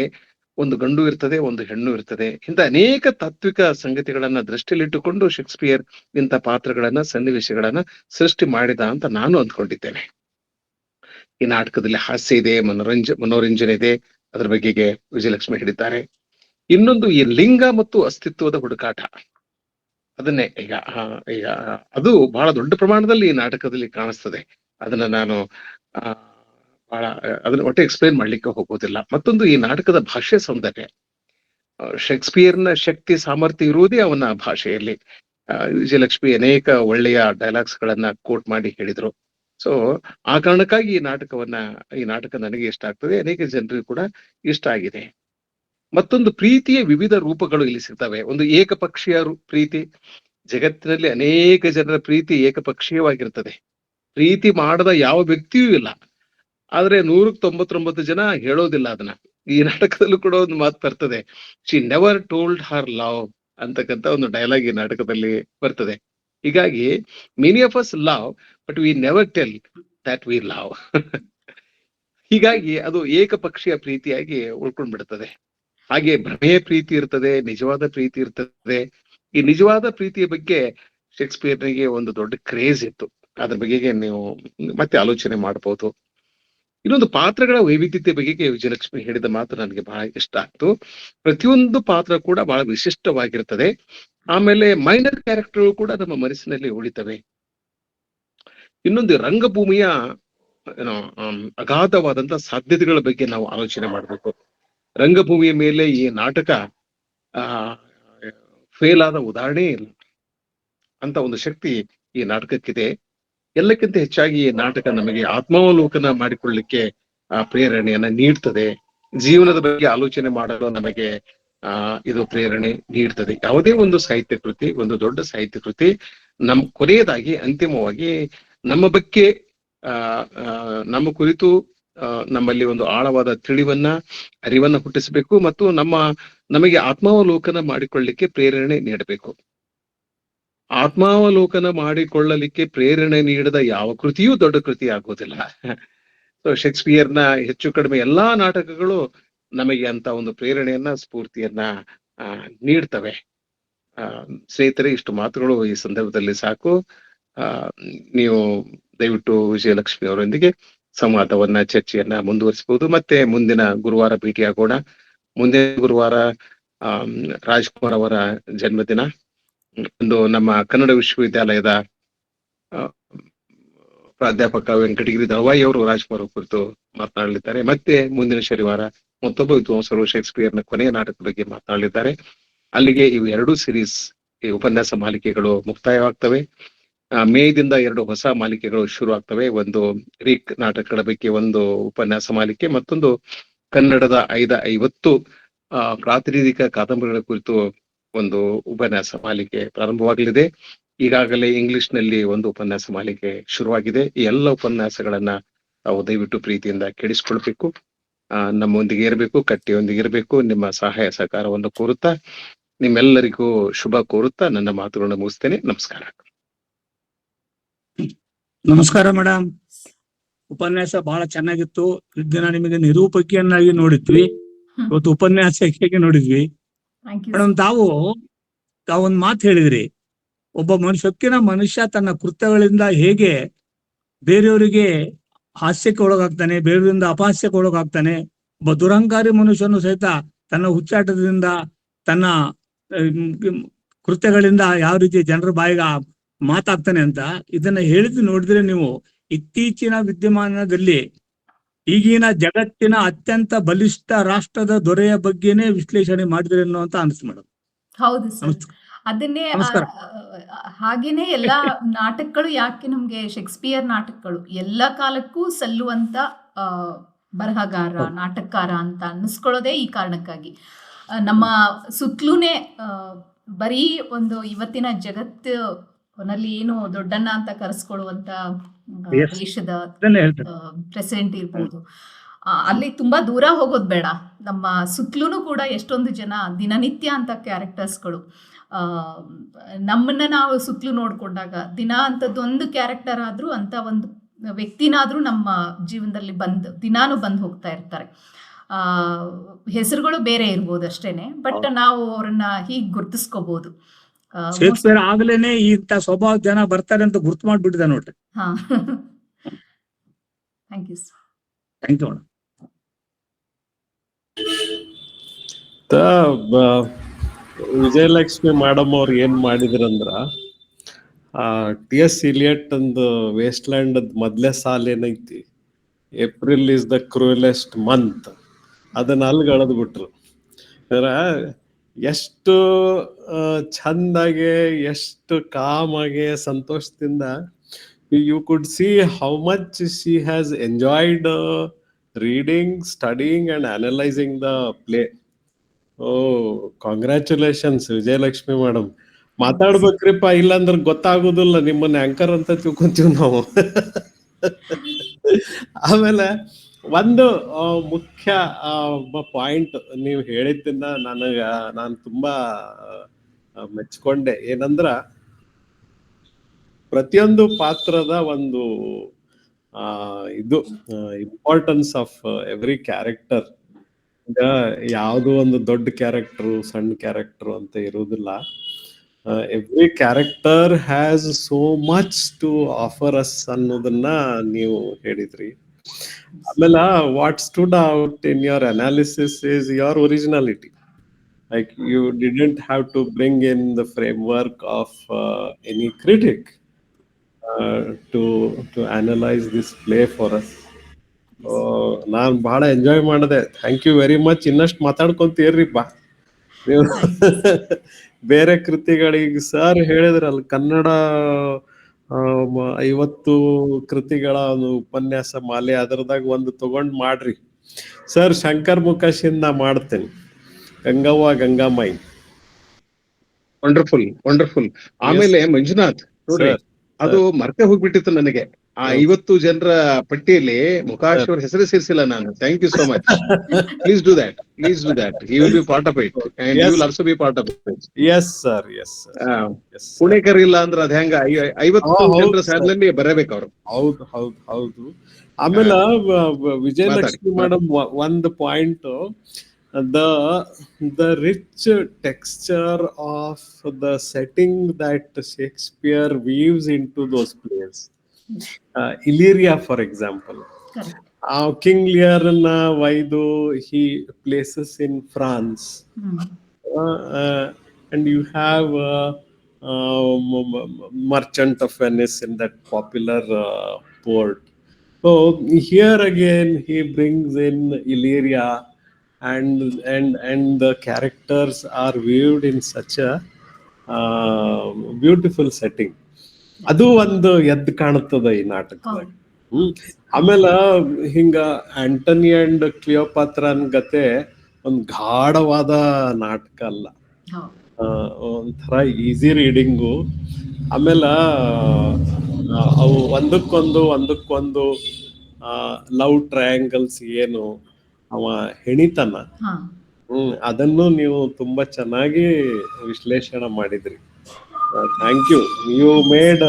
ಒಂದು ಗಂಡು ಇರ್ತದೆ, ಒಂದು ಹೆಣ್ಣು ಇರ್ತದೆ. ಇಂಥ ಅನೇಕ ತಾತ್ವಿಕ ಸಂಗತಿಗಳನ್ನ ದೃಷ್ಟಿಯಲ್ಲಿಟ್ಟುಕೊಂಡು ಶೇಕ್ಸ್ಪಿಯರ್ ಇಂಥ ಪಾತ್ರಗಳನ್ನ, ಸನ್ನಿವೇಶಗಳನ್ನ ಸೃಷ್ಟಿ ಮಾಡಿದ ಅಂತ ನಾನು ಅಂದ್ಕೊಂಡಿದ್ದೇನೆ. ಈ ನಾಟಕದಲ್ಲಿ ಹಾಸ್ಯ ಇದೆ, ಮನೋರಂಜನೆ ಇದೆ, ಅದ್ರ ಬಗೆಗೆ ವಿಜಯಲಕ್ಷ್ಮಿ ಹೇಳಿದ್ದಾರೆ. ಇನ್ನೊಂದು ಈ ಲಿಂಗ ಮತ್ತು ಅಸ್ತಿತ್ವದ ಹುಡುಕಾಟ. ಅದನ್ನೇ ಈಗ ಅದು ಬಹಳ ದೊಡ್ಡ ಪ್ರಮಾಣದಲ್ಲಿ ಈ ನಾಟಕದಲ್ಲಿ ಕಾಣಿಸ್ತದೆ. ಅದನ್ನ ನಾನು ಅದನ್ನ ಒಟ್ಟೆ ಎಕ್ಸ್ಪ್ಲೇನ್ ಮಾಡ್ಲಿಕ್ಕೆ ಹೋಗೋದಿಲ್ಲ. ಮತ್ತೊಂದು ಈ ನಾಟಕದ ಭಾಷೆ ಸೌಂದರ್ಯ. ಶೇಕ್ಸ್ಪಿಯರ್ನ ಶಕ್ತಿ ಸಾಮರ್ಥ್ಯ ಇರುವುದೇ ಅವನ ಭಾಷೆಯಲ್ಲಿ. ವಿಜಯಲಕ್ಷ್ಮಿ ಅನೇಕ ಒಳ್ಳೆಯ ಡೈಲಾಗ್ಸ್ ಗಳನ್ನ ಕೋಟ್ ಮಾಡಿ ಹೇಳಿದ್ರು. ಸೊ ಆ ಕಾರಣಕ್ಕಾಗಿ ಈ ನಾಟಕ ನನಗೆ ಇಷ್ಟ ಆಗ್ತದೆ, ಅನೇಕ ಜನರಿಗೂ ಕೂಡ ಇಷ್ಟ ಆಗಿದೆ. ಮತ್ತೊಂದು, ಪ್ರೀತಿಯ ವಿವಿಧ ರೂಪಗಳು ಇಲ್ಲಿ ಸಿಗ್ತವೆ. ಒಂದು ಏಕಪಕ್ಷೀಯ ಪ್ರೀತಿ. ಜಗತ್ತಿನಲ್ಲಿ ಅನೇಕ ಜನರ ಪ್ರೀತಿ ಏಕಪಕ್ಷೀಯವಾಗಿರ್ತದೆ. ಪ್ರೀತಿ ಮಾಡದ ಯಾವ ವ್ಯಕ್ತಿಯೂ ಇಲ್ಲ. ಆದ್ರೆ 199 ಜನ ಹೇಳೋದಿಲ್ಲ ಅದನ್ನ. ಈ ನಾಟಕದಲ್ಲೂ ಕೂಡ ಒಂದು ಮಾತು ಬರ್ತದೆ, she never told Har love ಅಂತಕ್ಕಂಥ ಒಂದು ಡೈಲಾಗ್ ಈ ನಾಟಕದಲ್ಲಿ ಬರ್ತದೆ. ಹೀಗಾಗಿ many of us love but we never tell that we love. ಹೀಗಾಗಿ ಅದು ಏಕಪಕ್ಷೀಯ ಪ್ರೀತಿಯಾಗಿ ಉಳ್ಕೊಂಡ್ ಬಿಡ್ತದೆ. ಹಾಗೆ ಭ್ರಮೆಯ ಪ್ರೀತಿ ಇರ್ತದೆ, ನಿಜವಾದ ಪ್ರೀತಿ ಇರ್ತದೆ. ಈ ನಿಜವಾದ ಪ್ರೀತಿಯ ಬಗ್ಗೆ ಶೇಕ್ಸ್ಪಿಯರ್ನಿಗೆ ಒಂದು ದೊಡ್ಡ ಕ್ರೇಜ್ ಇತ್ತು. ಅದ್ರ ಬಗೆಗೆ ನೀವು ಮತ್ತೆ ಆಲೋಚನೆ ಮಾಡಬಹುದು. ಇನ್ನೊಂದು, ಪಾತ್ರಗಳ ವೈವಿಧ್ಯತೆ ಬಗೆಗೆ ವಿಜಯಲಕ್ಷ್ಮಿ ಹೇಳಿದ ಮಾತು ನನಗೆ ಬಹಳ ಇಷ್ಟ ಆಗ್ತು. ಪ್ರತಿಯೊಂದು ಪಾತ್ರ ಕೂಡ ಬಹಳ ವಿಶಿಷ್ಟವಾಗಿರ್ತದೆ. ಆಮೇಲೆ ಮೈನರ್ ಕ್ಯಾರೆಕ್ಟರ್ ಕೂಡ ನಮ್ಮ ಮನಸ್ಸಿನಲ್ಲಿ ಉಳಿತವೆ. ಇನ್ನೊಂದು, ರಂಗಭೂಮಿಯ ಏನೋ ಅಗಾಧವಾದಂತ ಸಾಧ್ಯತೆಗಳ ಬಗ್ಗೆ ನಾವು ಆಲೋಚನೆ ಮಾಡಬೇಕು. ರಂಗಭೂಮಿಯ ಮೇಲೆ ಈ ನಾಟಕ ಫೇಲ್ ಆದ ಉದಾಹರಣೆ ಇಲ್ಲ ಅಂತ ಒಂದು ಶಕ್ತಿ ಈ ನಾಟಕಕ್ಕಿದೆ. ಎಲ್ಲಕ್ಕಿಂತ ಹೆಚ್ಚಾಗಿ ಈ ನಾಟಕ ನಮಗೆ ಆತ್ಮಾವಲೋಕನ ಮಾಡಿಕೊಳ್ಳಿಕ್ಕೆ ಪ್ರೇರಣೆಯನ್ನ ನೀಡ್ತದೆ. ಜೀವನದ ಬಗ್ಗೆ ಆಲೋಚನೆ ಮಾಡಲು ನಮಗೆ ಇದು ಪ್ರೇರಣೆ ನೀಡ್ತದೆ. ಯಾವುದೇ ಒಂದು ಸಾಹಿತ್ಯ ಕೃತಿ, ಒಂದು ದೊಡ್ಡ ಸಾಹಿತ್ಯ ಕೃತಿ ಕೊನೆಯದಾಗಿ ಅಂತಿಮವಾಗಿ ನಮ್ಮ ಬಗ್ಗೆ ನಮ್ಮ ಕುರಿತು ನಮ್ಮಲ್ಲಿ ಒಂದು ಆಳವಾದ ತಿಳಿವನ್ನ, ಅರಿವನ್ನ ಹುಟ್ಟಿಸಬೇಕು ಮತ್ತು ನಮಗೆ ಆತ್ಮಾವಲೋಕನ ಮಾಡಿಕೊಳ್ಳಲಿಕ್ಕೆ ಪ್ರೇರಣೆ ನೀಡಬೇಕು. ಆತ್ಮಾವಲೋಕನ ಮಾಡಿಕೊಳ್ಳಲಿಕ್ಕೆ ಪ್ರೇರಣೆ ನೀಡದ ಯಾವ ಕೃತಿಯೂ ದೊಡ್ಡ ಕೃತಿ ಆಗೋದಿಲ್ಲ. ಸೊ ಶೇಕ್ಸ್ಪಿಯರ್ನ ಹೆಚ್ಚು ಕಡಿಮೆ ಎಲ್ಲಾ ನಾಟಕಗಳು ನಮಗೆ ಅಂತ ಒಂದು ಪ್ರೇರಣೆಯನ್ನ, ಸ್ಫೂರ್ತಿಯನ್ನ ನೀಡ್ತವೆ. ಸ್ನೇಹಿತರೆ, ಇಷ್ಟು ಮಾತುಗಳು ಈ ಸಂದರ್ಭದಲ್ಲಿ ಸಾಕು. ನೀವು ದಯವಿಟ್ಟು ವಿಜಯಲಕ್ಷ್ಮಿ ಅವರೊಂದಿಗೆ ಸಂವಾದವನ್ನ, ಚರ್ಚೆಯನ್ನ ಮುಂದುವರಿಸಬಹುದು. ಮತ್ತೆ ಮುಂದಿನ ಗುರುವಾರ ಭೇಟಿಯಾಗೋಣ. ಮುಂದಿನ ಗುರುವಾರ ರಾಜ್ಕುಮಾರ್ ಅವರ ಜನ್ಮದಿನ. ಒಂದು ನಮ್ಮ ಕನ್ನಡ ವಿಶ್ವವಿದ್ಯಾಲಯದ ಪ್ರಾಧ್ಯಾಪಕ ವೆಂಕಟಗಿರಿ ದಳವಾಯಿ ಅವರು ರಾಜ್ಕುಮಾರ್ ಕುರಿತು ಮಾತನಾಡಲಿದ್ದಾರೆ. ಮತ್ತೆ ಮುಂದಿನ ಶನಿವಾರ ಮತ್ತೊಬ್ಬ ವಿದ್ವಾಂಸರು ಶೇಕ್ಸ್ಪಿಯರ್ನ ಕೊನೆಯ ನಾಟಕದ ಬಗ್ಗೆ ಮಾತನಾಡಲಿದ್ದಾರೆ. ಅಲ್ಲಿಗೆ ಇವು 2 ಸಿರೀಸ್, ಈ ಉಪನ್ಯಾಸ ಮಾಲಿಕೆಗಳು ಮುಕ್ತಾಯವಾಗ್ತವೆ. ಮೇದಿಂದ 2 ಹೊಸ ಮಾಲಿಕೆಗಳು ಶುರು ಆಗ್ತವೆ. ಒಂದು ಗ್ರೀಕ್ ನಾಟಕಗಳ ಬಗ್ಗೆ ಒಂದು ಉಪನ್ಯಾಸ ಮಾಲಿಕೆ, ಮತ್ತೊಂದು ಕನ್ನಡದ 50 ಪ್ರಾತಿನಿಧಿಕ ಕಾದಂಬರಿಗಳ ಕುರಿತು ಒಂದು ಉಪನ್ಯಾಸ ಮಾಲಿಕೆ ಪ್ರಾರಂಭವಾಗಲಿದೆ. ಈಗಾಗಲೇ ಇಂಗ್ಲಿಷ್ ನಲ್ಲಿ ಒಂದು ಉಪನ್ಯಾಸ ಮಾಲಿಕೆ ಶುರುವಾಗಿದೆ. ಈ ಎಲ್ಲ ಉಪನ್ಯಾಸಗಳನ್ನ ತಾವು ದಯವಿಟ್ಟು ಪ್ರೀತಿಯಿಂದ ಕೇಳಿಸ್ಕೊಳ್ಬೇಕು, ನಮ್ಮೊಂದಿಗೆ ಇರಬೇಕು, ಕಟ್ಟಿಯೊಂದಿಗೆ ಇರಬೇಕು. ನಿಮ್ಮ ಸಹಾಯ ಸಹಕಾರವನ್ನು ಕೋರುತ್ತಾ, ನಿಮ್ಮೆಲ್ಲರಿಗೂ ಶುಭ ಕೋರುತ್ತಾ ನನ್ನ ಮಾತುಗಳನ್ನು ಮುಗಿಸ್ತೇನೆ. ನಮಸ್ಕಾರ. ನಮಸ್ಕಾರ ಮೇಡಮ್. ಉಪನ್ಯಾಸ ಬಹಳ ಚೆನ್ನಾಗಿತ್ತು. ದಿನ ನಿಮಗೆ ನಿರೂಪಕಿಯನ್ನಾಗಿ ನೋಡಿದ್ವಿ, ಇವತ್ತು ಉಪನ್ಯಾಸಕಿಯಾಗಿ ನೋಡಿದ್ವಿ. ಮೇಡಮ್, ತಾವೊಂದು ಮಾತು ಹೇಳಿದ್ರಿ, ಒಬ್ಬ ಮನುಷ್ಯ ತನ್ನ ಕೃತ್ಯಗಳಿಂದ ಹೇಗೆ ಬೇರೆಯವರಿಗೆ ಹಾಸ್ಯಕ್ಕೆ ಒಳಗಾಗ್ತಾನೆ, ಬೇರೆಯವರಿಂದ ಅಪಹಾಸ್ಯಕ್ಕೆ ಒಳಗಾಗ್ತಾನೆ. ಒಬ್ಬ ದುರಹಂಕಾರಿ ಮನುಷ್ಯನು ಸಹಿತ ತನ್ನ ಹುಚ್ಚಾಟದಿಂದ, ತನ್ನ ಕೃತ್ಯಗಳಿಂದ ಯಾವ ರೀತಿ ಜನರ ಬಾಯಿಗೆ ಮಾತಾಗ್ತಾನೆ ಅಂತ ಇದನ್ನ ಹೇಳಿದ್ದು ನೋಡಿದ್ರೆ, ನೀವು ಇತ್ತೀಚಿನ ವಿದ್ಯಮಾನದಲ್ಲಿ ಈಗಿನ ಜಗತ್ತಿನ ಅತ್ಯಂತ ಬಲಿಷ್ಠ ರಾಷ್ಟ್ರದ ದೊರೆಯ ಬಗ್ಗೆನೇ ವಿಶ್ಲೇಷಣೆ ಮಾಡಿದ್ರೆ ಅನ್ನುವಂತ ಅನಿಸ್ತು ಮೇಡಮ್. ಹೌದು ಸರ್, ಅದನ್ನೇ ಹಾಗೇನೆ ಎಲ್ಲಾ ನಾಟಕಗಳು. ಯಾಕೆ ನಮ್ಗೆ ಶೇಕ್ಸ್ಪಿಯರ್ ನಾಟಕಗಳು ಎಲ್ಲ ಕಾಲಕ್ಕೂ ಸಲ್ಲುವಂತ ಬರಹಗಾರ, ನಾಟಕಕಾರ ಅಂತ ಅನ್ನಿಸ್ಕೊಳ್ಳೋದೇ ಈ ಕಾರಣಕ್ಕಾಗಿ. ನಮ್ಮ ಸುತ್ತಲೂನೇ ಬರೀ ಒಂದು ಇವತ್ತಿನ ಜಗತ್ತಿನಲ್ಲಿ ಏನು ದೊಡ್ಡಣ್ಣ ಅಂತ ಕರೆಸ್ಕೊಳ್ಳುವಂತ ದೇಶದ ಪ್ರೆಸಿಡೆಂಟ್ ಇರ್ಬೋದು, ಅಲ್ಲಿ ತುಂಬಾ ದೂರ ಹೋಗೋದು ಬೇಡ. ನಮ್ಮ ಸುತ್ತಲೂ ಕೂಡ ಎಷ್ಟೊಂದು ಜನ ದಿನನಿತ್ಯ ಅಂತ ಕ್ಯಾರೆಕ್ಟರ್ಸ್ಗಳು ನಮ್ಮನ್ನ ನಾವು ಸುತ್ತಲೂ ನೋಡ್ಕೊಂಡಾಗ ದಿನ ಅಂಥದ್ದೊಂದು ಕ್ಯಾರೆಕ್ಟರ್ ಆದ್ರೂ, ಅಂತ ಒಂದು ವ್ಯಕ್ತಿನಾದ್ರೂ ನಮ್ಮ ಜೀವನದಲ್ಲಿ ದಿನಾನು ಬಂದು ಹೋಗ್ತಾ ಇರ್ತಾರೆ. ಹೆಸರುಗಳು ಬೇರೆ ಇರ್ಬೋದು ಅಷ್ಟೇನೆ, ಬಟ್ ನಾವು ಅವ್ರನ್ನ ಹೀಗೆ ಗುರ್ತಿಸ್ಕೋಬಹುದು. ಶೇಕ್ಸ್ಪಿಯರ್ ಆಗ್ಲೇನೆ ಇಂಥ ಸ್ವಭಾವ ಜನ ಬರ್ತಾರೆ ಅಂತ ಗುರ್ತು ಮಾಡ್ಬಿಟ್ಟಿದೆ ನೋಡ್ರಿ. ಹಾ, thank you sir. Thank you madam. Vijayalakshmi madam ಅವ್ರು ಏನ್ ಮಾಡಿದ್ರಂದ್ರ, ಟಿ.ಎಸ್. ಇಲಿಯಟ್ ಒಂದು ವೇಸ್ಟ್ ಲ್ಯಾಂಡ್ ಮೊದ್ಲೇ ಸಾಲ ಏನೈತಿ, April is the cruellest month, ಅದನ್ನ ಅಲ್ಲಿಗೆ ಅಳದ್ ಬಿಟ್ರು. ಎಷ್ಟು ಚಂದಾಗೆ, ಎಷ್ಟು ಕಾಮಾಗೆ, ಸಂತೋಷದಿಂದ you could see how much she has enjoyed reading, studying and analysing the play. Oh, congratulations Vijayalakshmi madam. ಮಾತಾಡ್ಬೇಕ್ರಿಪ್ಪ, ಇಲ್ಲಾಂದ್ರೆ ಗೊತ್ತಾಗೋದಿಲ್ಲ, ನಿಮ್ಮನ್ನ ಆಂಕರ್ ಅಂತ ತಿಳ್ಕೊಂತೀವಿ ನಾವು. ಆಮೇಲೆ ಒಂದು ಮುಖ್ಯ ಪಾಯಿಂಟ್ ನೀವು ಹೇಳಿದ್ದನ್ನ ನಾನು ತುಂಬಾ ಮೆಚ್ಕೊಂಡೆ. ಏನಂದ್ರ, ಪ್ರತಿಯೊಂದು ಪಾತ್ರದ ಒಂದು ಇದು ಇಂಪಾರ್ಟೆನ್ಸ್ ಆಫ್ ಎವ್ರಿ ಕ್ಯಾರೆಕ್ಟರ್. ಈಗ ಯಾವುದು ಒಂದು ದೊಡ್ಡ ಕ್ಯಾರೆಕ್ಟರ್, ಸಣ್ಣ ಕ್ಯಾರೆಕ್ಟರ್ ಅಂತ ಇರುವುದಿಲ್ಲ. Every character has so much to offer us ಅನ್ನೋದನ್ನ ನೀವು ಹೇಳಿದ್ರಿ. ಆಮೇಲೆ what stood out in your analysis is your originality. Like you didn't have to bring in the framework of any critic to analyze this play for us. ನಾನ್ ಬಹಳ ಎಂಜಾಯ್ ಮಾಡಿದೆ. Thank you very much. ಇನ್ನಷ್ಟು ಮಾತಾಡ್ಕೊಂತೀರ್ರಿ ಬಾ ನೀವು. ಬೇರೆ ಕೃತಿಗಳಿಗೆ ಸರ್ ಹೇಳಿದ್ರಲ್ಲ, ಕನ್ನಡ 50 ಕೃತಿಗಳ ಒಂದು ಉಪನ್ಯಾಸ ಮಾಲೆ, ಅದರದಾಗ ಒಂದು ತಗೊಂಡ್ ಮಾಡ್ರಿ ಸರ್. ಶಂಕರ್ ಮುಖಶಿಂದ ನಾ ಮಾಡ್ತೇನೆ, ಗಂಗವ್ವ ಗಂಗಾಮಾಯಿ. Wonderful wonderful. ಆಮೇಲೆ ಮಂಜುನಾಥ್ ನೋಡ್ರಿ, ಸರ್ ಅದು ಮರ್ತೆ ಹೋಗ್ಬಿಟ್ಟಿತ್ತು ನನಗೆ. ಆ 50 ಜನರ ಪಟ್ಟಿಯಲ್ಲಿ ಮುಖಾಶ್ ಅವ್ರ ಹೆಸರು ಸೇರಿಸಿಲ್ಲ ನಾನು. Thank you so much. Please do that, please do that. He will be part of it and you will also be part of it. Yes sir, yes sir. Punekar ಇಲ್ಲ ಅಂದ್ರೆ ಅದ್ ಹೆಂಗ? 50 ಜನರ ಸಾಲಿನಲ್ಲಿ ಬರಬೇಕು ಅವ್ರು. ಹೌದು ಹೌದು ಹೌದು. ಆಮೇಲೆ ವಿಜಯಲಕ್ಷ್ಮಿ ಮೇಡಮ್ ಒಂದು point, the rich texture of the setting that Shakespeare weaves into those plays. Illyria, for example. Correct. King Lear na Vaidu, he places in France. And you have Merchant of Venice in that popular port. So here again he brings in Illyria, and the characters are viewed in such a beautiful setting. ಅದು ಒಂದು ಎದ್ದು ಕಾಣುತ್ತದೆ ಈ ನಾಟಕದಾಗ. ಆಮೇಲೆ ಹಿಂಗ ಆಂಟನಿ ಅಂಡ್ ಕ್ಲಿಯೋಪಾತ್ರನ್ ಗತೆ ಒಂದು ಗಾಢವಾದ ನಾಟಕ ಅಲ್ಲ, ಒಂಥರ ಈಸಿ ರೀಡಿಂಗು. ಆಮೇಲೆ ಅವು ಒಂದಕ್ಕೊಂದು ಲವ್ ಟ್ರಯಾಂಗಲ್ಸ್ ಏನು ಅವ ಹೆಣಿತನ, ಅದನ್ನು ನೀವು ತುಂಬಾ ಚೆನ್ನಾಗಿ ವಿಶ್ಲೇಷಣೆ ಮಾಡಿದ್ರಿ. Thank you. You made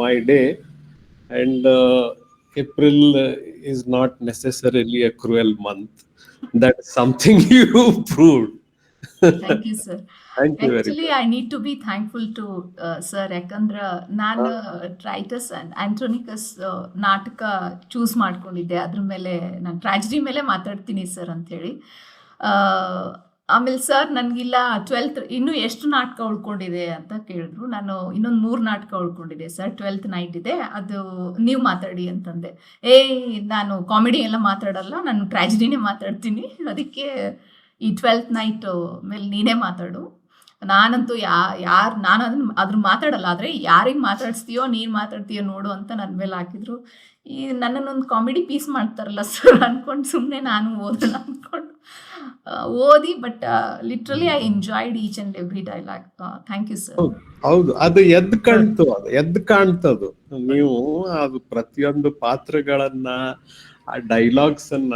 my day. And April is not necessarily a cruel month. That's something you proved. Thank you, sir. Thank you very Actually, much. I need to be thankful to sir, ಯಾಕಂದ್ರೆ ನಾನು ಟ್ರೈಟಸ್ ಅಂಡ್ ಆಂಟ್ರೋನಿಕಸ್ ನಾಟಕ ಚೂಸ್ ಮಾಡ್ಕೊಂಡಿದ್ದೆ. ಅದ್ರ ಮೇಲೆ ನಾನು ಟ್ರಾಜಿಡಿ ಮೇಲೆ ಮಾತಾಡ್ತೀನಿ ಸರ್ ಅಂಥೇಳಿ. ಆಮೇಲೆ ಸರ್ ನನಗಿಲ್ಲ 12th ಇನ್ನೂ ಎಷ್ಟು ನಾಟಕ ಉಳ್ಕೊಂಡಿದೆ ಅಂತ ಕೇಳಿದ್ರು. ನಾನು ಇನ್ನೊಂದು 3 ನಾಟಕ ಉಳ್ಕೊಂಡಿದೆ ಸರ್, 12th ನೈಟ್ ಇದೆ, ಅದು ನೀವು ಮಾತಾಡಿ ಅಂತಂದೆ. ನಾನು ಕಾಮಿಡಿ ಎಲ್ಲ ಮಾತಾಡಲ್ಲ, ನಾನು ಟ್ರಾಜಿಡಿನೇ ಮಾತಾಡ್ತೀನಿ, ಅದಕ್ಕೆ ಈ 12th ನೈಟ್ ಮೇಲೆ ನೀನೇ ಮಾತಾಡು. ನಾನಂತೂ ನಾನು ಅದ್ರ ಮಾತಾಡಲ್ಲ, ಆದರೆ ಯಾರಿಗೆ ಮಾತಾಡಿಸ್ತೀಯೋ ನೀನು ಮಾತಾಡ್ತೀಯೋ ನೋಡು ಅಂತ ನನ್ನ ಮೇಲೆ ಹಾಕಿದ್ರು. ಈ ನನ್ನನ್ನೊಂದು ಕಾಮಿಡಿ ಪೀಸ್ ಮಾಡ್ತಾರಲ್ಲ ಸರ್ ಅಂದ್ಕೊಂಡು ಸುಮ್ಮನೆ ನಾನು ಓದೋಣ ಅಂದ್ಕೊಂಡು ಓದಿ. But literally I enjoyed each and every dialogue. Thank you sir. ಹೌದು, ಅದು ಎದ್ದು ಕಾಣ್ತದು. ನೀವು ಅದು ಪ್ರತಿಯೊಂದು ಪಾತ್ರಗಳನ್ನ, ಆ ಡೈಲಾಗ್ಸ್ ಅನ್ನ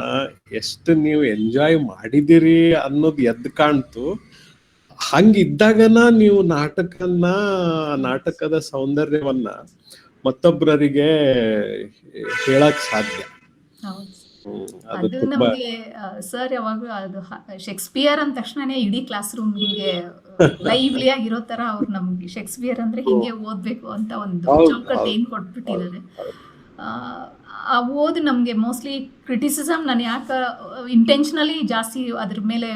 ಎಷ್ಟು ನೀವು ಎಂಜಾಯ್ ಮಾಡಿದಿರಿ ಅನ್ನೋದು ಎದ್ದು ಕಾಣ್ತು. ಹಂಗಿದ್ದಾಗನ ನೀವು ನಾಟಕದ ಸೌಂದರ್ಯವನ್ನ ಮತ್ತೊಬ್ಬರಿಗೆ ಹೇಳಕ್ ಸಾಧ್ಯ. ಅದು ನಮಗೆ ಸರ್ ಯಾವಾಗಲೂ ಅದು ಶೇಕ್ಸ್ಪಿಯರ್ ಅಂದ ತಕ್ಷಣನೇ ಇಡೀ ಕ್ಲಾಸ್ ರೂಮ್ಗೆ ಲೈವ್ಲಿ ಆಗಿರೋ ತರ ಅವ್ರು ನಮ್ಗೆ ಶೇಕ್ಸ್ಪಿಯರ್ ಅಂದ್ರೆ ಹಿಂಗೆ ಓದ್ಬೇಕು ಅಂತ ಒಂದು ಚೌಕಟ್ಟು ಏನ್ ಕೊಟ್ಬಿಟ್ಟಿದ್ದಾರೆ. ಆ ಓದು ನಮಗೆ ಮೋಸ್ಟ್ಲಿ ಕ್ರಿಟಿಸಿಸಮ್ ನಾನು ಯಾಕೆ ಇಂಟೆನ್ಷನಲಿ ಜಾಸ್ತಿ ಅದ್ರ ಮೇಲೆ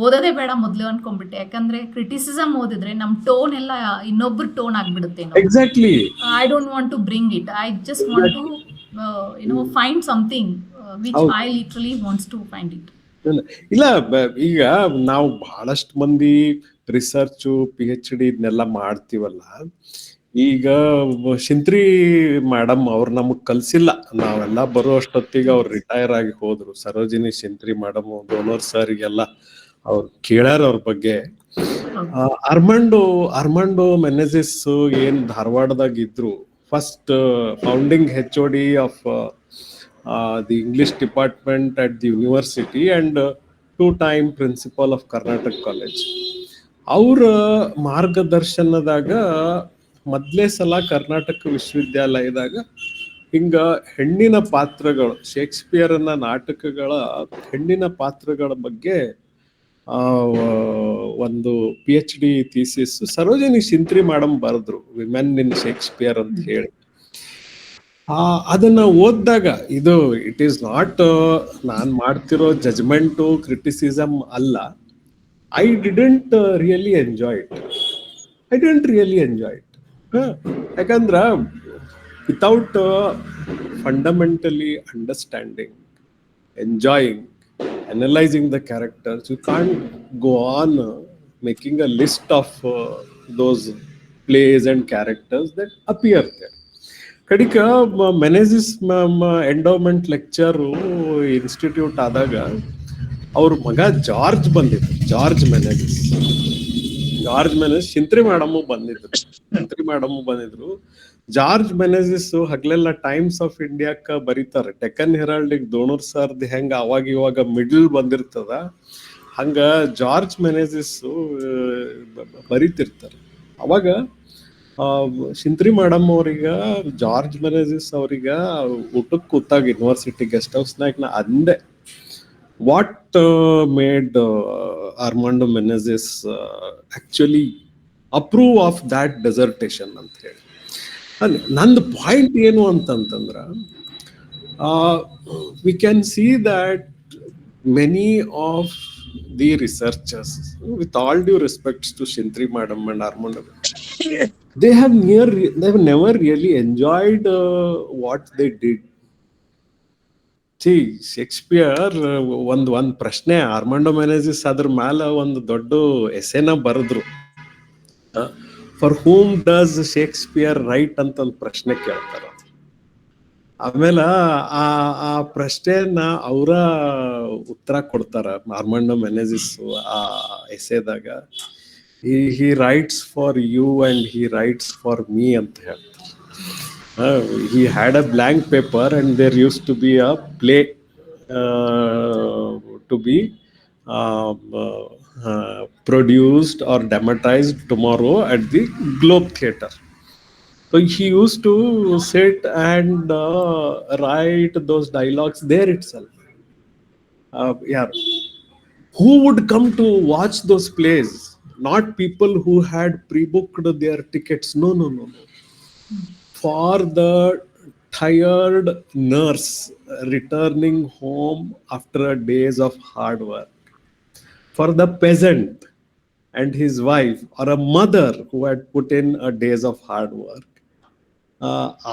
ಓದೋದೇ ಬೇಡ ಮೊದಲು ಅನ್ಕೊಂಡ್ಬಿಟ್ಟೆ. ಯಾಕಂದ್ರೆ ಕ್ರಿಟಿಸಿಸಮ್ ಓದಿದ್ರೆ ನಮ್ ಟೋನ್ ಎಲ್ಲ ಇನ್ನೊಬ್ರು ಟೋನ್ ಆಗ್ಬಿಡುತ್ತೆ. Exactly. I don't want to bring it. I just want to find something which I literally wants to find it. ಇಲ್ಲ, ಈಗ ನಾವು ಬಹಳಷ್ಟು ಮಂದಿ ರಿಸರ್ಚು PhD ಇದನ್ನೆಲ್ಲ ಮಾಡ್ತೀವಲ್ಲ. ಈಗ ಶಿಂತ್ರಿ ಮೇಡಮ್ ಅವ್ರು ನಮಗ್ ಕಲ್ಸಿಲ್ಲ. ನಾವೆಲ್ಲ ಬರೋ ಅಷ್ಟೊತ್ತಿಗೆ ಅವ್ರು ರಿಟೈರ್ ಆಗಿ ಹೋದ್ರು. ಸರೋಜಿನಿ ಶಿಂತ್ರಿ ಮೇಡಮ್, ಡೋನರ್ ಸರ್ಗೆಲ್ಲ ಅವ್ರು ಕೇಳ್ಯಾರ ಅವ್ರ ಬಗ್ಗೆ. ಅರ್ಮಾಂಡೋ ಮೆನೆಜಿಸ್ ಏನ್ ಧಾರವಾಡದಾಗ ಇದ್ರು, first founding HOD of the English department at the university and 2-time principal of Karnataka college. ಅವ್ರ ಮಾರ್ಗದರ್ಶನದಾಗ ಮೊದಲೇ ಸಲ ಕರ್ನಾಟಕ ವಿಶ್ವವಿದ್ಯಾಲಯದಾಗ ಹಿಂಗ ಹೆಣ್ಣಿನ ಪಾತ್ರಗಳು, ಶೇಕ್ಸ್ಪಿಯರ್ನ ನಾಟಕಗಳ ಹೆಣ್ಣಿನ ಪಾತ್ರಗಳ ಬಗ್ಗೆ ಒಂದು PhD thesis Sarojini Shintri madam ಬರೆದ್ರು, ವಿಮೆನ್ ಇನ್ ಶೇಕ್ಸ್ಪಿಯರ್ ಅಂತ ಹೇಳಿ. ಅದನ್ನ ಓದಿದಾಗ ಇದು ಇಟ್ ಈಸ್ ನಾಟ್ ನಾನ್ ಮಾಡ್ತಿರೋ ಜಜ್ಮೆಂಟು, ಕ್ರಿಟಿಸಿಸಮ್ ಅಲ್ಲ. I didn't really enjoy it. ಯಾಕಂದ್ರ without fundamentally understanding, enjoying, analyzing the characters, you can't go on making a list of those plays and characters that appear there. ಕಡಿಕ ಮೆನೆಸಿಸ್ ಎಂಡೋಮೆಂಟ್ ಲೆಕ್ಚರ್ ಇನ್ಸ್ಟಿಟ್ಯೂಟ್ ಆದಾಗ ಅವ್ರ ಮಗ ಜಾರ್ಜ್ ಬಂದಿದ್ರು, ಜಾರ್ಜ್ ಮೆನೆಸಿಸ್ ಶಿಂತ್ರಿ ಮೇಡಮ್ ಬಂದಿದ್ರು. ಜಾರ್ಜ್ ಮೆನೆಸಿಸ್ ಹಗ್ಲೆಲ್ಲ ಟೈಮ್ಸ್ ಆಫ್ ಇಂಡಿಯಾಕ್ಕ ಬರೀತಾರೆ. ಡೆಕ್ಕನ್ ಹೆರಾಲ್ಡ್ ದೋಣೂರ್ ಸರ್ದ್ ಹೆಂಗ ಅವಾಗ ಇವಾಗ ಮಿಡ್ಲ್ ಬಂದಿರ್ತದ, ಹಂಗ ಜಾರ್ಜ್ ಮೆನೆಸಿಸ್ ಬರೀತಿರ್ತಾರೆ. ಅವಾಗ ಶಿಂತ್ರಿ ಮೇಡಮ್ ಅವ್ರಿಗ ಜಾರ್ಜ್ ಮೆನೆಸಿಸ್ ಅವ್ರಿಗ ಊಟಕ್ಕೆ ಕೂತಾಗ ಯೂನಿವರ್ಸಿಟಿ ಗೆಸ್ಟ್ ಹೌಸ್ನಾಗ ನಾ ಅಂದೆ, what made Armando Menezes actually approve of that dissertation ಅಂತ ಹೇಳಿ. ನಂದು ಪಾಯಿಂಟ್ ಏನು ಅಂತಂತಂದ್ರ, we can see that many of the researchers, with all due respects to Shintri madam and Armando, they have never really enjoyed what they did. See, Shakespeare ಒಂದ್ ಪ್ರಶ್ನೆ ಆರ್ಮಾಂಡೋ ಮೆನೆಸಿಸ್ ಅದ್ರ ಮ್ಯಾಲ ಒಂದು ದೊಡ್ಡ ಎಸೆನ ಬರೆದ್ರು. For whom does Shakespeare right ಅಂತ ಒಂದು ಪ್ರಶ್ನೆ ಕೇಳ್ತಾರ. ಆಮೇಲೆ ಆ ಪ್ರಶ್ನೆನ ಅವರ ಉತ್ತರ ಕೊಡ್ತಾರ ಆರ್ಮಾಂಡೋ ಮೆನೆಸಿಸ್ ಆ ಎಸೆದಾಗ. He writes for you and he writes for me ಅಂತ ಹೇಳ್ತಾರೆ. He had a blank paper and there used to be a play to be produced or dramatized tomorrow at the Globe Theatre. So he used to sit and write those dialogues there itself. Who would come to watch those plays? Not people who had pre-booked their tickets. No. For the tired nurse returning home after days of hard work, for the peasant and his wife, or a mother who had put in a days of hard work,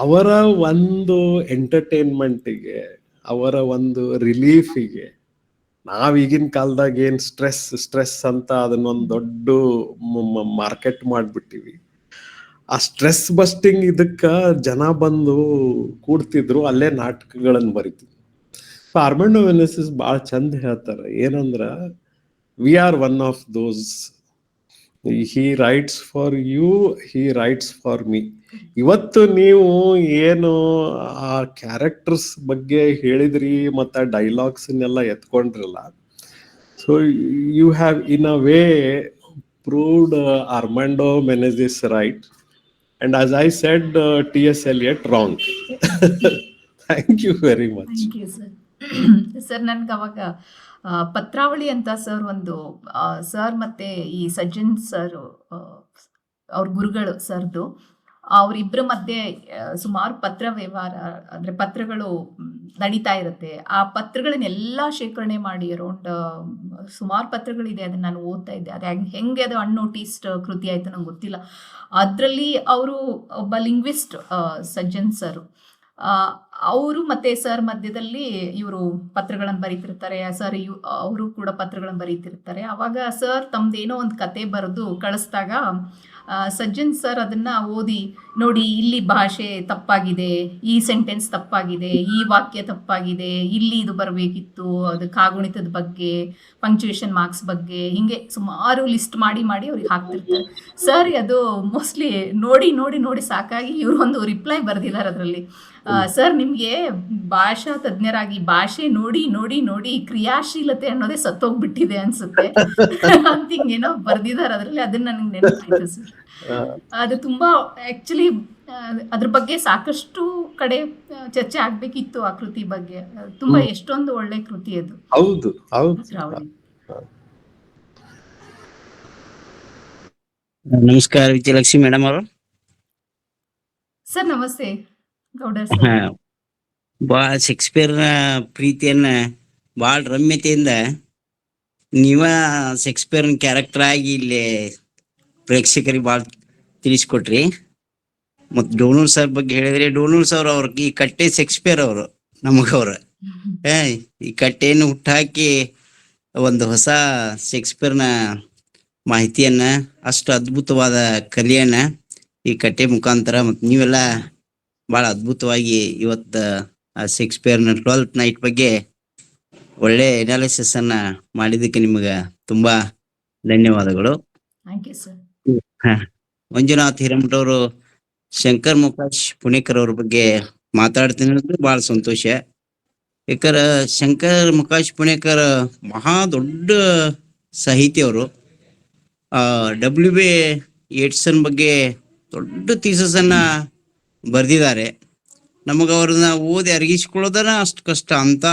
ಅವರ ಒಂದು ಎಂಟರ್ಟೈನ್ಮೆಂಟಿಗೆ, ಅವರ ಒಂದು ರಿಲೀಫಿಗೆ, ನಾವೀಗಿನ ಕಾಲದಾಗ ಏನ್ ಸ್ಟ್ರೆಸ್ ಅಂತ ಅದನ್ನೊಂದು ದೊಡ್ಡ ಮಾರ್ಕೆಟ್ ಮಾಡ್ಬಿಟ್ಟಿವಿ. ಆ ಸ್ಟ್ರೆಸ್ ಬಸ್ಟಿಂಗ್ ಇದಕ್ಕ ಜನ ಬಂದು ಕೂಡ್ತಿದ್ರು, ಅಲ್ಲೇ ನಾಟಕಗಳನ್ನ ಬರೀತಿದ್ರು. ಆರ್ಮಾಂಡೋ ಮೆನೆಸಿಸ್ ಬಹಳ ಚಂದ ಹೇಳ್ತಾರ, ಏನಂದ್ರ we are one of those. He writes for you, he writes for me. ಇವತ್ತು ನೀವು ಏನು ಆ ಕ್ಯಾರೆಕ್ಟರ್ಸ್ ಬಗ್ಗೆ ಹೇಳಿದ್ರಿ ಮತ್ತು ಡೈಲಾಗ್ಸ್ನೆಲ್ಲ ಎತ್ಕೊಂಡ್ರಲ್ಲ, so you have in a way proved Armando Menezes right, and as I said, T.S. Eliot wrong. Thank you very much. Thank you sir. Sir ನನ್ಗೆ ಅವಾಗ ಪತ್ರಾವಳಿ ಅಂತ ಸರ್ ಒಂದು ಸರ್ ಮತ್ತೆ ಈ ಸಜ್ಜನ್ ಸರ್ ಅವ್ರ ಗುರುಗಳು ಸರ್ದು, ಅವರಿಬ್ಬರ ಮಧ್ಯೆ ಸುಮಾರು ಪತ್ರ ವ್ಯವಹಾರ, ಅಂದರೆ ಪತ್ರಗಳು ನಡೀತಾ ಇರುತ್ತೆ. ಆ ಪತ್ರಗಳನ್ನೆಲ್ಲ ಶೇಖರಣೆ ಮಾಡಿ ಅರೌಂಡ್ ಸುಮಾರು ಪತ್ರಗಳಿದೆ, ಅದನ್ನು ನಾನು ಓದ್ತಾ ಇದ್ದೆ. ಅದು ಹೆಂಗೆ ಅದು ಅನ್ನೋಟಿಸ್ಡ್ ಕೃತಿ ಆಯಿತು ನಂಗೆ ಗೊತ್ತಿಲ್ಲ. ಅದರಲ್ಲಿ ಅವರು ಒಬ್ಬ ಲಿಂಗ್ವಿಸ್ಟ್ ಸಜ್ಜನ್ ಸರ್, ಅವರು ಮತ್ತೆ ಸರ್ ಮಧ್ಯದಲ್ಲಿ ಇವರು ಪತ್ರಗಳನ್ನು ಬರೀತಿರ್ತಾರೆ. ಸರ್ ಅವರು ಕೂಡ ಪತ್ರಗಳನ್ನು ಬರೀತಿರ್ತಾರೆ. ಅವಾಗ ಸರ್ ತಮ್ದೇನೋ ಒಂದು ಕತೆ ಬರೆದು ಕಳಿಸ್ದಾಗ ಸಜ್ಜನ್ ಸರ್ ಅದನ್ನ ಓದಿ, ನೋಡಿ ಇಲ್ಲಿ ಭಾಷೆ ತಪ್ಪಾಗಿದೆ, ಈ ಸೆಂಟೆನ್ಸ್ ತಪ್ಪಾಗಿದೆ, ಈ ವಾಕ್ಯ ತಪ್ಪಾಗಿದೆ, ಇಲ್ಲಿ ಇದು ಬರಬೇಕಿತ್ತು, ಅದು ಕಾಗುಣಿತದ ಬಗ್ಗೆ, ಪಂಕ್ಚುಯೇಷನ್ ಮಾರ್ಕ್ಸ್ ಬಗ್ಗೆ, ಹಿಂಗೆ ಸುಮಾರು ಲಿಸ್ಟ್ ಮಾಡಿ ಅವ್ರಿಗೆ ಹಾಕ್ತಿರ್ತಾರೆ. ಸರ್ ಅದು ಮೋಸ್ಟ್ಲಿ ನೋಡಿ ಸಾಕಾಗಿ ಇವರು ಒಂದು ರಿಪ್ಲೈ ಬರೆದಿದ್ದಾರೆ ಅದರಲ್ಲಿ. ಸರ್ ನಿಮಗೆ ಭಾಷಾ ತಜ್ಞರಾಗಿ ಭಾಷೆ ನೋಡಿ ಕ್ರಿಯಾಶೀಲತೆ ಅನ್ನೋದೇ ಸತ್ತೋಗ್ಬಿಟ್ಟಿದೆ ಅನ್ಸುತ್ತೆ ಅಂತ ಹಿಂಗೇನೋ ಬರ್ದಿದ್ದಾರೆ ಅದರಲ್ಲಿ. ಅದನ್ನ ನನಗೆ ನೆನಪಾಯ್ತು ಸರ್. ಅದು ತುಂಬಾ ಆಕ್ಚುಲಿ ಅದ್ರ ಬಗ್ಗೆ ಸಾಕಷ್ಟು ಕಡೆ ಚರ್ಚೆ ಆಗ್ಬೇಕಿತ್ತು ಆ ಕೃತಿ ಬಗ್ಗೆ. ತುಂಬಾ ಎಷ್ಟೊಂದು ಒಳ್ಳೆ ಕೃತಿ ಅದು. ಹೌದು. ನಮಸ್ಕಾರ ವಿಜಯಲಕ್ಷ್ಮಿ ಮೇಡಮ್ ಅವರು. ಸರ್ ನಮಸ್ತೆ ಗೌಡರ್ ಸರ್. ಭಾಳ ಶೇಕ್ಸ್ಪಿಯರ್ನ ಪ್ರೀತಿಯನ್ನ ಭಾಳ ರಮ್ಯತೆಯಿಂದ ನೀವ ಶೇಕ್ಸ್ಪಿಯರ್ನ ಕ್ಯಾರೆಕ್ಟರ್ ಆಗಿ ಇಲ್ಲಿ ಪ್ರೇಕ್ಷಕರಿಗೆ ಭಾಳ ತಿಳಿಸ್ಕೊಟ್ರಿ. ಮತ್ ಡೋನೂರ್ ಸರ್ ಬಗ್ಗೆ ಹೇಳಿದ್ರೆ ಡೋನೂರ್ ಸರ್ ಅವ್ರ ಈ ಕಟ್ಟೆ ಶೇಕ್ಸ್ಪಿಯರ್ ಅವರು ನಮಗವ್ರ ಈ ಕಟ್ಟೆಯನ್ನು ಹುಟ್ಟಾಕಿ ಒಂದು ಹೊಸ ಶೇಕ್ಸ್ಪಿಯರ್ನ ಮಾಹಿತಿಯನ್ನ ಅಷ್ಟು ಅದ್ಭುತವಾದ ಕಲೆಯನ್ನ ಈ ಕಟ್ಟೆ ಮುಖಾಂತರ ಮತ್ ನೀವೆಲ್ಲ ಬಹಳ ಅದ್ಭುತವಾಗಿ ಇವತ್ತ ಆ ಶೇಕ್ಸ್ಪಿಯರ್ನ 12th ನೈಟ್ ಬಗ್ಗೆ ಒಳ್ಳೆ ಅನಾಲಿಸಿಸ್ ಅನ್ನ ಮಾಡಿದ್ದಕ್ಕೆ ನಿಮಗೆ ತುಂಬಾ ಧನ್ಯವಾದಗಳು. Thank you sir. Manjunath Hiremath ಅವರು ಶಂಕರ್ ಮುಖಾಶ್ ಪುಣೇಕರ್ ಅವ್ರ ಬಗ್ಗೆ ಮಾತಾಡ್ತೀನಿ ಅಂದ್ರೆ ಬಹಳ ಸಂತೋಷ. ಯಾಕಂದ್ರ ಶಂಕರ್ ಮುಖಾಶ್ ಪುಣೇಕರ್ ಮಹಾ ದೊಡ್ಡ ಸಾಹಿತಿ ಅವರು. WB ಯೇಟ್ಸನ್ ಬಗ್ಗೆ ದೊಡ್ಡ ಥೀಸಸ್ ಅನ್ನ ಬರ್ದಿದ್ದಾರೆ. ನಮಗ ಅವ್ರನ್ನ ಓದಿ ಅರಗಿಸ್ಕೊಳ್ಳೋದನ್ನ ಅಷ್ಟು ಕಷ್ಟ. ಅಂತ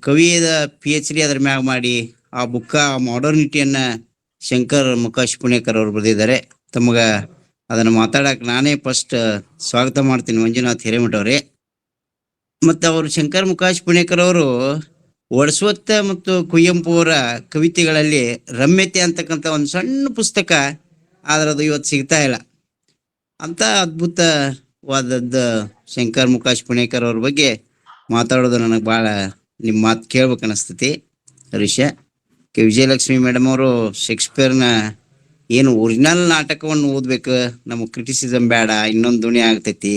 ಕವಿಯದ PhD ಅದ್ರ ಮ್ಯಾಗ ಮಾಡಿ ಆ ಬುಕ್ಕ ಮಾಡರ್ನಿಟಿಯನ್ನ ಶಂಕರ್ ಮುಖಾಶ್ ಪುಣೇಕರ್ ಅವರು ಬರೆದಿದ್ದಾರೆ. ತಮಗ ಅದನ್ನ ಮಾತಾಡಕ್ ನಾನೇ ಫಸ್ಟ್ ಸ್ವಾಗತ ಮಾಡ್ತೀನಿ ಮಂಜುನಾಥ್ ಹಿರೇಮಠ ಅವರೇ. ಮತ್ತೆ ಅವರು ಶಂಕರ್ ಮುಖಾಶ್ ಪುಣೇಕರ್ ಅವರು ವರ್ಡ್ಸ್ವರ್ತ್ ಮತ್ತು ಕುವೆಂಪು ಅವರ ಕವಿತೆಗಳಲ್ಲಿ ರಮ್ಯತೆ ಅಂತಕ್ಕಂಥ ಒಂದು ಸಣ್ಣ ಪುಸ್ತಕ, ಆದ್ರೆ ಅದು ಇವತ್ತು ಸಿಗ್ತಾ ಇಲ್ಲ. ಅಂತ ಅದ್ಭುತವಾದದ್ದ ಶಂಕರ್ ಮುಖಾಶ್ ಪುಣೇಕರ್ ಅವ್ರ ಬಗ್ಗೆ ಮಾತಾಡೋದು ನನಗೆ ಬಹಳ ನಿಮ್ಮ ಮಾತು ಕೇಳ್ಬೇಕು ಅನಿಸ್ತೈತಿ. ಹರೀಶ ವಿಜಯಲಕ್ಷ್ಮಿ ಮೇಡಮ್ ಅವರು ಶೇಕ್ಸ್ಪಿಯರ್ನ ಏನು ಒರಿಜಿನಲ್ ನಾಟಕವನ್ನು ಓದ್ಬೇಕು, ನಮಗೆ ಕ್ರಿಟಿಸಿಸಮ್ ಬೇಡ, ಇನ್ನೊಂದು ದುನಿಯಾ ಆಗ್ತೈತಿ.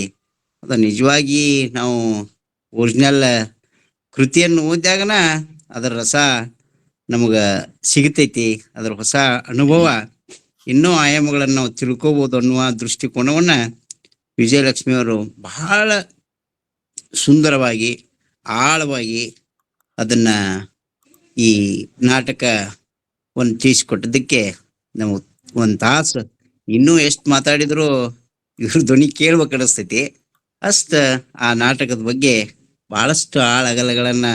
ಅದು ನಿಜವಾಗಿ ನಾವು ಒರಿಜಿನಲ್ ಕೃತಿಯನ್ನು ಓದಿದಾಗನ ಅದರ ರಸ ನಮಗ ಸಿಗತೈತಿ. ಅದರ ಹೊಸ ಅನುಭವ ಇನ್ನೂ ಆಯಾಮಗಳನ್ನು ನಾವು ತಿಳ್ಕೋಬಹುದು ಅನ್ನುವ ದೃಷ್ಟಿಕೋನವನ್ನ ವಿಜಯಲಕ್ಷ್ಮಿ ಅವರು ಬಹಳ ಸುಂದರವಾಗಿ ಆಳವಾಗಿ ಅದನ್ನ ಈ ನಾಟಕವನ್ನು ತಿಳಿಸಿಕೊಟ್ಟದಕ್ಕೆ ನಾವು ಒಂದ್ ತಾಸು ಇನ್ನೂ ಎಷ್ಟು ಮಾತಾಡಿದ್ರು ಇವ್ರ ಧ್ವನಿ ಕೇಳ್ಬೇಕು ಅನಿಸ್ತೈತಿ. ಅಷ್ಟ ಆ ನಾಟಕದ ಬಗ್ಗೆ ಬಹಳಷ್ಟು ಆಳಗಲಗಳನ್ನ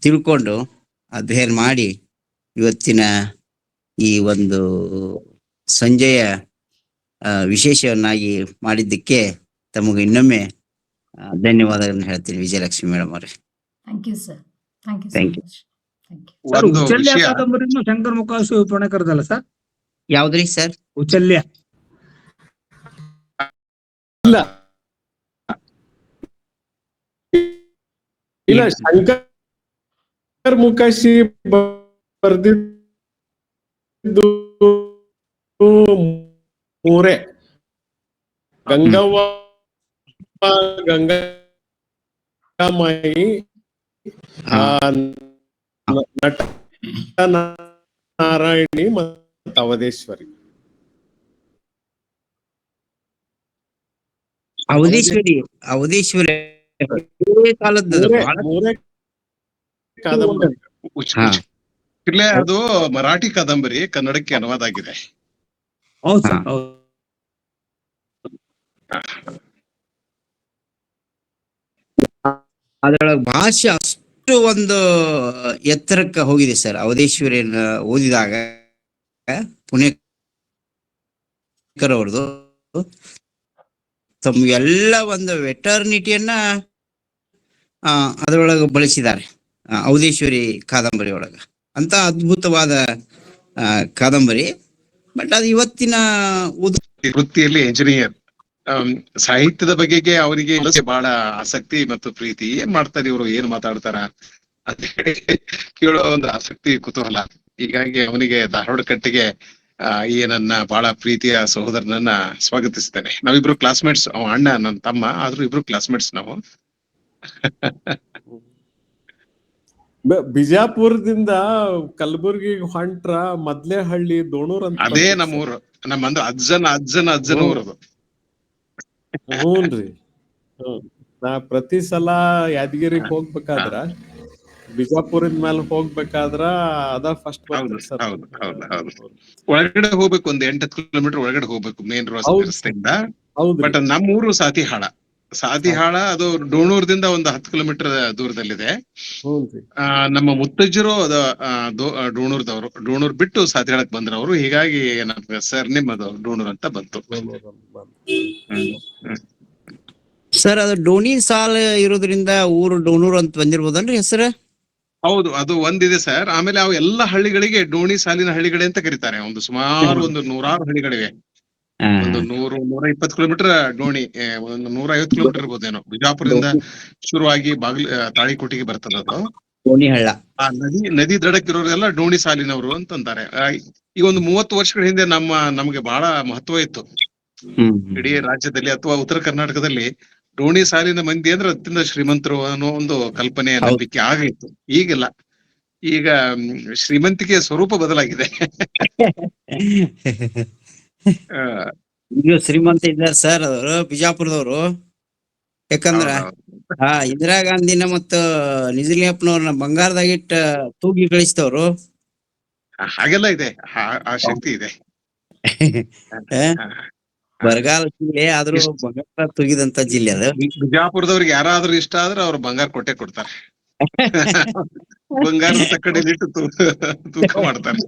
ತಿಳ್ಕೊಂಡು ಅಧ್ಯಯನ ಮಾಡಿ ಇವತ್ತಿನ ಈ ಒಂದು ಸಂಜೆಯ ವಿಶೇಷವನ್ನಾಗಿ ಮಾಡಿದ್ದಕ್ಕೆ ತಮಗೆ ಇನ್ನೊಮ್ಮೆ ಧನ್ಯವಾದಗಳನ್ನು ಹೇಳ್ತೀನಿ ವಿಜಯಲಕ್ಷ್ಮಿ ಮೇಡಮ್ ಅವರೇ. Thank you sir. Thank you Thank so you. Much. Thank you. Sir ಒಂದು ಉಚ್ಚಲ್ಯ ವಿಷಯ ಕಾದಂಬರಿನೂ ಶಂಕರ್ ಮುಖಾಶ್ ಪುಣೇಕರ್ದಲ್ಲ ಸರ್? ಯಾವ್ದ್ರಿ ಸರ್? ಉಚ್ಚಲ್ಯ. ಇಲ್ಲ ಇಲ್ಲ, ಶಂಕರ್ ಮುಖಾಶಿ ಬರ್ದಿದ್ದು ಮೂರೇ. ಗಂಗವ್ವ, ಗಂಗಾಮಾಯಿ, ನಟ ನಾರಾಯಣಿ ಮತ್ತು ಅವಧೇಶ್ವರಿ. ಅವಧೇಶ್ವರಿ ಕಾಲದ್ದು ಮೂರೇ ಕಾದಂಬರಿ. ಇಲ್ಲೇ ಅದು ಮರಾಠಿ ಕಾದಂಬರಿ ಕನ್ನಡಕ್ಕೆ ಅನುವಾದ ಆಗಿದೆ. ಹೌದು ಸರ್, ಹೌದು. ಅದ್ರೊಳಗೆ ಭಾಷೆ ಅಷ್ಟು ಒಂದು ಎತ್ತರಕ್ಕೆ ಹೋಗಿದೆ ಸರ್. ಅವಧೇಶ್ವರಿಯನ್ನ ಓದಿದಾಗ ಪುಣೇಕರ್ ಅವ್ರದ್ದು ತಮ್ಗೆಲ್ಲ ಒಂದು ವೆಟರ್ನಿಟಿಯನ್ನ ಅದರೊಳಗೆ ಬಳಸಿದ್ದಾರೆ ಅವಧೇಶ್ವರಿ ಕಾದಂಬರಿ ಒಳಗ. ಅಂತ ಅದ್ಭುತವಾದ ಕಾದಂಬರಿ. ಬಟ್ ಅದು ಇವತ್ತಿನ ವೃತ್ತಿಯಲ್ಲಿ ಎಂಜಿನಿಯರ್, ಸಾಹಿತ್ಯದ ಬಗೆಗೆ ಅವರಿಗೆ ಬಹಳ ಆಸಕ್ತಿ ಮತ್ತು ಪ್ರೀತಿ. ಏನ್ ಮಾಡ್ತಾರೆ ಇವರು, ಏನ್ ಮಾತಾಡ್ತಾರ ಅಂತ ಹೇಳಿ ಕೇಳೋ ಒಂದು ಆಸಕ್ತಿ, ಕುತೂಹಲ. ಹೀಗಾಗಿ ಅವನಿಗೆ ಧಾರವಾಡ ಕಟ್ಟಿಗೆ ಈ ನನ್ನ ಬಹಳ ಪ್ರೀತಿಯ ಸಹೋದರನನ್ನ ಸ್ವಾಗತಿಸ್ತೇನೆ. ನಾವಿಬ್ರು ಕ್ಲಾಸ್ಮೇಟ್ಸ್, ಅಣ್ಣ ನನ್ನ ತಮ್ಮ, ಆದ್ರೂ ಇಬ್ರು ಕ್ಲಾಸ್ಮೇಟ್ಸ್ ನಾವು. ಬಿಜಾಪುರದಿಂದ ಕಲಬುರ್ಗಿಗೆ ಹೊಂಟ್ರ ಮೊದ್ಲೇಹಳ್ಳಿ ದೋಣೂರ್ ಅಂತ ಅದೇ ನಮ್ಮೂರು, ನಮ್ಮಂದ್ರ ಅಜ್ಜನ ಊರದು. ಹ್ಞೂನ್ರಿ. ನಾ ಪ್ರತಿ ಸಲ ಯಾದಗಿರಿಗೆ ಹೋಗ್ಬೇಕಾದ್ರ ಬಿಜಾಪುರದ ಮೇಲೆ ಹೋಗ್ಬೇಕಾದ್ರ ಅದ ಫಸ್ಟ್ ಬರ್ತದೆ ಸರ್. ಒಳಗಡೆ ಹೋಗ್ಬೇಕು, ಒಂದ್ 8-10 ಕಿಲೋಮೀಟರ್ ಒಳಗಡೆ ಹೋಗ್ಬೇಕು ಮೇನ್ ರಸ್ತೆಯಿಂದ. ಬಟ್ ನಮ್ಮೂರು ಸಾತಿಹಾಳ. ಅದು ಡೋಣೂರ್ದಿಂದ ಒಂದು 10 ಕಿಲೋಮೀಟರ್ ದೂರದಲ್ಲಿದೆ. ನಮ್ಮ ಮುತ್ತಜ್ಜರು ಡೋಣೂರ್ದವರು. ಡೋಣೂರ್ ಬಿಟ್ಟು ಸಾತಿಹಾಳಕ್ ಬಂದ್ರ ಅವರು. ಹೀಗಾಗಿ ನಮ್ಗೆ ಸರ್ ನಿಮ್ಮದು ಡೋಣೂರ್ ಅಂತ ಬಂತು. ಸರ್ ಅದು ಡೋಣಿ ಸಾಲ್ ಇರೋದ್ರಿಂದ ಊರು ಡೋಣೂರ್ ಅಂತ ಬಂದಿರ್ಬೋದನ್ರಿ ಹೆಸರು? ಹೌದು, ಅದು ಒಂದಿದೆ ಸರ್. ಆಮೇಲೆ ಅವು ಎಲ್ಲಾ ಹಳ್ಳಿಗಳಿಗೆ ಡೋಣಿ ಸಾಲಿನ ಹಳ್ಳಿಗಡೆ ಅಂತ ಕರೀತಾರೆ. ಒಂದು ಸುಮಾರು 100 ಹಳ್ಳಿಗಳಿವೆ. ಒಂದು 100-120 ಕಿಲೋಮೀಟರ್ ಡೋಣಿ, ಒಂದು 150 ಕಿಲೋಮೀಟರ್ ಇರ್ಬೋದೇನೋ ಬಿಜಾಪುರದಿಂದ ಶುರುವಾಗಿ ತಾಳಿಕೋಟಿಗೆ ಬರ್ತದ ಅದು. ದೋಣಿಹಳ್ಳ. ಆ ನದಿ ದಡಕ್ಕಿರೋರೆಲ್ಲ ಡೋಣಿ ಸಾಲಿನವರು ಅಂತಂತಾರೆ. ಈಗ ಒಂದು 30 ವರ್ಷಗಳ ಹಿಂದೆ ನಮ್ಗೆ ಬಹಳ ಮಹತ್ವ ಇತ್ತು ಇಡೀ ರಾಜ್ಯದಲ್ಲಿ ಅಥವಾ ಉತ್ತರ ಕರ್ನಾಟಕದಲ್ಲಿ. ಡೋಣಿ ಸಾಲಿನ ಮಂದಿ ಅಂದ್ರೆ ಅತ್ಯಂತ ಶ್ರೀಮಂತರು ಅನ್ನೋ ಒಂದು ಕಲ್ಪನೆ ನಂಬಿಕೆ ಆಗಿತ್ತು. ಈಗಿಲ್ಲ, ಈಗ ಶ್ರೀಮಂತಿಕೆಯ ಸ್ವರೂಪ ಬದಲಾಗಿದೆ. ಈಗ ಶ್ರೀಮಂತ ಇದ್ದಾರೆ ಸರ್ ಅವರು ಬಿಜಾಪುರದವರು. ಯಾಕಂದ್ರ ಇಂದಿರಾ ಗಾಂಧಿನ ಮತ್ತ ನಿಜಲಿಂಗಪ್ಪನವ್ರನ್ನ ಬಂಗಾರದಾಗಿಟ್ಟ ತೂಗಿ ಕಳಿಸ್ತವ್ರು. ಹಾಗೆಲ್ಲ ಇದೆ, ಆ ಶಕ್ತಿ ಇದೆ. ಬರಗಾಲ ಜಿಲ್ಲೆ ಆದ್ರೂ ಬಂಗಾರ ತೂಗಿದಂತ ಜಿಲ್ಲೆ ಅದು. ಬಿಜಾಪುರದವ್ರಿಗೆ ಯಾರಾದ್ರೂ ಇಷ್ಟ ಆದ್ರೆ ಅವ್ರು ಬಂಗಾರ ಕೊಡ್ತಾರೆ. ಬಂಗಾರದ ತಕ್ಕಡಿಲಿಟ್ಟು ತೂಕ ಮಾಡ್ತಾರೆ.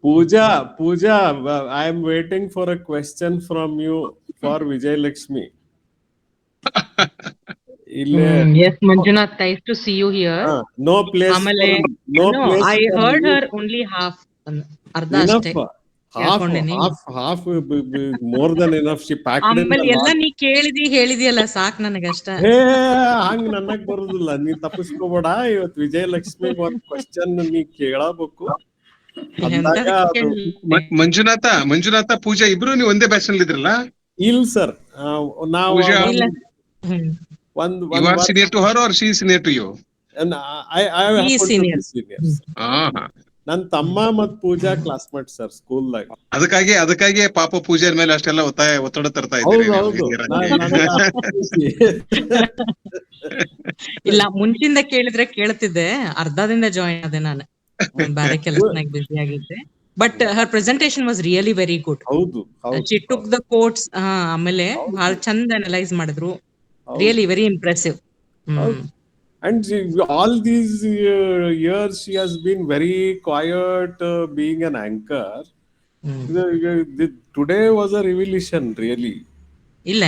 Pooja, I am waiting for a question from you for Vijay Lakshmi. Yes, Manjunath, nice to see you here. No place. No, I heard her only half. Ardha ashte. Half more than enough. She packed in. ಆಮೇಲೆ ಎಲ್ಲ ನೀ ಹೇಳಿದಿಯಲ್ಲ ಸಾಕ್ ನನಗಷ್ಟ. ಹಂಗ ನನಗ್ ಬರುದಿಲ್ಲ, ನೀ ತಪ್ಪಿಸ್ಕೋಬೇಡ. ಇವತ್ತು ವಿಜಯ ಲಕ್ಷ್ಮಿ ಒಂದ್ ಕ್ವಶನ್ ನೀ ಕೇಳಬೇಕು. ಮಂಜುನಾಥ ಪೂಜಾ ಇಬ್ರು ನೀವು ಒಂದೇ ಬ್ಯಾಚ್ ನಲ್ಲಿ ಇದ್ರಲ್ಲ? ಇಲ್ಲ ಸರ್, ನಾವು senior to her or she is senior to you? I senior. ನನ್ ತಮ್ಮ ಮತ್ ಪೂಜಾ ಕ್ಲಾಸ್ಮೇಟ್ ಸರ್ ಸ್ಕೂಲ್ ದಾಗ. ಅದಕ್ಕಾಗಿ ಪಾಪ ಪೂಜಾ ಮೇಲೆ ಅಷ್ಟೆಲ್ಲ ಒತ್ತಡ ತರ್ತಾ ಇದ್ದೀರಿ. ಇಲ್ಲ, ಮುಂಚಿಂದ ಕೇಳಿದ್ರೆ ಕೇಳ್ತಿದ್ದೆ, ಅರ್ಧದಿಂದ ಜಾಯಿನ್ ಆದೆ ನಾನು, ಬೇರೆ ಕೆಲಸನಾಗ ಬಿಸಿ ಆಗಿದ್ದೆ. But Har presentation was really very good. She took the quotes, ಆಮೇಲೆ ಬಹಳ ಚಂದ ಅನಲೈಸ್ ಮಾಡಿದ್ರು. Really very impressive. And all these years she has been very quiet, being an anchor. Today was a revelation, really. ಇಲ್ಲ,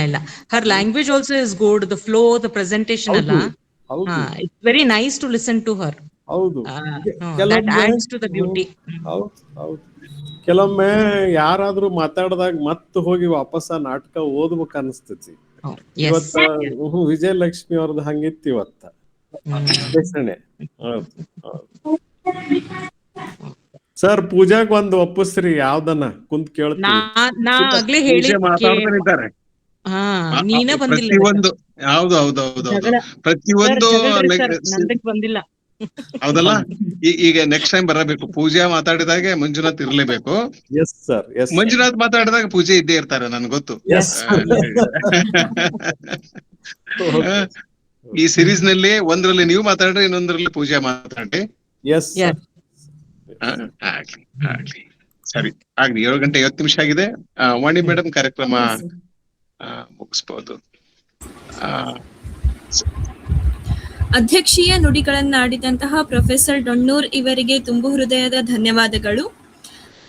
her language also is good. The flow, the presentation alla, it's very nice to listen to her. That adds to the beauty. ಕೆಲವೊಮ್ಮೆ ಯಾರಾದ್ರೂ ಮಾತಾಡಿದಾಗ ಮತ್ತೆ ಹೋಗಿ ವಾಪಸ್ ಆ ನಾಟಕ ಓದ್ಬೇಕು ಅನಿಸ್ತೈತಿ. ಇವತ್ತ ವಿಜಯಲಕ್ಷ್ಮಿ ಅವ್ರದ್ದು ಹಂಗಿತ್ತು ಇವತ್ತ. ಸರ್, ಪೂಜಾಗ್ ಒಂದು ಒಪ್ಪಿಸ್ರಿ, ಯಾವ್ದನ್ನ ಕುಂತ್ ಕೇಳ್ತೀನಿ. ನೀನ ಬಂದಿಲ್ಲ. ಪ್ರತಿಯೊಂದು ಬಂದಿಲ್ಲ, ಹೌದಲ್ಲ? ಈಗ ನೆಕ್ಸ್ಟ್ ಟೈಮ್ ಬರಬೇಕು. ಪೂಜಾ ಮಾತಾಡಿದಾಗೆ ಮಂಜುನಾಥ್ ಇರ್ಲೇಬೇಕು. ಮಂಜುನಾಥ್ ಮಾತಾಡಿದಾಗ ಪೂಜೆ ಇದ್ದೇ ಇರ್ತಾರೆ, ನನ್ಗೆ ಗೊತ್ತು. ಈ ಸೀರೀಸ್ ನಲ್ಲಿ ಒಂದ್ರಲ್ಲಿ ನೀವು ಮಾತಾಡ್ರಿ, ಇನ್ನೊಂದ್ರಲ್ಲಿ ಪೂಜಾ ಮಾತಾಡ್ರಿ. ಸರಿ, ಆಗ್ಲಿ. 7:50 ಆಗಿದೆ. ವಾಣಿ ಮೇಡಮ್, ಕಾರ್ಯಕ್ರಮ ಮುಗಿಸಬಹುದು. ಅಧ್ಯಕ್ಷೀಯ ನುಡಿಗಳನ್ನಾಡಿದಂತಹ ಪ್ರೊಫೆಸರ್ ಡೊಣ್ಣೂರ್ ಇವರಿಗೆ ತುಂಬು ಹೃದಯದ ಧನ್ಯವಾದಗಳು.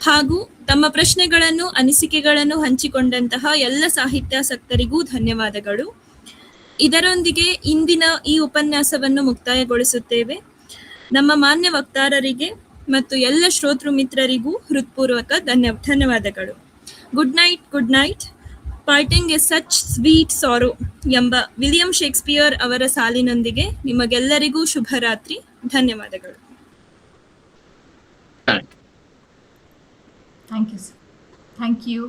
ಹಾಗೂ ತಮ್ಮ ಪ್ರಶ್ನೆಗಳನ್ನು, ಅನಿಸಿಕೆಗಳನ್ನು ಹಂಚಿಕೊಂಡಂತಹ ಎಲ್ಲ ಸಾಹಿತ್ಯಾಸಕ್ತರಿಗೂ ಧನ್ಯವಾದಗಳು. ಇದರೊಂದಿಗೆ ಇಂದಿನ ಈ ಉಪನ್ಯಾಸವನ್ನು ಮುಕ್ತಾಯಗೊಳಿಸುತ್ತೇವೆ. ನಮ್ಮ ಮಾನ್ಯ ವಕ್ತಾರರಿಗೆ ಮತ್ತು ಎಲ್ಲ ಶ್ರೋತೃ ಮಿತ್ರರಿಗೂ ಹೃತ್ಪೂರ್ವಕ ಧನ್ಯವಾದಗಳು. Good night. Parting is such sweet sorrow ಎಂಬ ವಿಲಿಯಂ ಶೇಕ್ಸ್ಪಿಯರ್ ಅವರ ಸಾಲಿನೊಂದಿಗೆ ನಿಮಗೆಲ್ಲರಿಗೂ ಶುಭರಾತ್ರಿ. ಧನ್ಯವಾದಗಳು. Thank you.